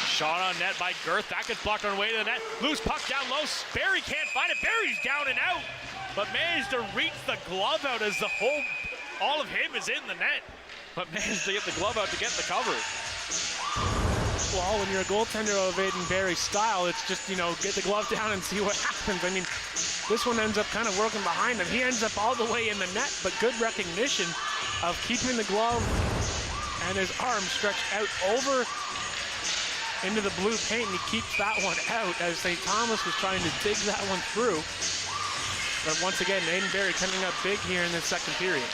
Shot on net by Girth. That gets blocked on the way to the net. Loose puck down low. Barry can't find it. Barry's down and out, but managed to reach the glove out as all of him is in the net. But managed to get the glove out to get the cover. Well, when you're a goaltender of Aiden Barry's style, it's just, get the glove down and see what happens. I mean, this one ends up kind of working behind him. He ends up all the way in the net, but good recognition of keeping the glove and his arm stretched out over into the blue paint, and he keeps that one out as St. Thomas was trying to dig that one through. But once again, Aiden Barry coming up big here in the second period.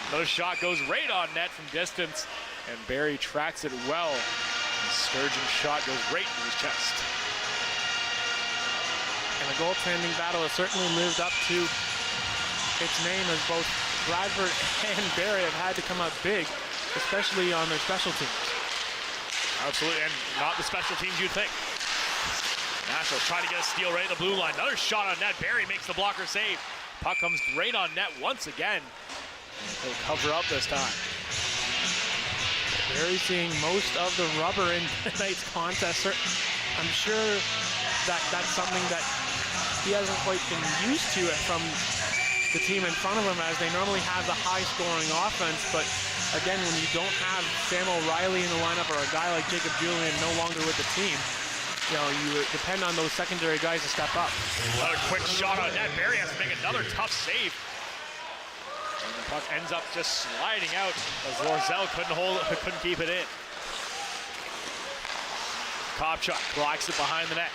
Another shot goes right on net from distance, and Barry tracks it well. The Sturgeon shot goes right in his chest. And the goaltending battle has certainly lived up to its name, as both Bradford and Barry have had to come up big, especially on their special teams. Absolutely, and not the special teams you'd think. Nationals trying to get a steal right at the blue line. Another shot on net. Barry makes the blocker save. Puck comes right on net once again. He'll cover up this time. Barry seeing most of the rubber in tonight's contest. I'm sure that's something that he hasn't quite been used to from the team in front of him, as they normally have the high-scoring offense. But again, when you don't have Sam O'Reilly in the lineup or a guy like Jacob Julian no longer with the team, you depend on those secondary guys to step up. Another quick shot on net. Barry has to make another tough save. And the puck ends up just sliding out as Lorzell couldn't keep it in. Kopchuk blocks it behind the net.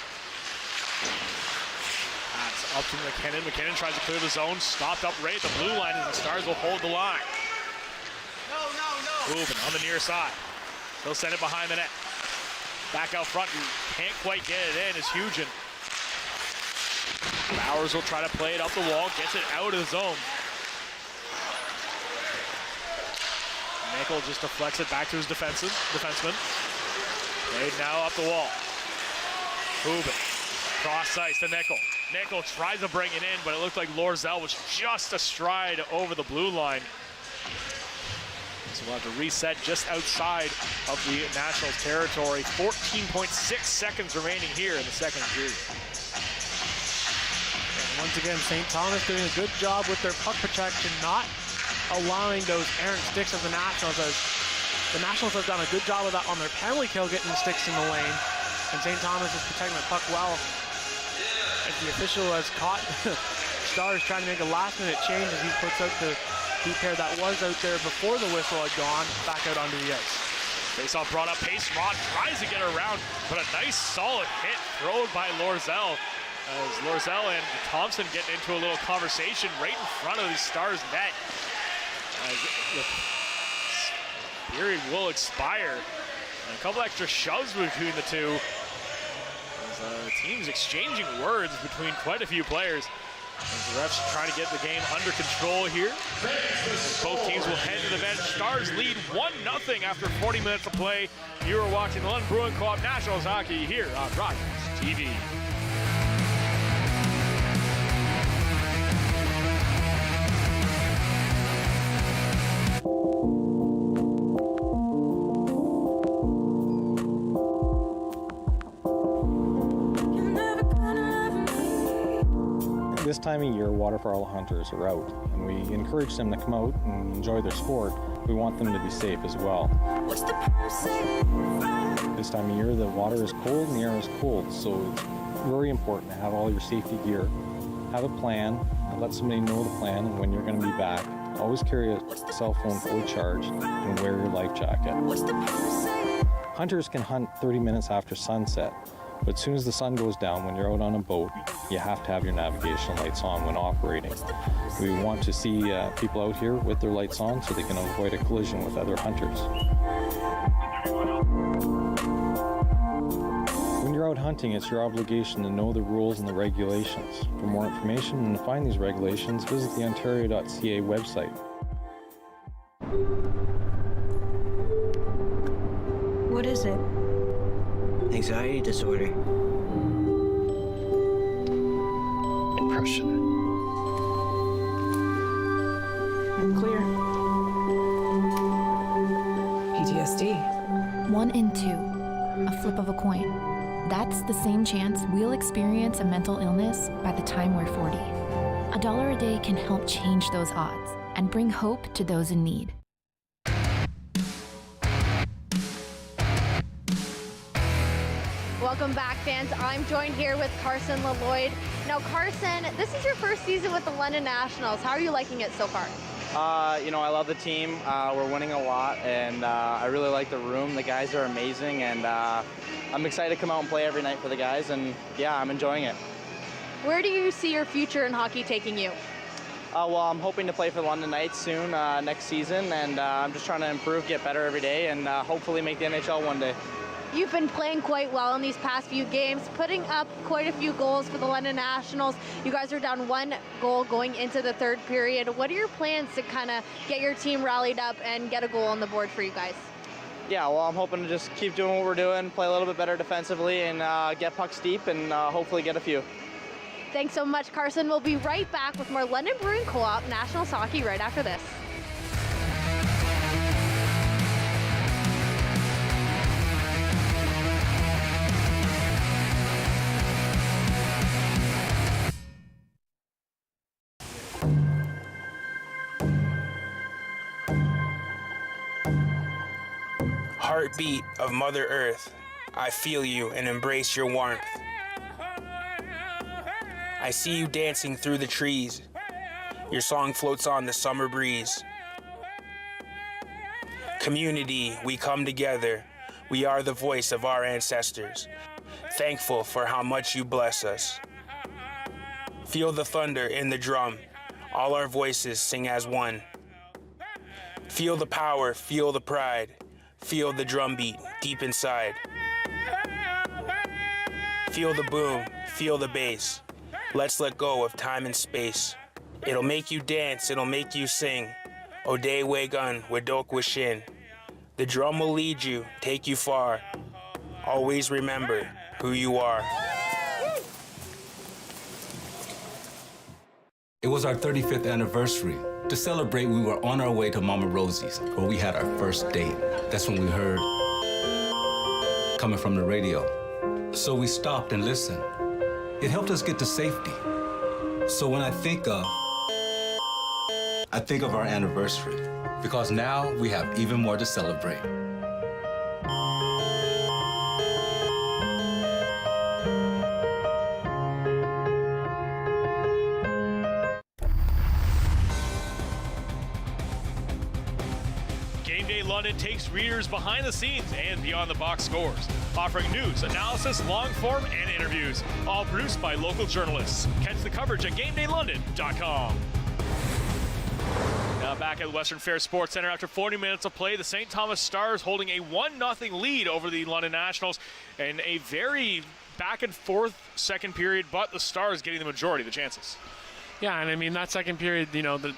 That's up to McKinnon. McKinnon tries to clear the zone. Stopped up right at the blue line, and the Stars will hold the line. Moving on the near side. He'll send it behind the net. Back out front, you can't quite get it in, is Hugin. Bowers will try to play it up the wall, gets it out of the zone. Nickel just deflects it back to his defenseman. Played now up the wall. Hubin, cross ice to Nickel. Nickel tries to bring it in, but it looked like Lorzell was just a stride over the blue line. So we'll have to reset just outside of the Nationals territory. 14.6 seconds remaining here in the second period. And once again, St. Thomas doing a good job with their puck protection, not allowing those errant sticks of the Nationals, as the Nationals have done a good job of that on their penalty kill, getting the sticks in the lane. And St. Thomas is protecting the puck well. As the official has caught Stars trying to make a last-minute change as he puts out the pair that was out there before the whistle had gone back out onto the ice. Faceoff brought up, Pace Rod tries to get around, but a nice solid hit thrown by Lorzell. As Lorzell and Thompson getting into a little conversation right in front of the Stars net. As the period will expire. And a couple extra shoves between the two. As teams exchanging words between quite a few players. As the refs try to get the game under control here. Both teams will head to the bench. Stars lead 1-0 after 40 minutes of play. You are watching the London Bruin Co-op Nationals hockey here on Rogers TV. This time of year, waterfowl hunters are out, and we encourage them to come out and enjoy their sport. We want them to be safe as well. This time of year, the water is cold and the air is cold, so it's very important to have all your safety gear. Have a plan, and let somebody know the plan and when you're going to be back. Always carry a cell phone fully charged and wear your life jacket. Hunters can hunt 30 minutes after sunset. But as soon as the sun goes down, when you're out on a boat, you have to have your navigational lights on when operating. We want to see people out here with their lights on so they can avoid a collision with other hunters. When you're out hunting, it's your obligation to know the rules and the regulations. For more information and to find these regulations, visit the ontario.ca website. What is it? Anxiety disorder. Depression. I'm clear. PTSD. 1 in 2. A flip of a coin. That's the same chance we'll experience a mental illness by the time we're 40. $1 a day can help change those odds and bring hope to those in need. Welcome back, fans. I'm joined here with Carson LaLloyd. Now, Carson, this is your first season with the London Nationals. How are you liking it so far? You know, I love the team. We're winning a lot, and I really like the room. The guys are amazing, and I'm excited to come out and play every night for the guys, and yeah, I'm enjoying it. Where do you see your future in hockey taking you? Well, I'm hoping to play for the London Knights soon, next season, and I'm just trying to improve, get better every day, and hopefully make the NHL one day. You've been playing quite well in these past few games, putting up quite a few goals for the London Nationals. You guys are down 1 goal going into the third period. What are your plans to kind of get your team rallied up and get a goal on the board for you guys? Yeah, well, I'm hoping to just keep doing what we're doing, play a little bit better defensively, and get pucks deep, and hopefully get a few. Thanks so much, Carson. We'll be right back with more London Bruin Co-op Nationals hockey right after this. Heartbeat of Mother Earth, I feel you and embrace your warmth. I see you dancing through the trees. Your song floats on the summer breeze. Community, we come together. We are the voice of our ancestors. Thankful for how much you bless us. Feel the thunder in the drum. All our voices sing as one. Feel the power, feel the pride. Feel the drumbeat deep inside. Feel the boom, feel the bass. Let's let go of time and space. It'll make you dance, it'll make you sing. Ode Wegun, Wedok Wishin. The drum will lead you, take you far. Always remember who you are. was our 35th anniversary. To celebrate, we were on our way to Mama Rosie's, where we had our first date. That's when we heard coming from the radio. So we stopped and listened. It helped us get to safety. So when I think of our anniversary, because now we have even more to celebrate. Game Day London takes readers behind the scenes and beyond the box scores, offering news, analysis, long form, and interviews, all produced by local journalists. Catch the coverage at GameDayLondon.com. Now back at the Western Fair Sports Center after 40 minutes of play, the St. Thomas Stars holding a 1-0 lead over the London Nationals in a very back and forth second period, but the Stars getting the majority of the chances. Yeah, and I mean, that second period, you know, the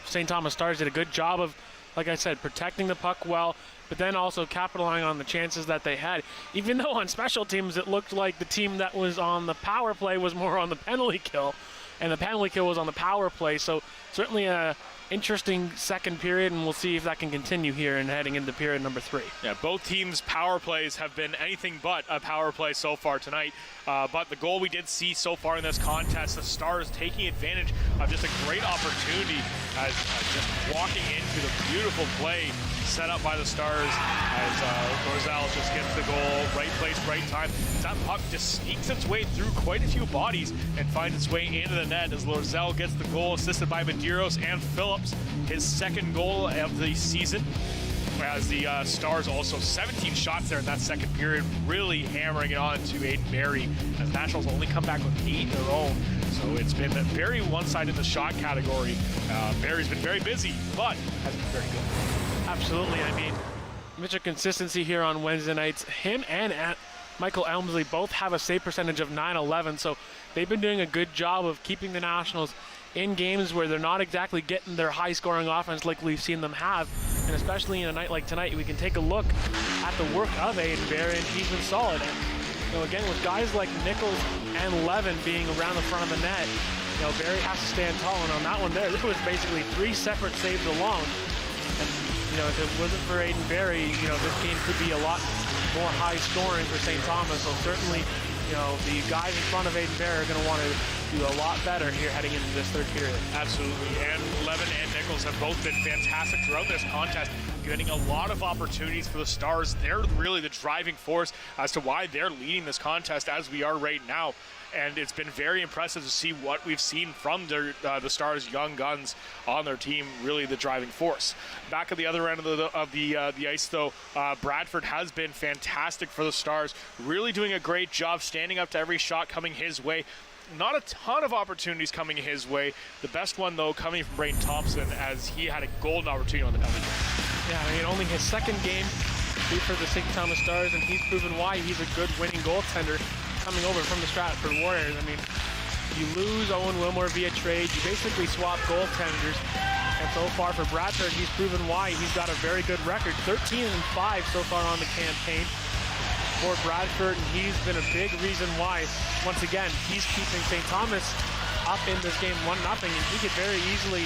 St. Thomas Stars did a good job of, like I said, protecting the puck well, but then also capitalizing on the chances that they had. Even though on special teams it looked like the team that was on the power play was more on the penalty kill, and the penalty kill was on the power play. So certainly a interesting second period, and we'll see if that can continue here and heading into period number 3. Yeah, both teams' power plays have been anything but a power play so far tonight. But the goal we did see so far in this contest, the Stars taking advantage of just a great opportunity as just walking into the beautiful play set up by the Stars as Gosleigh just gets the goal, right place, right time. That puck just sneaks its way through quite a few bodies and finds its way into the net as Gosleigh gets the goal, assisted by Medeiros and Phillips, his second goal of the season. As the Stars also 17 shots there in that second period, really hammering it on to Aiden Barry as Nationals only come back with 8 in their own. So it's been very one-sided in the shot category. Barry's been very busy, but has been very good. Absolutely. I mean, Mr. Consistency here on Wednesday nights. Him and Michael Elmsley both have a save percentage of .911, so they've been doing a good job of keeping the Nationals in games where they're not exactly getting their high-scoring offense like we've seen them have. And especially in a night like tonight, we can take a look at the work of Aiden Barry, and he's been solid. And, you know, again, with guys like Nichols and Levin being around the front of the net, you know, Barry has to stand tall. And on that one there, this was basically 3 separate saves alone. And, you know, if it wasn't for Aiden Barry, you know, this game could be a lot more high scoring for St. Thomas. So certainly, you know, the guys in front of Aiden Barry are going to want to do a lot better here heading into this third period. Absolutely, and Levin and Nichols have both been fantastic throughout this contest, getting a lot of opportunities for the Stars. They're really the driving force as to why they're leading this contest as we are right now. And it's been very impressive to see what we've seen from the Stars' young guns on their team, really the driving force. Back at the other end of the ice, though, Bradford has been fantastic for the Stars, really doing a great job standing up to every shot coming his way. Not a ton of opportunities coming his way. The best one, though, coming from Brayden Thompson, as he had a golden opportunity on the penalty kill. Yeah, I mean, only his second game for the St. Thomas Stars, and he's proven why he's a good winning goaltender coming over from the Stratford Warriors. I mean, you lose Owen Wilmore via trade, you basically swap goaltenders, and so far for Bradford, he's proven why he's got a very good record, 13-5 so far on the campaign for Bradford, and he's been a big reason why, once again, he's keeping St. Thomas up in this game 1-0, and he could very easily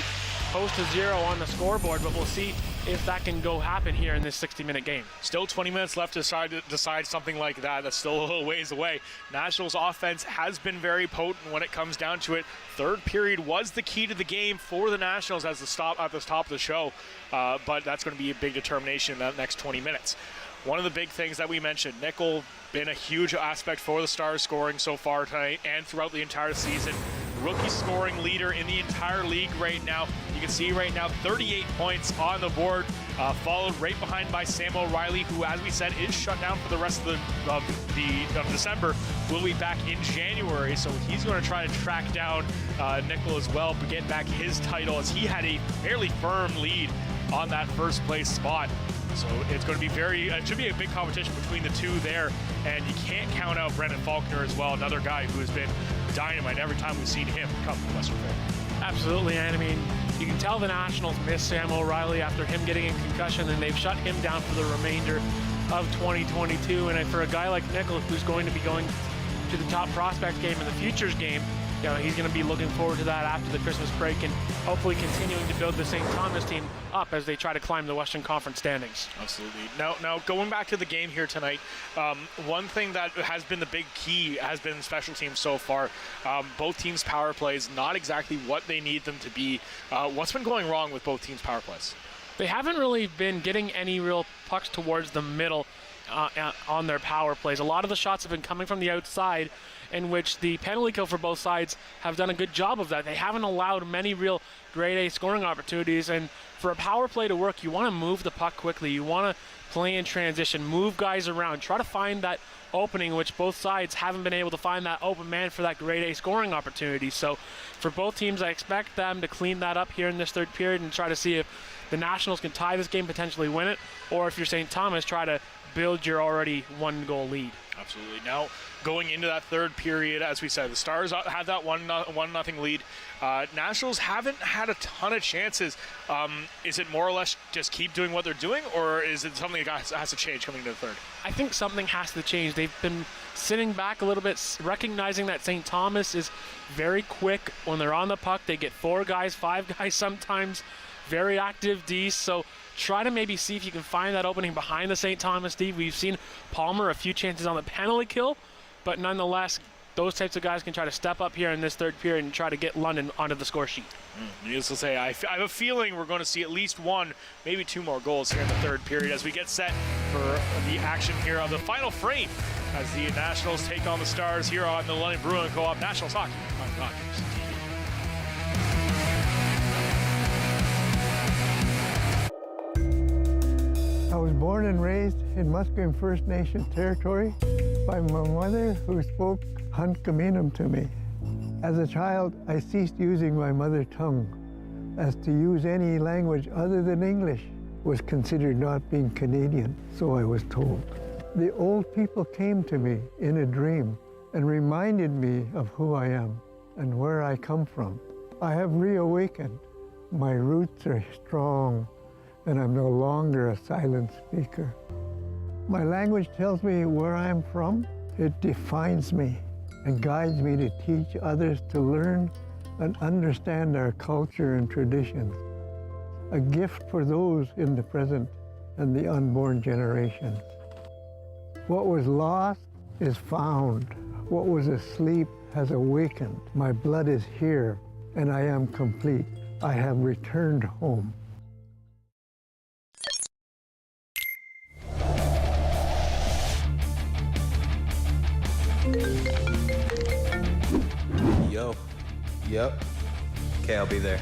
post a 0 on the scoreboard, but we'll see if that can go happen here in this 60-minute game. Still 20 minutes left to decide something like that. That's still a little ways away. Nationals offense has been very potent when it comes down to it. Third period was the key to the game for the Nationals as the stop at the top of the show, but that's going to be a big determination in that next 20 minutes. One of the big things that we mentioned, Nickel, been a huge aspect for the Stars scoring so far tonight and throughout the entire season. Rookie scoring leader in the entire league right now. You can see right now 38 points on the board, followed right behind by Sam O'Reilly, who, as we said, is shut down for the rest of December. Will be back in January, so he's going to try to track down Nickel as well, but get back his title as he had a fairly firm lead on that first place spot. So it's going to be it should be a big competition between the two there, and you can't count out Brendan Faulkner as well, another guy who has been dynamite every time we've seen him come to Western Fair. Absolutely, and I mean, you can tell the Nationals miss Sam O'Reilly after him getting a concussion, and they've shut him down for the remainder of 2022, and for a guy like Nichols, who's going to be going to the top prospect game and the futures game, he's going to be looking forward to that after the Christmas break and hopefully continuing to build the St. Thomas team up as they try to climb the Western Conference standings. Absolutely. Now going back to the game here tonight, one thing that has been the big key has been special teams so far. Both teams' power plays, not exactly what they need them to be. What's been going wrong with both teams' power plays? They haven't really been getting any real pucks towards the middle on their power plays. A lot of the shots have been coming from the outside, in which the penalty kill for both sides have done a good job of that. They haven't allowed many real grade A scoring opportunities, and for a power play to work, you want to move the puck quickly. You want to play in transition, move guys around, try to find that opening, which both sides haven't been able to find that open man for that grade A scoring opportunity. So for both teams, I expect them to clean that up here in this third period and try to see if the Nationals can tie this game, potentially win it, or if you're St. Thomas, try to build your already one-goal lead. Absolutely. Now, going into that third period, as we said, the Stars had that 1-0 lead. Nationals haven't had a ton of chances. Is it more or less just keep doing what they're doing, or is it something that has to change coming into the third? I think something has to change. They've been sitting back a little bit, recognizing that St. Thomas is very quick. When they're on the puck, they get 4 guys, 5 guys sometimes, very active Ds. So try to maybe see if you can find that opening behind the St. Thomas D. We've seen Palmer a few chances on the penalty kill, but nonetheless, those types of guys can try to step up here in this third period and try to get London onto the score sheet. Needless to say, I have a feeling we're going to see at least 1, maybe 2 more goals here in the third period as we get set for the action here on the final frame as the Nationals take on the Stars here on the London Bruin Co-op Nationals Hockey on Rogers TV. I was born and raised in Musqueam First Nation territory by my mother, who spoke Hunkaminam to me. As a child, I ceased using my mother tongue, as to use any language other than English was considered not being Canadian, so I was told. The old people came to me in a dream and reminded me of who I am and where I come from. I have reawakened. My roots are strong, and I'm no longer a silent speaker. My language tells me where I'm from. It defines me and guides me to teach others to learn and understand our culture and traditions. A gift for those in the present and the unborn generations. What was lost is found. What was asleep has awakened. My blood is here, and I am complete. I have returned home. Yo. Yep. Okay, I'll be there.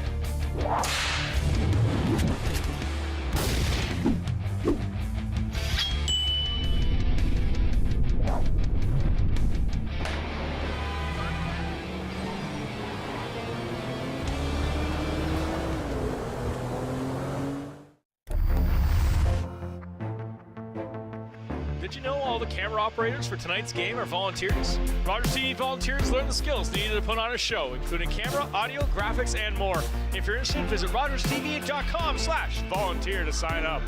Did you know all the camera operators for tonight's game are volunteers? Rogers TV volunteers learn the skills needed to put on a show, including camera, audio, graphics, and more. If you're interested, visit rogerstv.com/volunteer to sign up.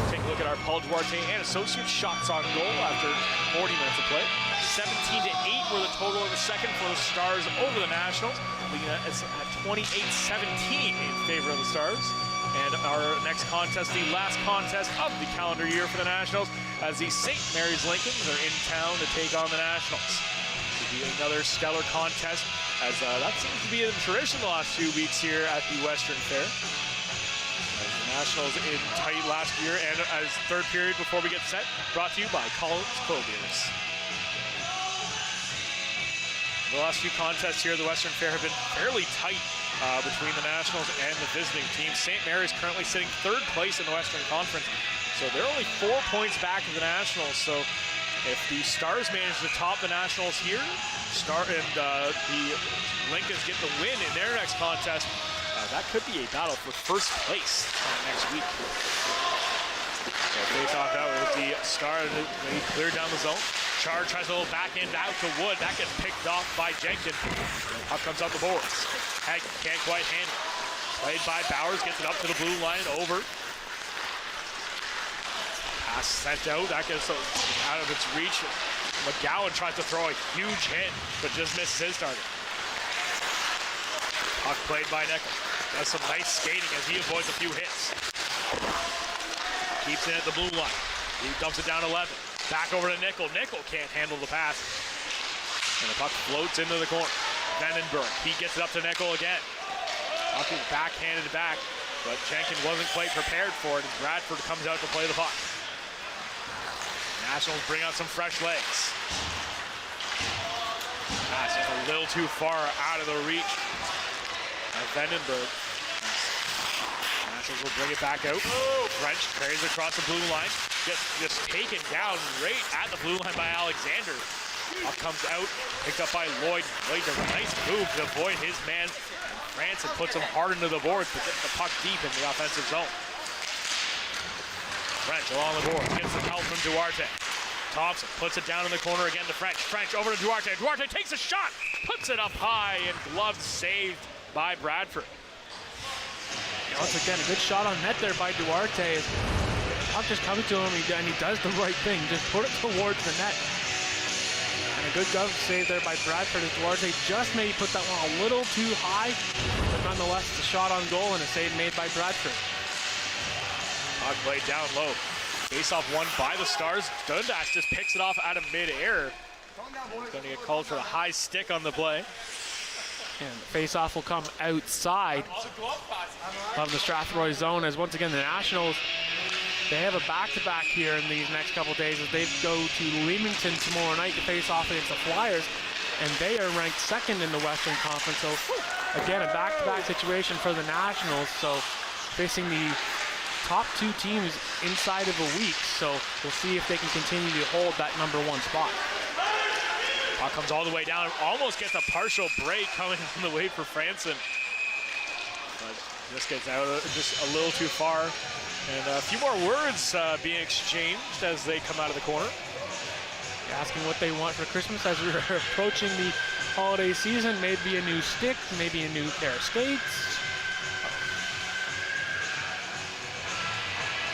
Take a look at our Paul Duarte and Associates shots on goal after 40 minutes of play. 17-8 were the total in the second for the Stars over the Nationals, leading at 28-17 in favor of the Stars. And our next contest, the last contest of the calendar year for the Nationals, as the St. Mary's Lincolns are in town to take on the Nationals. This will be another stellar contest, as that seems to be a tradition the last 2 weeks here at the Western Fair. As the Nationals in tight last year, and as third period before we get set, brought to you by Collins Clothiers. The last few contests here at the Western Fair have been fairly tight between the Nationals and the visiting team. St. Mary's currently sitting third place in the Western Conference, so they're only 4 points back of the Nationals. So if the Stars manage to top the Nationals here, the Lincolns get the win in their next contest, that could be a battle for first place next week. So face off out with the Stars, they clear down the zone. Char tries a little backhand out to Wood. That gets picked off by Jenkins. Puck comes out the boards. Hag can't quite handle it. Played by Bowers, gets it up to the blue line, over. Pass sent out. That gets out of its reach. McGowan tries to throw a huge hit, but just misses his target. Puck played by Nickel. Does some nice skating as he avoids a few hits. Keeps it at the blue line. He dumps it down 11. Back over to Nickel. Nickel can't handle the pass. And the puck floats into the corner. Vandenberg, he gets it up to Nickel again. Puck is backhanded back, but Jenkins wasn't quite prepared for it as Bradford comes out to play the puck. Nationals bring out some fresh legs. Pass is a little too far out of the reach. As Vandenberg. Nationals will bring it back out. French carries across the blue line. Just taken down right at the blue line by Alexander. Puck comes out, picked up by Lloyd. Lloyd does a nice move to avoid his man. Franson puts him hard into the boards, but gets the puck deep in the offensive zone. French along the board, gets the help from Duarte. Thompson puts it down in the corner again to French. French over to Duarte. Duarte takes a shot, puts it up high, and glove saved by Bradford. Once again, a good shot on net there by Duarte. Puck just coming to him, and he does the right thing. Just put it towards the net. And a good glove save there by Bradford as Duarte just maybe put that one a little too high. But nonetheless, it's a shot on goal and a save made by Bradford. Puck played down low. Face-off won by the Stars. Dundas just picks it off out of mid-air. Going to get called for a high stick on the play. And the face-off will come outside of the Strathroy zone as once again the Nationals, they have a back-to-back here in these next couple days as they go to Leamington tomorrow night to face off against the Flyers, and they are ranked second in the Western Conference. So again, a back-to-back situation for the Nationals. So facing the top two teams inside of a week. So we'll see if they can continue to hold that #1 spot. Puck comes all the way down, almost gets a partial break coming from the way for Franson. But this gets out just a little too far. And a few more words being exchanged as they come out of the corner. Asking what they want for Christmas as we're approaching the holiday season. Maybe a new stick, maybe a new pair of skates.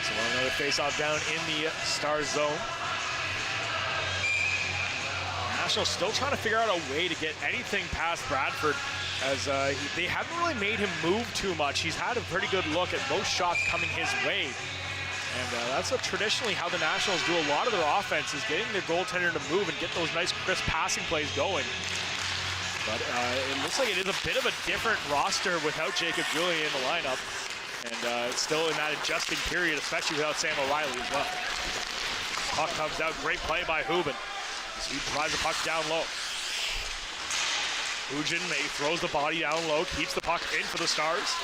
So another face-off down in the Stars zone. Nationals still trying to figure out a way to get anything past Bradford as they haven't really made him move too much. He's had a pretty good look at most shots coming his way. And that's traditionally how the Nationals do a lot of their offense, is getting their goaltender to move and get those nice crisp passing plays going. But it looks like it is a bit of a different roster without Jacob Julian in the lineup. And it's still in that adjusting period, especially without Sam O'Reilly as well. Puck comes out, great play by Hubin. He drives the puck down low. Ugin throws the body down low, keeps the puck in for the Stars.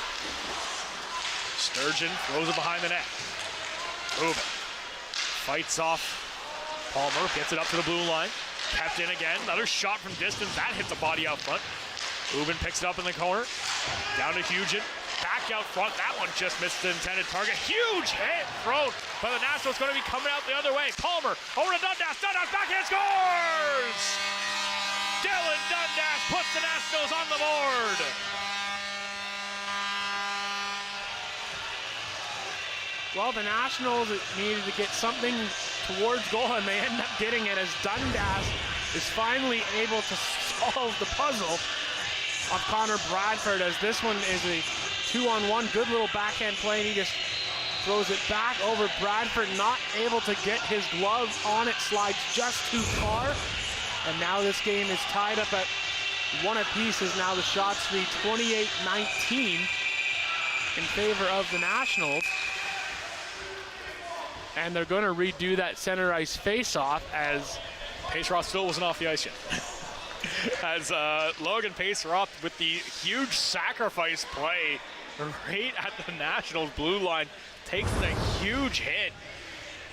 Sturgeon throws it behind the net. Hubin fights off Palmer, gets it up to the blue line. Kept in again, another shot from distance, that hits the body out front. Hubin picks it up in the corner, down to Hugin. Back out front, that one just missed the intended target. Huge hit thrown, but the Nationals going to be coming out the other way. Palmer over to Dundas. Dundas backhand scores! Dylan Dundas puts the Nationals on the board. Well, the Nationals needed to get something towards goal, and they end up getting it as Dundas is finally able to solve the puzzle of Connor Bradford, as this one is a 2-on-1, good little backhand play, and he just throws it back over Bradford, not able to get his glove on it, slides just too far, and now this game is tied up at 1 apiece as now the shots read 28-19 in favor of the Nationals. And they're going to redo that center ice face-off as Paceroff still wasn't off the ice yet. As Logan Paceroff with the huge sacrifice play right at the Nationals blue line takes a huge hit.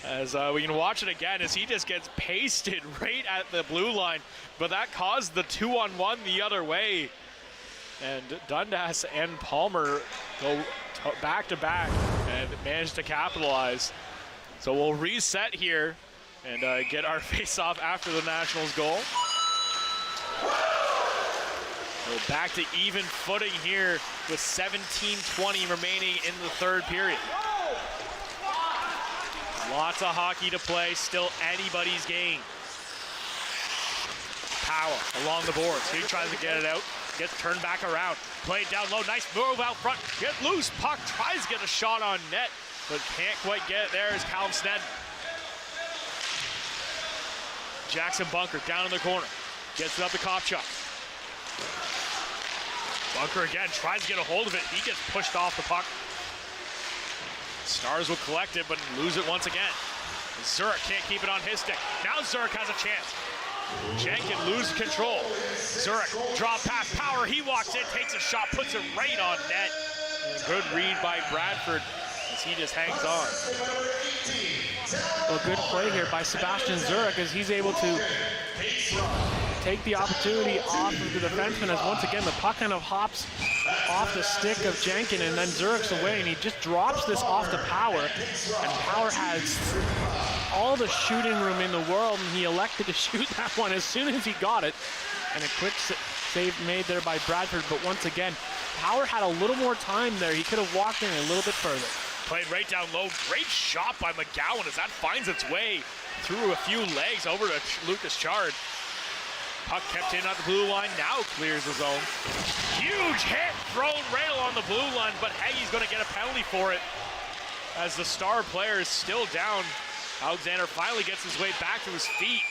As we can watch it again as he just gets pasted right at the blue line, but that caused the 2-on-1 the other way. And Dundas and Palmer go back to back and manage to capitalize. So we'll reset here and get our face-off after the Nationals goal. We're back to even footing here with 17:20 remaining in the third period. Lots of hockey to play, still anybody's game. Powell along the boards. He tries to get it out. Gets turned back around. Played down low. Nice move out front. Get loose. Puck tries to get a shot on net, but can't quite get it. There is Callum Snedden. Jackson Bunker down in the corner. Gets it up to Kopchuk. Bunker again tries to get a hold of it. He gets pushed off the puck. Stars will collect it, but lose it once again. Zurich can't keep it on his stick. Now Zurich has a chance. Jenkin loses control. Zurich, drop pass, Power, he walks in, takes a shot, puts it right on net. And good read by Bradford as he just hangs on. Well, good play here by Sebastian Zurich as he's able to take the opportunity off of the defenseman as once again the puck kind of hops off the stick of Jenkin and then Zurich's away and he just drops this off to Power. And Power has all the shooting room in the world and he elected to shoot that one as soon as he got it. And a quick save made there by Bradford, but once again, Power had a little more time there. He could have walked in a little bit further. Played right down low. Great shot by McGowan as that finds its way through a few legs over to Lucas Chard. Puck kept in at the blue line, now clears the zone. Huge hit thrown right along the blue line, but Hagee's going to get a penalty for it as the star player is still down. Alexander finally gets his way back to his feet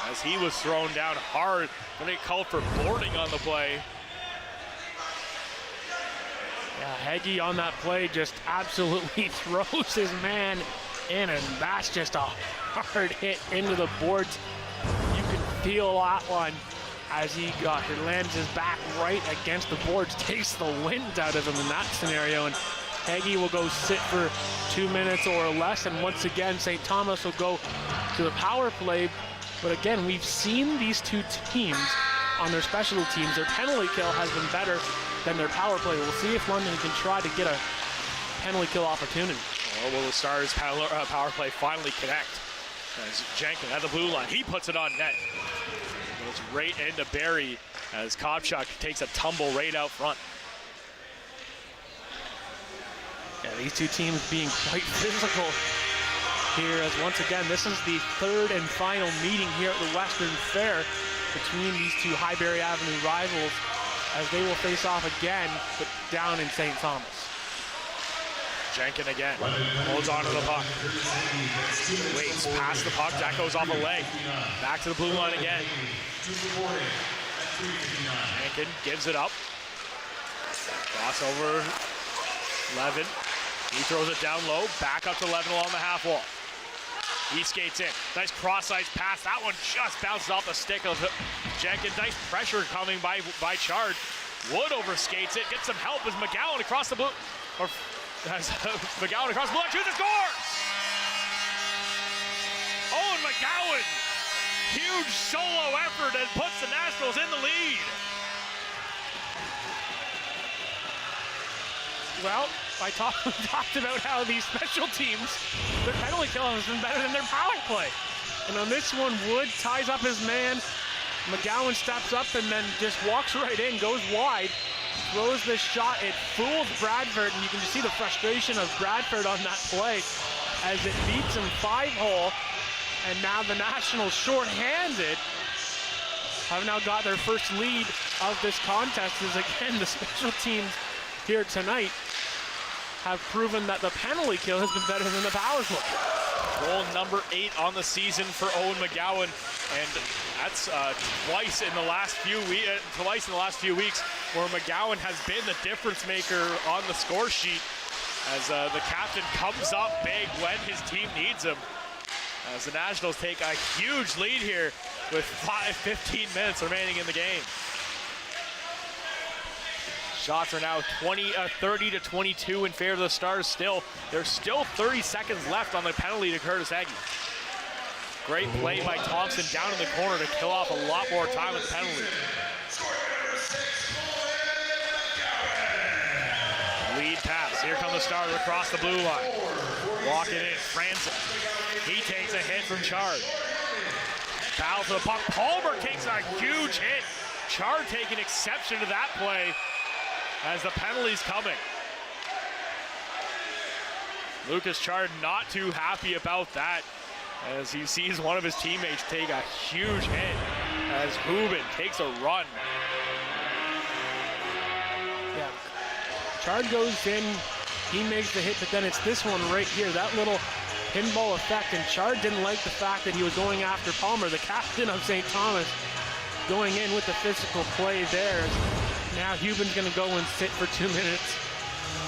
as he was thrown down hard. Going to get called for boarding on the play. Yeah, Hagee on that play just absolutely throws his man in, and that's just a hard hit into the boards. You can feel that one as he lands his back right against the boards, takes the wind out of him in that scenario, and Hagee will go sit for 2 minutes or less, and once again, St. Thomas will go to the power play. But again, we've seen these two teams on their special teams. Their penalty kill has been better than their power play. We'll see if London can try to get a penalty kill opportunity. Or will the Stars power play finally connect? As Jenkin at the blue line, he puts it on net. Goes right into Barry as Kopchuk takes a tumble right out front. Yeah, these two teams being quite physical here as once again, this is the third and final meeting here at the Western Fair between these two Highbury Avenue rivals as they will face off again, but down in St. Thomas. Jenkin again, holds on to the puck. Waits past the puck, that goes off a leg. Back to the blue line again. Jenkin gives it up. Cross over Levin. He throws it down low, back up to Levin along the half wall. He skates in. Nice cross-ice pass. That one just bounces off the stick of Jenkins. Nice pressure coming by Chard. Wood overskates it, gets some help as McGowan across the blue. Or as McGowan across the blue line, shoots and scores! Owen McGowan. Huge solo effort and puts the Nationals in the lead. Well, I talked about how these special teams, their penalty kill has been better than their power play. And on this one, Wood ties up his man. McGowan steps up and then just walks right in, goes wide, throws this shot. It fools Bradford, and you can just see the frustration of Bradford on that play as it beats him 5-hole. And now the Nationals short-handed have now got their first lead of this contest as again the special teams here tonight have proven that the penalty kill has been better than the power play. Goal number 8 on the season for Owen McGowan, and that's twice in the last few weeks where McGowan has been the difference maker on the score sheet as the captain comes up big when his team needs him. As the Nationals take a huge lead here with 15 minutes remaining in the game. Shots are now 30-22 in favor of the Stars still. There's still 30 seconds left on the penalty to Curtis Hagee. Great play by Thompson down in the corner to kill off a lot more time with the penalty. Lead pass. Here come the Stars across the blue line. Walking in, Franzen. He takes a hit from Chard. Foul for the puck. Palmer takes a huge hit. Chard taking exception to that play as the penalty's coming. Lucas Chard not too happy about that as he sees one of his teammates take a huge hit as Hubin takes a run. Yeah, Chard goes in, he makes the hit, but then it's this one right here, that little pinball effect, and Chard didn't like the fact that he was going after Palmer, the captain of St. Thomas, going in with the physical play there. Now Hubin's going to go and sit for 2 minutes,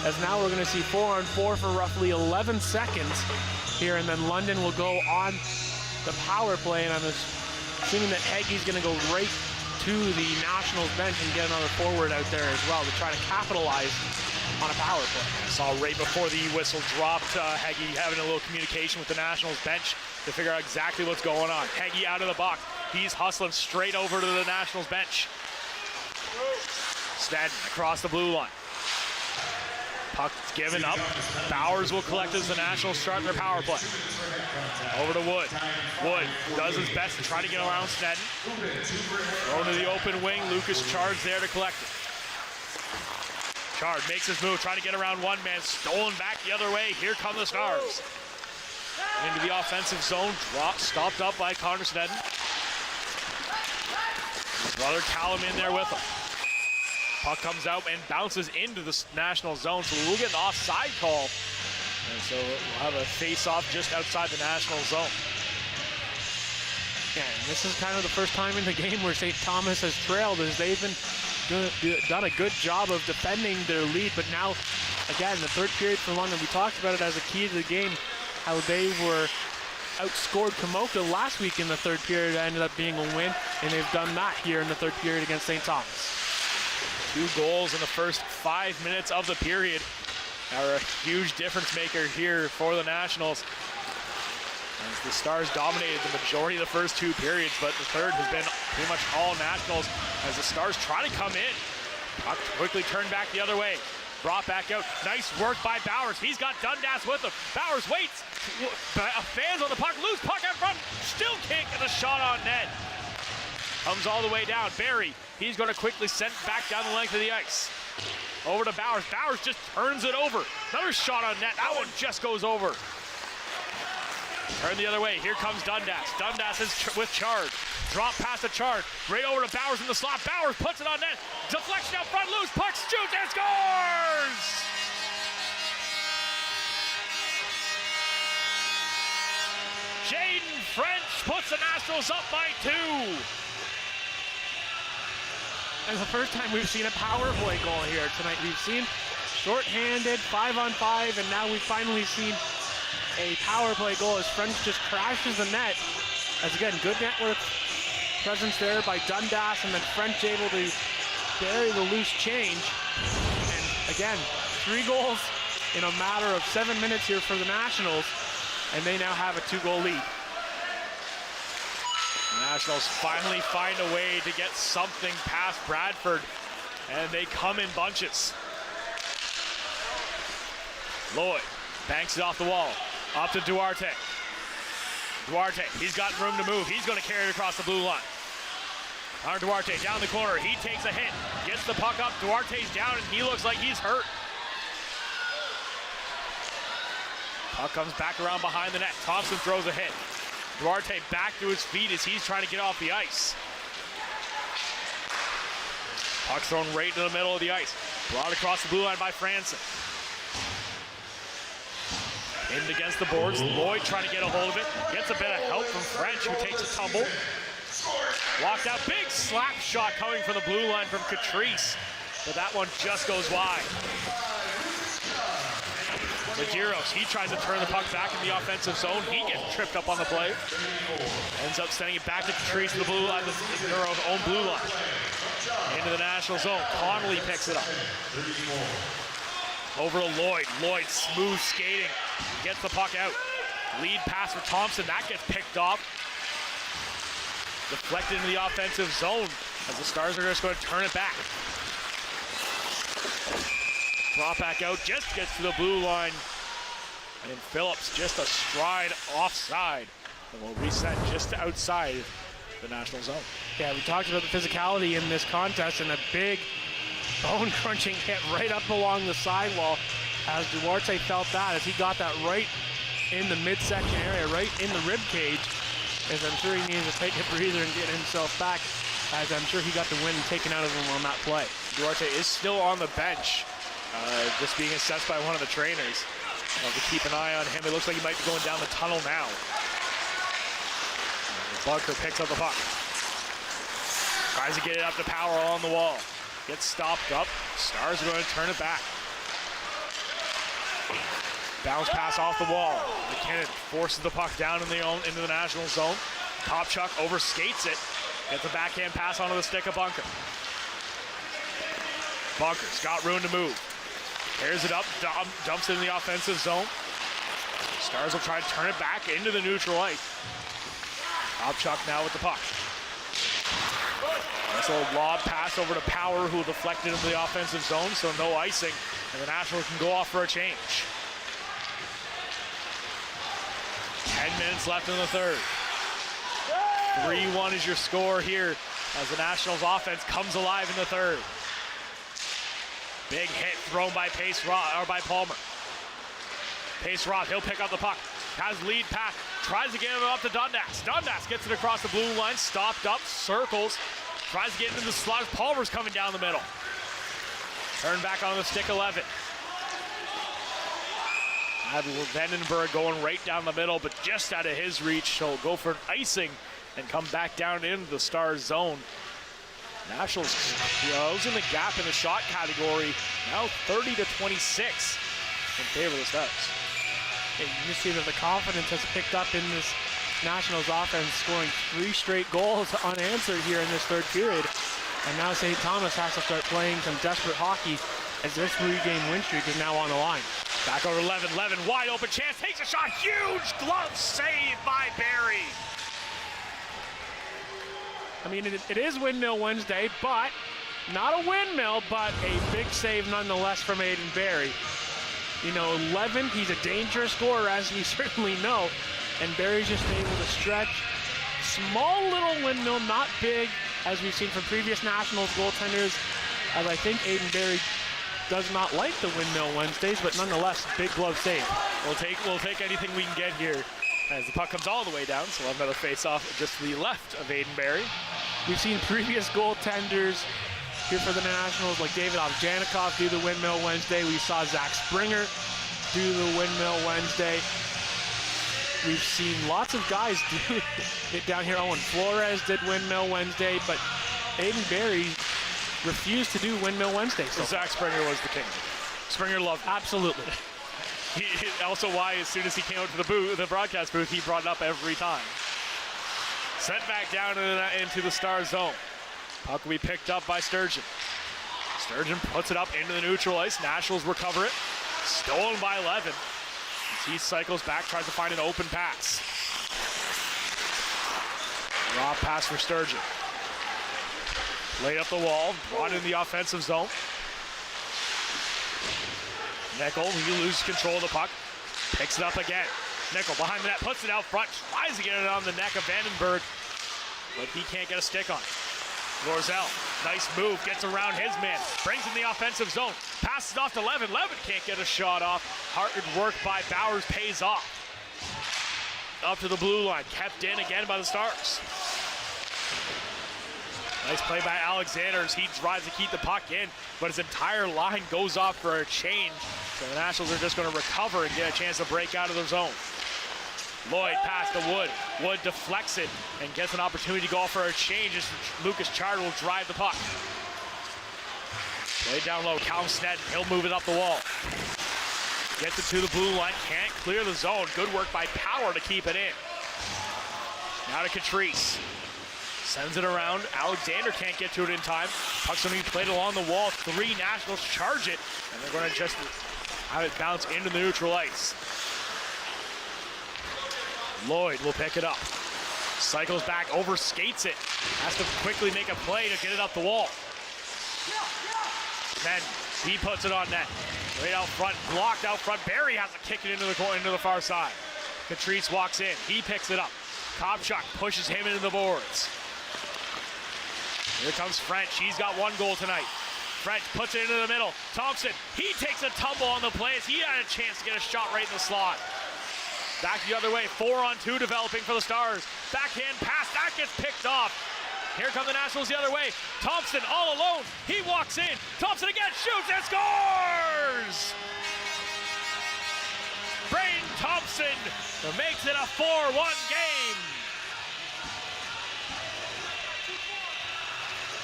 as now we're going to see 4-on-4 for roughly 11 seconds here, and then London will go on the power play, and I'm assuming that Heggy's going to go right to the Nationals bench and get another forward out there as well to try to capitalize on a power play. Saw right before the whistle dropped, Heggy having a little communication with the Nationals bench to figure out exactly what's going on. Heggy out of the box. He's hustling straight over to the Nationals bench. Snedden across the blue line. Puck's given up. Bowers will collect as the Nationals start their power play. Over to Wood. Wood does his best to try to get around Snedden. Thrown to the open wing. Lucas Chard's there to collect it. Chard makes his move, trying to get around one man. Stolen back the other way. Here come the Stars. Into the offensive zone. Stopped up by Connor Snedden. His brother Callum in there with him. Puck comes out and bounces into the National zone, so we'll get an offside call. And so we'll have a face-off just outside the National zone. Yeah, and this is kind of the first time in the game where St. Thomas has trailed, as they've been done a good job of defending their lead. But now, again, the third period for London, we talked about it as a key to the game, how they were outscored Kamoka last week in the third period. It ended up being a win, and they've done that here in the third period against St. Thomas. 2 goals in the first 5 minutes of the period are a huge difference maker here for the Nationals. As the Stars dominated the majority of the first 2 periods, but the third has been pretty much all Nationals as the Stars try to come in. Puck quickly turned back the other way. Brought back out. Nice work by Bowers. He's got Dundas with him. Bowers waits. Fans on the puck. Loose puck out front. Still can't get a shot on net. Comes all the way down. Barry, he's going to quickly send back down the length of the ice. Over to Bowers. Bowers just turns it over. Another shot on net. That one just goes over. Turn the other way. Here comes Dundas. Dundas is with Chard. Drop past the Chard. Right over to Bowers in the slot. Bowers puts it on net. Deflection out front. Loose puck. Shoots and scores! Jaden French puts the Nationals up by 2. It's the first time we've seen a power play goal here tonight. We've seen short-handed, 5-on-5, and now we've finally seen a power play goal as French just crashes the net. As again, good network presence there by Dundas, and then French able to bury the loose change. And again, 3 goals in a matter of 7 minutes here for the Nationals, and they now have a 2-goal lead. The Nationals finally find a way to get something past Bradford, and they come in bunches. Lloyd banks it off the wall, up to Duarte. Duarte, he's got room to move. He's going to carry it across the blue line. Connor Duarte down the corner. He takes a hit, gets the puck up. Duarte's down, and he looks like he's hurt. Puck comes back around behind the net. Thompson throws a hit. Duarte back to his feet as he's trying to get off the ice. Puck's thrown right into the middle of the ice. Brought across the blue line by Franson. Aimed against the boards. Lloyd trying to get a hold of it. Gets a bit of help from French, who takes a tumble. Walked out. Big slap shot coming from the blue line from Catrice. But that one just goes wide. Medeiros, he tries to turn the puck back in the offensive zone. He gets tripped up on the play. Ends up sending it back to Catrice to the blue line, their own blue line. Into the National zone. Connolly picks it up. Over to Lloyd. Lloyd, smooth skating. Gets the puck out. Lead pass for Thompson. That gets picked off. Deflected into the offensive zone as the Stars are just going to turn it back. Brought back out, just gets to the blue line. And Phillips just a stride offside. And will reset just outside the National zone. Yeah, we talked about the physicality in this contest, and a big bone-crunching hit right up along the sidewall as Duarte felt that, as he got that right in the midsection area, right in the rib cage, as I'm sure he needs to take a breather and get himself back, as I'm sure he got the wind taken out of him on that play. Duarte is still on the bench, just being assessed by one of the trainers. To keep an eye on him. It looks like he might be going down the tunnel now. Bunker picks up the puck. Tries to get it up to Power on the wall. Gets stopped up. Stars are going to turn it back. Bounce pass off the wall. McKinnon forces the puck down into the national zone. Kopchuk overskates it. Gets a backhand pass onto the stick of Bunker. Bunker's got room to move. Tears it up, dumps it in the offensive zone. Stars will try to turn it back into the neutral ice. Kopchuk now with the puck. Also a lob pass over to Power, who deflected into the offensive zone, so no icing, and the Nationals can go off for a change. 10 minutes left in the third. 3-1 is your score here as the Nationals offense comes alive in the third. Big hit thrown by by Palmer. Pace Roth, he'll pick up the puck. Has lead pass, tries to get it up to Dundas. Dundas gets it across the blue line, stopped up, circles, tries to get into the slot. Palmer's coming down the middle. Turn back on the stick 11. Had Vandenberg going right down the middle, but just out of his reach. He'll go for an icing and come back down into the Stars zone. Nationals closing the gap in the shot category, now 30-26 in favor of the Stars. And you see that the confidence has picked up in this Nationals offense, scoring 3 straight goals unanswered here in this third period. And now St. Thomas has to start playing some desperate hockey as their 3-game win streak is now on the line. Back over 11, wide open chance, takes a shot, huge glove save by Barry. I mean, it is Windmill Wednesday, but not a windmill, but a big save nonetheless from Aiden Barry. You know, 11, he's a dangerous scorer, as we certainly know, and Barry's just able to stretch. Small little windmill, not big, as we've seen from previous Nationals goaltenders, as I think Aiden Barry does not like the Windmill Wednesdays, but nonetheless, big glove save. We'll take anything we can get here. As the puck comes all the way down, so we'll have another face-off just to the left of Aiden Barry. We've seen previous goaltenders here for the Nationals, like David Ovjanikov do the Windmill Wednesday. We saw Zach Springer do the Windmill Wednesday. We've seen lots of guys do it down here. Owen Flores did Windmill Wednesday, but Aiden Barry refused to do Windmill Wednesday. So Zach Springer was the king. Springer loved it. Absolutely. He also why, as soon as he came out to the broadcast booth, he brought it up every time. Sent back down into the Star zone. Puck will be picked up by Sturgeon. Sturgeon puts it up into the neutral ice. Nationals recover it. Stolen by 11. As he cycles back, tries to find an open pass. Raw pass for Sturgeon. Laid up the wall, brought in the offensive zone. Nickel, he loses control of the puck, picks it up again. Nickel behind the net, puts it out front, tries to get it on the neck of Vandenberg, but he can't get a stick on it. Lorzell, nice move, gets around his man, brings in the offensive zone, passes off to Levin. Levin can't get a shot off. Hard work by Bowers pays off. Up to the blue line, kept in again by the Stars. Nice play by Alexander as he tries to keep the puck in, but his entire line goes off for a change. So the Nationals are just going to recover and get a chance to break out of their zone. Lloyd pass to Wood. Wood deflects it and gets an opportunity to go off for a change as Lucas Chard will drive the puck. Play down low, Callum Sneddon, he'll move it up the wall. Gets it to the blue line, can't clear the zone. Good work by Power to keep it in. Now to Catrice. Sends it around. Alexander can't get to it in time. Puck's going to be played along the wall. 3 Nationals charge it, and they're going to just have it bounce into the neutral ice. Lloyd will pick it up. Cycles back, overskates it. Has to quickly make a play to get it up the wall. Then he puts it on net. Right out front, blocked out front. Barry has to kick it into the far side. Catrice walks in. He picks it up. Kopchuk pushes him into the boards. Here comes French. He's got 1 goal tonight. French puts it into the middle. Thompson, he takes a tumble on the play as he had a chance to get a shot right in the slot. Back the other way, 4-on-2 developing for the Stars. Backhand pass, that gets picked off. Here come the Nationals the other way. Thompson all alone, he walks in. Thompson again, shoots and scores! Braden Thompson makes it a 4-1 game.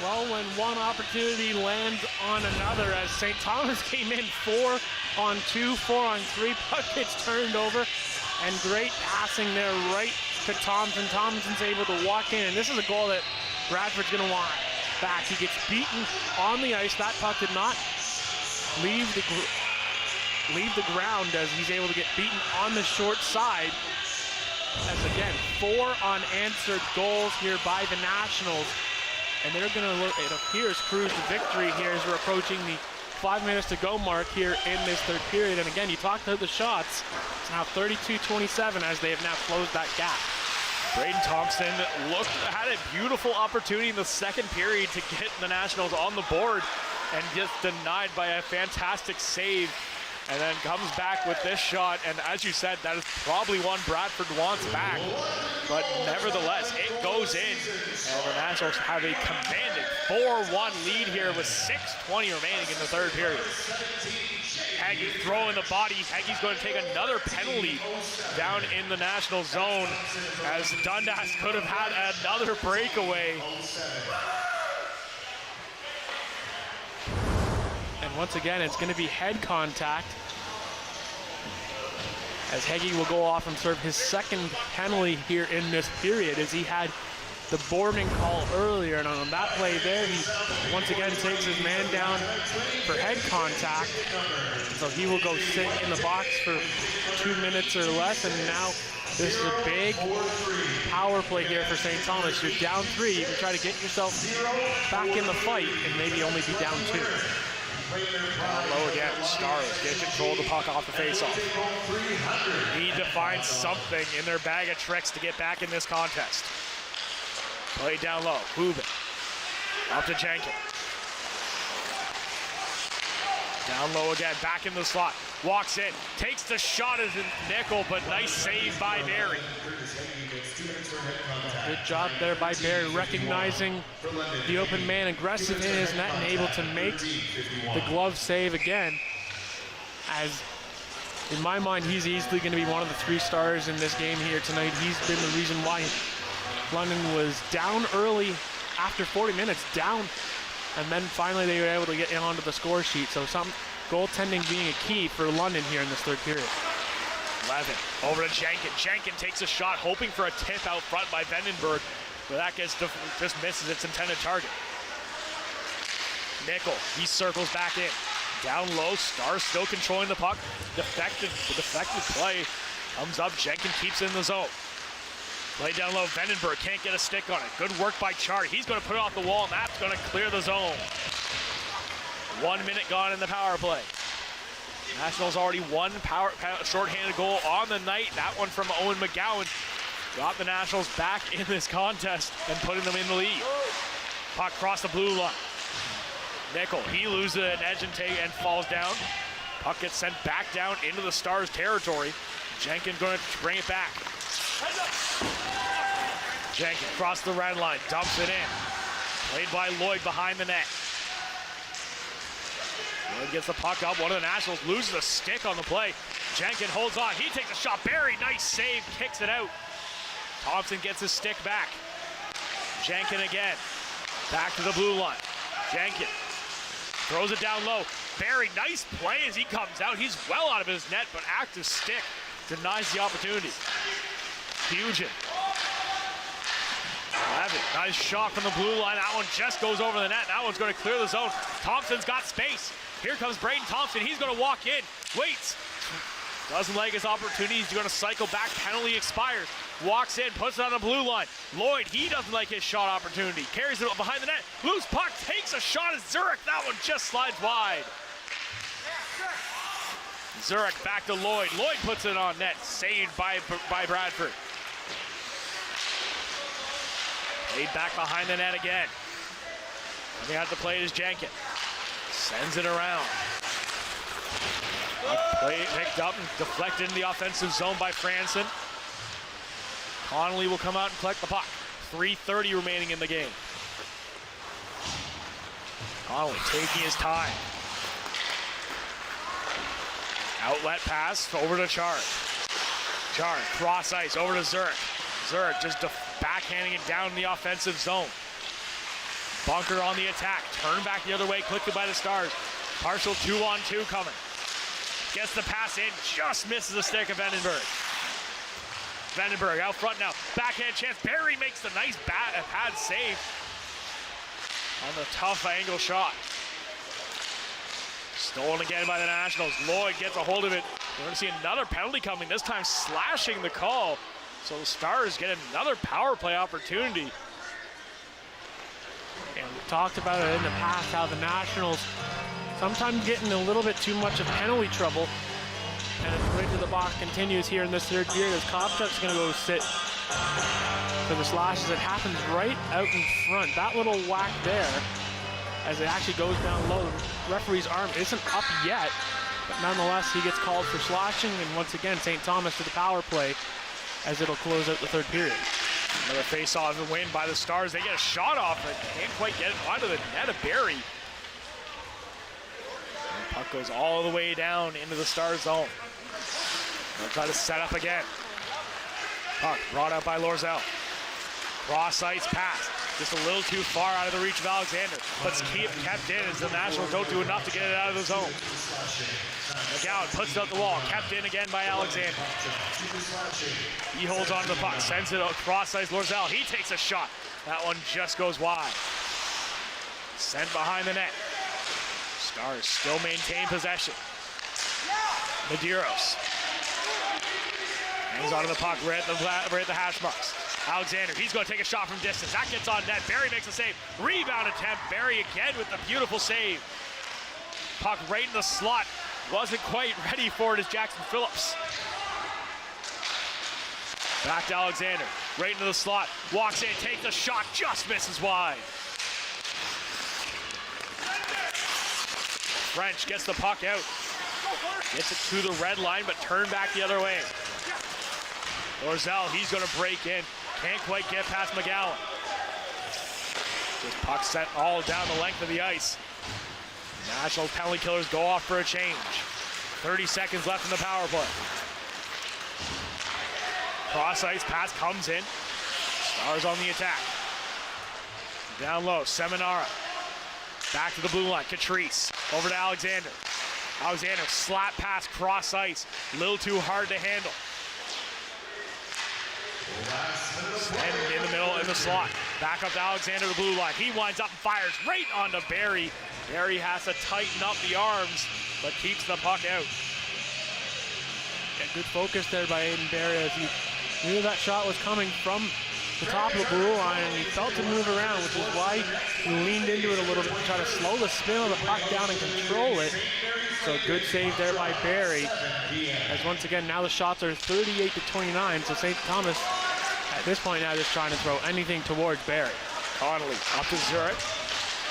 Well, when one opportunity lands on another, as St. Thomas came in 4-on-2, 4-on-3, puck gets turned over, and great passing there right to Thompson. Thompson's able to walk in, and this is a goal that Bradford's going to want back. He gets beaten on the ice. That puck did not leave the ground as he's able to get beaten on the short side. As again, 4 unanswered goals here by the Nationals. And they're going to, it appears, cruise to victory here as we're approaching the 5 minutes to go mark here in this third period. And again, you talked about the shots. It's now 32-27 as they have now closed that gap. Braden Thompson had a beautiful opportunity in the second period to get the Nationals on the board and just denied by a fantastic save. And then comes back with this shot, and as you said, that is probably one Bradford wants back. But nevertheless, it goes in, and the Nationals have a commanding 4-1 lead here with 6:20 remaining in the third period. Hagee throwing the body. Hagee's going to take another penalty down in the National zone, as Dundas could have had another breakaway. And once again, it's going to be head contact, as Hagee will go off and serve his second penalty here in this period, as he had the boarding call earlier. And on that play there, he once again takes his man down for head contact. So he will go sit in the box for 2 minutes or less. And now this is a big power play here for St. Thomas. You're down 3. You can try to get yourself back in the fight and maybe only be down 2. Low again, Stars get control of the puck off the faceoff. Need to find something in their bag of tricks to get back in this contest. Play down low, Hubin. Up to Jenkins. Down low again, back in the slot. Walks in, takes the shot as a nickel, but nice save by Barry. Good job there by Barry, recognizing the open man, aggressive in his net, and able to make the glove save again. As, in my mind, he's easily going to be one of the 3 stars in this game here tonight. He's been the reason why London was down early after 40 minutes, down, and then finally they were able to get in onto the score sheet. So some goaltending being a key for London here in this third period. Levin over to Jenkins. Jenkins takes a shot, hoping for a tip out front by Vandenberg, but that gets just misses its intended target. Nickel, he circles back in. Down low, Stars still controlling the puck. Defective play comes up. Jenkins keeps it in the zone. Play down low, Vandenberg can't get a stick on it. Good work by Chart. He's going to put it off the wall, and that's going to clear the zone. 1 minute gone in the power play. Nationals already one shorthanded goal on the night. That one from Owen McGowan got the Nationals back in this contest and putting them in the lead. Puck across the blue line. Nickel, he loses an edge and falls down. Puck gets sent back down into the Stars territory. Jenkins going to bring it back. Jenkins across the red line, dumps it in. Played by Lloyd behind the net. Lloyd gets the puck up. One of the Nationals loses a stick on the play. Jenkins holds on. He takes a shot. Barry, nice save, kicks it out. Thompson gets his stick back. Jenkins again. Back to the blue line. Jenkins throws it down low. Barry, nice play as he comes out. He's well out of his net, but active stick denies the opportunity. Fugit. Levin, nice shot from the blue line. That one just goes over the net. That one's going to clear the zone. Thompson's got space. Here comes Braden Thompson. He's going to walk in. Waits. Doesn't like his opportunity. He's going to cycle back. Penalty expires. Walks in, puts it on the blue line. Lloyd, he doesn't like his shot opportunity. Carries it behind the net. Loose puck, takes a shot at Zurich. That one just slides wide. Zurich back to Lloyd. Lloyd puts it on net. Saved by Bradford. Laid back behind the net again. Coming out to play is Jenkins. Sends it around. Play picked up and deflected in the offensive zone by Franson. Connolly will come out and collect the puck. 3:30 remaining in the game. Connolly taking his time. Outlet pass over to Chard. Chard, cross ice, over to Zurich. Zurich just backhanding it down in the offensive zone. Bunker on the attack. Turn back the other way quickly by the Stars. Partial 2-on-2 coming. Gets the pass in, just misses the stick of Vandenberg. Vandenberg out front now. Backhand chance. Barry makes the nice pad save on the tough angle shot. Stolen again by the Nationals. Lloyd gets a hold of it. We're going to see another penalty coming, this time slashing the call. So the Stars get another power play opportunity. And we talked about it in the past, how the Nationals sometimes getting a little bit too much of penalty trouble. And as the race to the box continues here in this third period, as Kopchuk's going to go sit for the slashes. It happens right out in front. That little whack there, as it actually goes down low. The referee's arm isn't up yet, but nonetheless, he gets called for slashing. And once again, St. Thomas to the power play, as it'll close out the third period. Another face-off and win by the Stars. They get a shot off, but can't quite get it onto the net of Barry. And the puck goes all the way down into the Stars zone. They'll try to set up again. Puck brought out by Lorzell. Cross ice pass. Just a little too far out of the reach of Alexander. But kept in as the Nationals don't do enough to get it out of the zone. McGowan puts it up the wall. Kept in again by Alexander. He holds on to the puck. Sends it across ice. Lorzell. He takes a shot. That one just goes wide. Sent behind the net. Stars still maintain possession. Medeiros. Hangs onto the puck right at the hash marks. Alexander, he's going to take a shot from distance. That gets on net. Barry makes a save. Rebound attempt. Barry again with the beautiful save. Puck right in the slot. Wasn't quite ready for it as Jackson Phillips. Back to Alexander. Right into the slot. Walks in, takes a shot, just misses wide. French gets the puck out. Gets it to the red line, but turned back the other way. Lorzell, he's going to break in. Can't quite get past McGowan. Just puck set all down the length of the ice. National penalty killers go off for a change. 30 seconds left in the power play. Cross ice pass comes in. Stars on the attack. Down low, Seminara. Back to the blue line, Catrice. Over to Alexander. Alexander, slap pass, cross ice. A little too hard to handle. And in the middle, in the slot. Back up to Alexander, the blue line. He winds up and fires right onto Barry. Barry has to tighten up the arms, but keeps the puck out. Yeah, good focus there by Aiden Barry, as he knew that shot was coming from the top of the blue line, and he felt it move around, which is why he leaned into it a little bit to try to slow the spin of the puck down and control it. So good save there by Barry. As once again, now the shots are 38-29, so St. Thomas at this point now just trying to throw anything towards Barry. Connolly up to Zurich.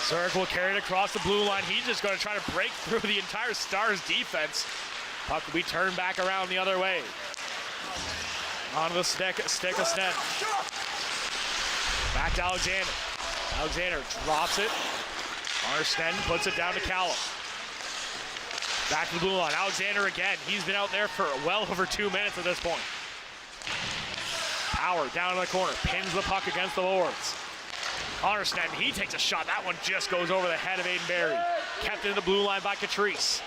Zurich will carry it across the blue line. He's just going to try to break through the entire Stars defense. Puck will be turned back around the other way. Onto the stick of Sneddon. Back to Alexander. Alexander drops it. Sneddon puts it down to Callum. Back to the blue line. Alexander again. He's been out there for well over 2 minutes at this point. Power down in the corner. Pins the puck against the boards. Sneddon, he takes a shot. That one just goes over the head of Aiden Barry. Kept in the blue line by Catrice.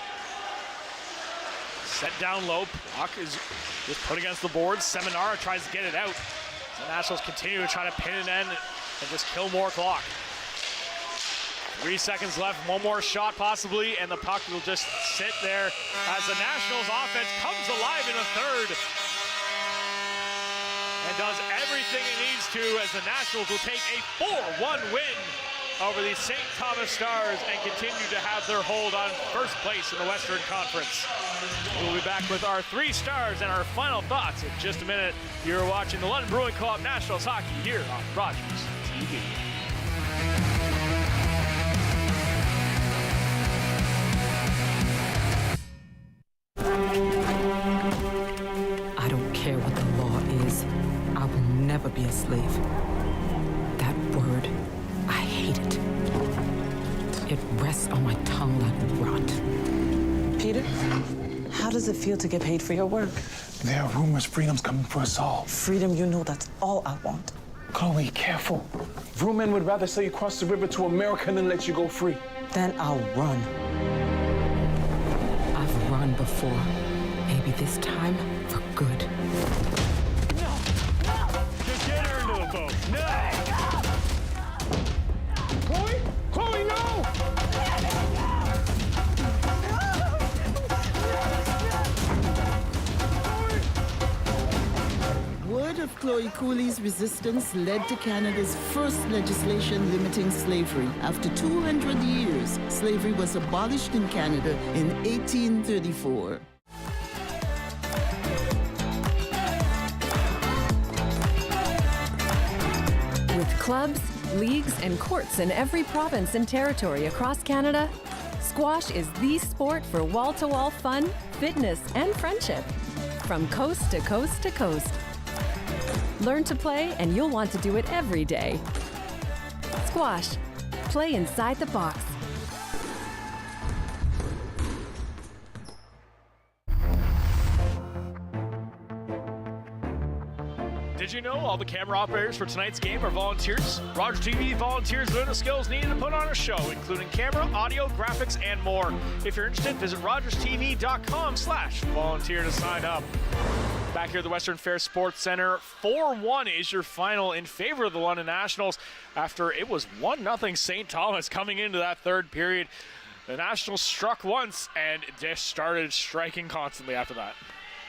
Set down low. Puck is just put against the boards. Seminara tries to get it out. The Nationals continue to try to pin it in and just kill more clock. 3 seconds left, one more shot possibly, and the puck will just sit there as the Nationals offense comes alive in the third and does everything it needs to, as the Nationals will take a 4-1 win over the St. Thomas Stars and continue to have their hold on first place in the Western Conference. We'll be back with our 3 stars and our final thoughts in just a minute. You're watching the London Brewing Co-op Nationals hockey here on Rogers TV. care what the law is. I will never be a slave. That word, I hate it. It rests on my tongue like rot. Peter, how does it feel to get paid for your work? There are rumors freedom's coming for us all. Freedom, you know that's all I want. Chloe, careful. Real men would rather sell you across the river to America than let you go free. Then I'll run. I've run before. Maybe this time for good. Just get her into the boat. No! Chloe! Chloe, no! Word of Chloe Cooley's resistance led to Canada's first legislation limiting slavery. After 200 years, slavery was abolished in Canada in 1834. With clubs, leagues, and courts in every province and territory across Canada, squash is the sport for wall-to-wall fun, fitness, and friendship. From coast to coast to coast. Learn to play, and you'll want to do it every day. Squash. Play inside the box. Did you know all the camera operators for tonight's game are volunteers? Rogers TV volunteers learn the skills needed to put on a show, including camera, audio, graphics, and more. If you're interested, visit rogerstv.com/volunteer to sign up. Back here at the Western Fair Sports Center, 4-1 is your final in favor of the London Nationals after it was 1-0 St. Thomas coming into that third period. The Nationals struck once and just started striking constantly after that.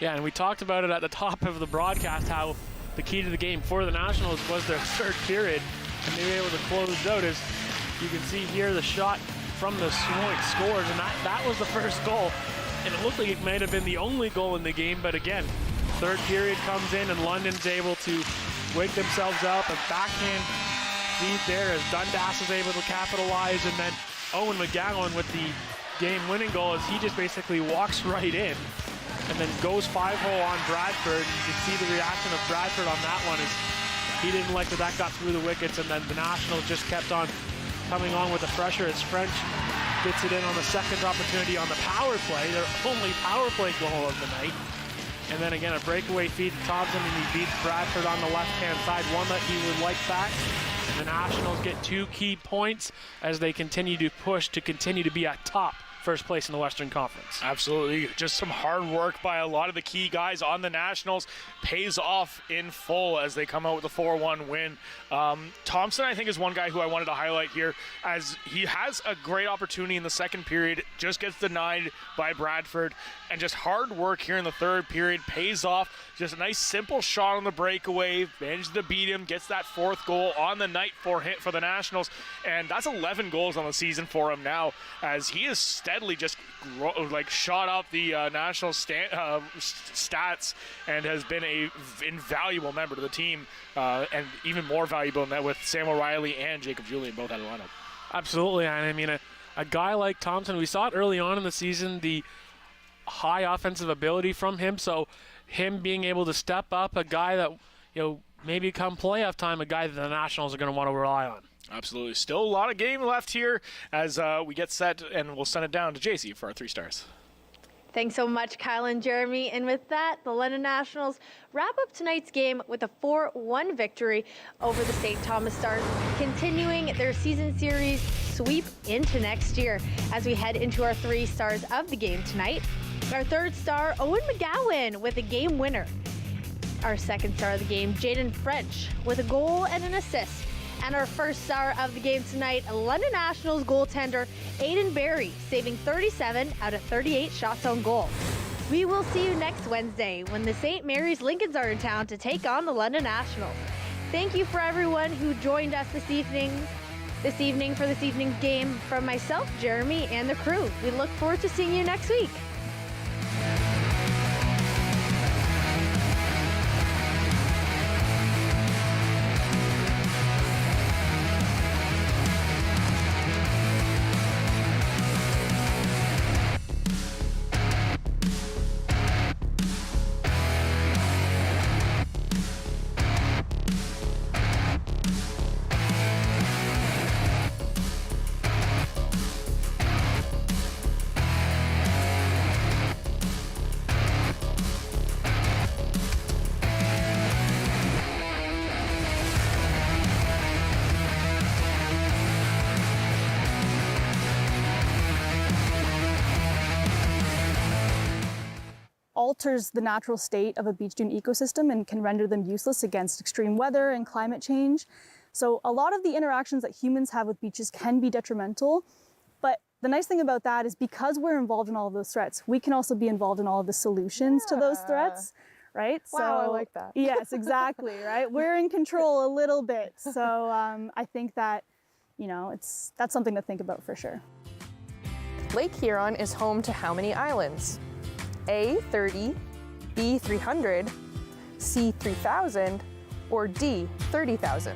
Yeah, and we talked about it at the top of the broadcast, how the key to the game for the Nationals was their third period, and they were able to close it out. As you can see here, the shot from the point scores, and that was the first goal. And it looked like it might have been the only goal in the game, but again, third period comes in and London's able to wake themselves up. A backhand feed there as Dundas is able to capitalize, and then Owen McGowan with the game-winning goal as he just basically walks right in and then goes 5-hole on Bradford. You can see the reaction of Bradford on that one as he didn't like that got through the wickets, and then the Nationals just kept on coming on with the pressure as French gets it in on the second opportunity on the power play, their only power play goal of the night. And then again, a breakaway feed to Thompson, and he beats Bradford on the left-hand side, one that he would like back. And the Nationals get 2 key points as they continue to push to continue to be at top first place in the Western Conference. Absolutely. Just some hard work by a lot of the key guys on the Nationals pays off in full as they come out with a 4-1 win. Thompson, I think, is one guy who I wanted to highlight here as he has a great opportunity in the second period, just gets denied by Bradford, and just hard work here in the third period pays off. Just a nice simple shot on the breakaway, manages to beat him, gets that fourth goal on the night for the Nationals, and that's 11 goals on the season for him now as he is steadily just shot up the National stats and has been a invaluable member to the team, and even more valuable than that with Sam O'Reilly and Jacob Julian both out of the lineup. Absolutely, and I mean a guy like Thompson, we saw it early on in the season, the high offensive ability from him, so him being able to step up, a guy that, maybe come playoff time, a guy that the Nationals are going to want to rely on. Absolutely. Still a lot of game left here as we get set, and we'll send it down to Jaci for our 3 stars. Thanks so much, Kyle and Jeremy. And with that, the London Nationals wrap up tonight's game with a 4-1 victory over the St. Thomas Stars, continuing their season series sweep into next year as we head into our 3 stars of the game tonight. Our third star, Owen McGowan with a game winner. Our second star of the game, Jaden French with a goal and an assist. And our first star of the game tonight, London Nationals goaltender Aiden Berry, saving 37 out of 38 shots on goal. We will see you next Wednesday when the St. Mary's Lincolns are in town to take on the London Nationals. Thank you for everyone who joined us this evening for this evening's game. From myself, Jeremy, and the crew, we look forward to seeing you next week. alters the natural state of a beach dune ecosystem and can render them useless against extreme weather and climate change. So a lot of the interactions that humans have with beaches can be detrimental, but the nice thing about that is because we're involved in all of those threats, we can also be involved in all of the solutions to those threats, right? Wow, I like that. Yes, exactly, right? We're in control a little bit. So I think that, that's something to think about for sure. Lake Huron is home to how many islands? A, 30, B, 300, C, 3,000, or D, 30,000?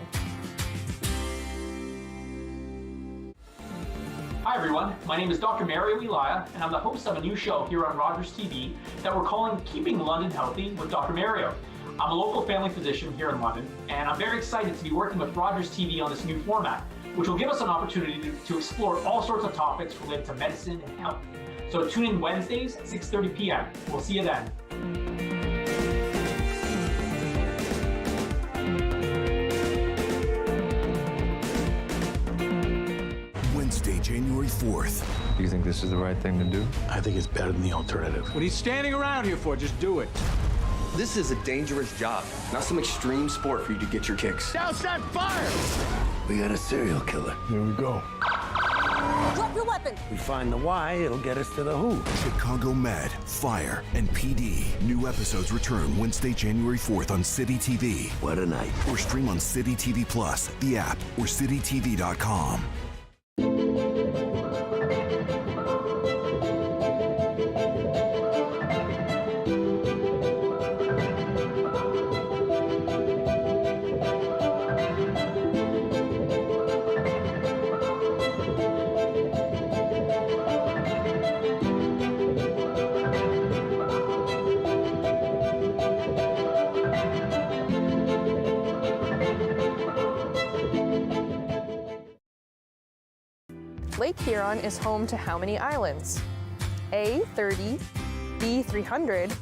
Hi everyone, my name is Dr. Mario Elia, and I'm the host of a new show here on Rogers TV that we're calling Keeping London Healthy with Dr. Mario. I'm a local family physician here in London, and I'm very excited to be working with Rogers TV on this new format, which will give us an opportunity to explore all sorts of topics related to medicine and health. So tune in Wednesdays at 6:30 p.m. We'll see you then. Wednesday, January 4th. Do you think this is the right thing to do? I think it's better than the alternative. What are you standing around here for? Just do it. This is a dangerous job, not some extreme sport for you to get your kicks. Douse that fire! We got a serial killer. Here we go. Drop your weapon! We find the why, it'll get us to the who. Chicago Med, Fire, and PD. New episodes return Wednesday, January 4th on City TV. What a night. Or stream on City TV Plus, the app, or citytv.com. Lake Huron is home to how many islands? A, 30, B, 300,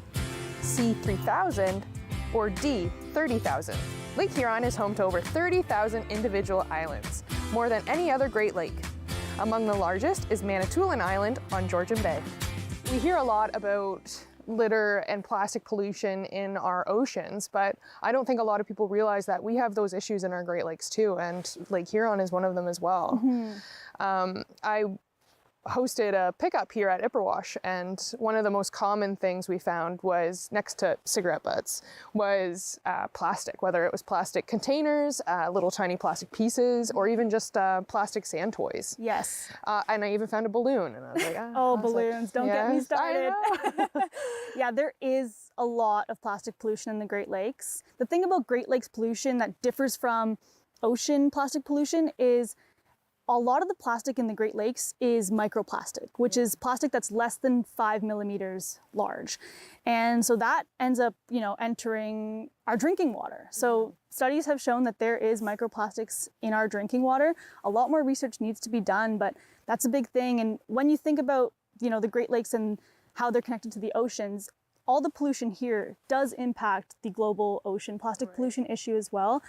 C, 3,000, or D, 30,000? Lake Huron is home to over 30,000 individual islands, more than any other Great Lake. Among the largest is Manitoulin Island on Georgian Bay. We hear a lot about litter and plastic pollution in our oceans, but I don't think a lot of people realize that we have those issues in our Great Lakes too, and Lake Huron is one of them as well. I hosted a pickup here at Ipperwash, and one of the most common things we found was, next to cigarette butts, was plastic, whether it was plastic containers, little tiny plastic pieces, or even just plastic sand toys. Yes. And I even found a balloon, and I was like, oh, balloons, don't get me started. Yeah, there is a lot of plastic pollution in the Great Lakes. The thing about Great Lakes pollution that differs from ocean plastic pollution is a lot of the plastic in the Great Lakes is microplastic, which is plastic that's less than 5 millimeters large. And so that ends up, entering our drinking water. So studies have shown that there is microplastics in our drinking water. A lot more research needs to be done, but that's a big thing. And when you think about, the Great Lakes and how they're connected to the oceans, all the pollution here does impact the global ocean plastic pollution issue as well.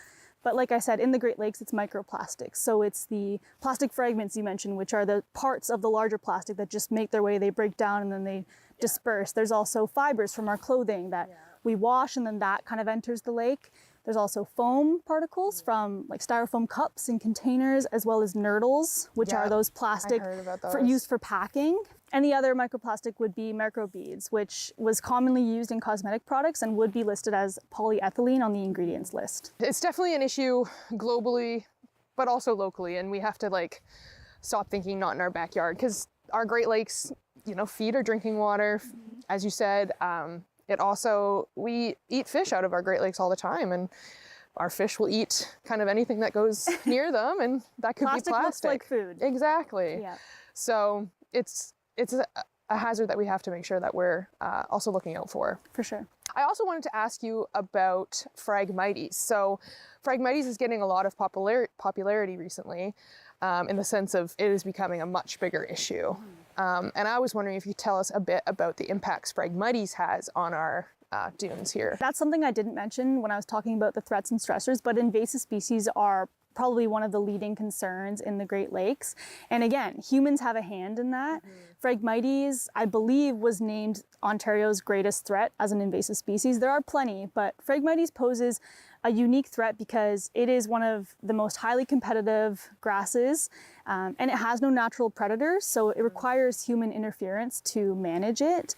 But like I said, in the Great Lakes, it's microplastics. So it's the plastic fragments you mentioned, which are the parts of the larger plastic that just make their way, they break down and then they disperse. There's also fibers from our clothing that we wash and then that kind of enters the lake. There's also foam particles from like styrofoam cups and containers, as well as nurdles, which are those plastic used for packing. And the other microplastic would be microbeads, which was commonly used in cosmetic products and would be listed as polyethylene on the ingredients list. It's definitely an issue globally, but also locally, and we have to stop thinking not in our backyard, because our Great Lakes, feed our drinking water, as you said. It also, we eat fish out of our Great Lakes all the time, and our fish will eat kind of anything that goes near them, and that could be plastic. Looks like food. Exactly. Yeah. So it's a hazard that we have to make sure that we're also looking out for. For sure. I also wanted to ask you about Phragmites. So Phragmites is getting a lot of popularity recently, in the sense of it is becoming a much bigger issue. And I was wondering if you could tell us a bit about the impacts Phragmites has on our dunes here. That's something I didn't mention when I was talking about the threats and stressors, but invasive species are probably one of the leading concerns in the Great Lakes. And again, humans have a hand in that. Phragmites, I believe, was named Ontario's greatest threat as an invasive species. There are plenty, but Phragmites poses a unique threat because it is one of the most highly competitive grasses, and it has no natural predators, so it requires human interference to manage it.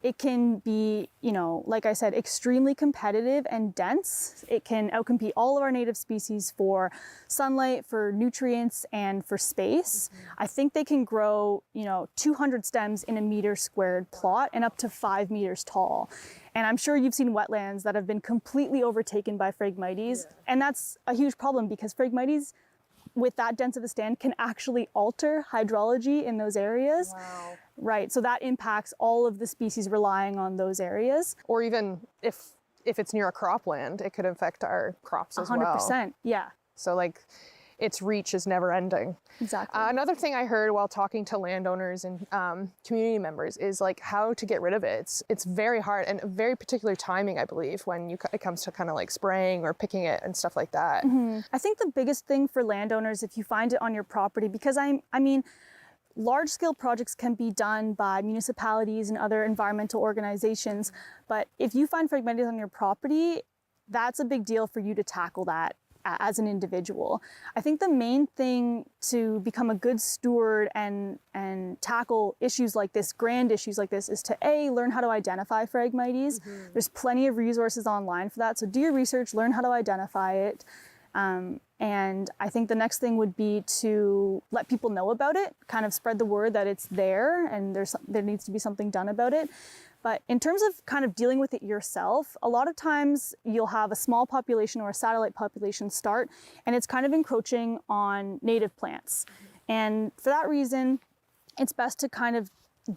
It can be, you know, like I said, extremely competitive and dense. It can outcompete all of our native species for sunlight, for nutrients, and for space. I think they can grow, you know, 200 stems in a meter squared plot and up to 5 meters tall. And I'm sure you've seen wetlands that have been completely overtaken by Phragmites. And that's a huge problem because Phragmites, with that dense of a stand, can actually alter hydrology in those areas. Wow. Right, so that impacts all of the species relying on those areas. Or even if it's near a cropland, it could affect our crops as well. 100%, yeah. So like, its reach is never ending. Exactly. Another thing I heard while talking to landowners and community members is like how to get rid of it. It's very hard and a very particular timing, I believe, when it comes to kind of like spraying or picking it and stuff like that. I think the biggest thing for landowners, if you find it on your property, because I mean, large-scale projects can be done by municipalities and other environmental organizations, but if you find Phragmites on your property, that's a big deal for you to tackle that as an individual. I think the main thing to become a good steward and tackle issues like this, grand issues like this, is to learn how to identify Phragmites. There's plenty of resources online for that, so do your research, learn how to identify it. And I think the next thing would be to let people know about it, kind of spread the word that it's there and there needs to be something done about it. But in terms of kind of dealing with it yourself, a lot of times you'll have a small population or a satellite population start, and it's kind of encroaching on native plants. And for that reason, it's best to kind of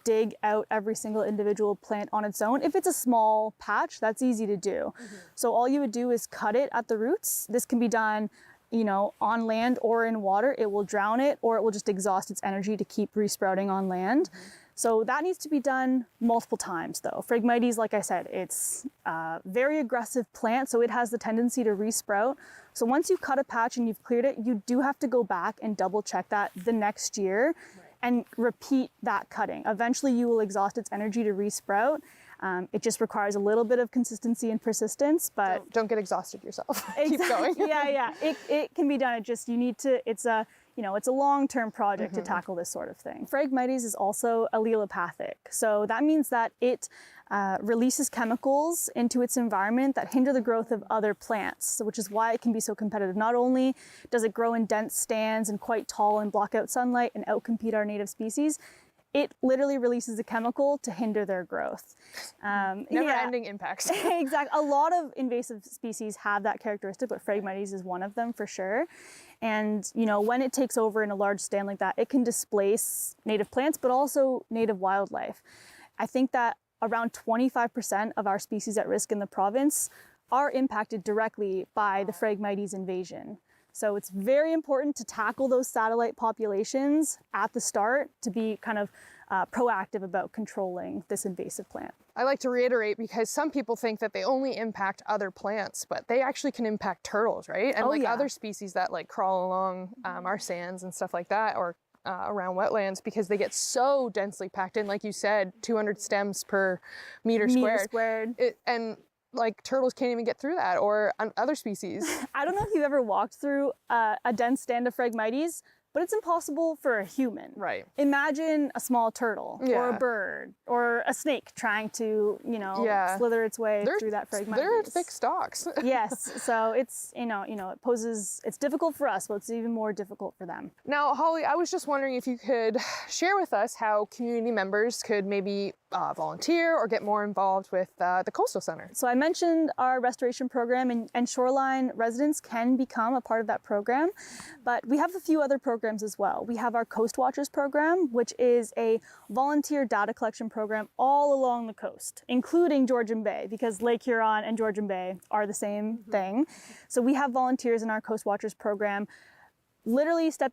dig out every single individual plant on its own. If it's a small patch, that's easy to do. So all you would do is cut it at the roots. This can be done, you know, on land or in water. It will drown it, or it will just exhaust its energy to keep resprouting on land. So that needs to be done multiple times though. Phragmites, like I said, it's a very aggressive plant, so it has the tendency to resprout. So once you cut a patch and you've cleared it, you do have to go back and double check that the next year and repeat that cutting. Eventually you will exhaust its energy to resprout. It just requires a little bit of consistency and persistence, but don't get exhausted yourself. Keep going. Yeah. It can be done. It just, you need to, it's a long-term project to tackle this sort of thing. Phragmites is also allelopathic. So that means that it releases chemicals into its environment that hinder the growth of other plants, which is why it can be so competitive. Not only does it grow in dense stands and quite tall and block out sunlight and outcompete our native species, it literally releases a chemical to hinder their growth. Never-ending impacts. Exactly. A lot of invasive species have that characteristic, but Phragmites is one of them for sure. And you know, when it takes over in a large stand like that, it can displace native plants, but also native wildlife. I think that around 25% of our species at risk in the province are impacted directly by the Phragmites invasion. So it's very important to tackle those satellite populations at the start to be kind of proactive about controlling this invasive plant. I like to reiterate because some people think that they only impact other plants, but they actually can impact turtles, right? And other species that like crawl along our sands and stuff like that, or around wetlands, because they get so densely packed in, like you said, 200 stems per meter squared. And like turtles can't even get through that, or other species. I don't know if you've ever walked through a dense stand of Phragmites, but it's impossible for a human. Right. Imagine a small turtle or a bird or a snake trying to, you know, slither its way through that Phragmites. They're thick stalks. Yes, so it's, it's difficult for us, but it's even more difficult for them. Now, Holly, I was just wondering if you could share with us how community members could maybe volunteer or get more involved with the Coastal Center. So I mentioned our restoration program, and shoreline residents can become a part of that program, but we have a few other programs as well. We have our Coast Watchers program, which is a volunteer data collection program all along the coast, including Georgian Bay, because Lake Huron and Georgian Bay are the same thing. So we have volunteers in our Coast Watchers program literally stepping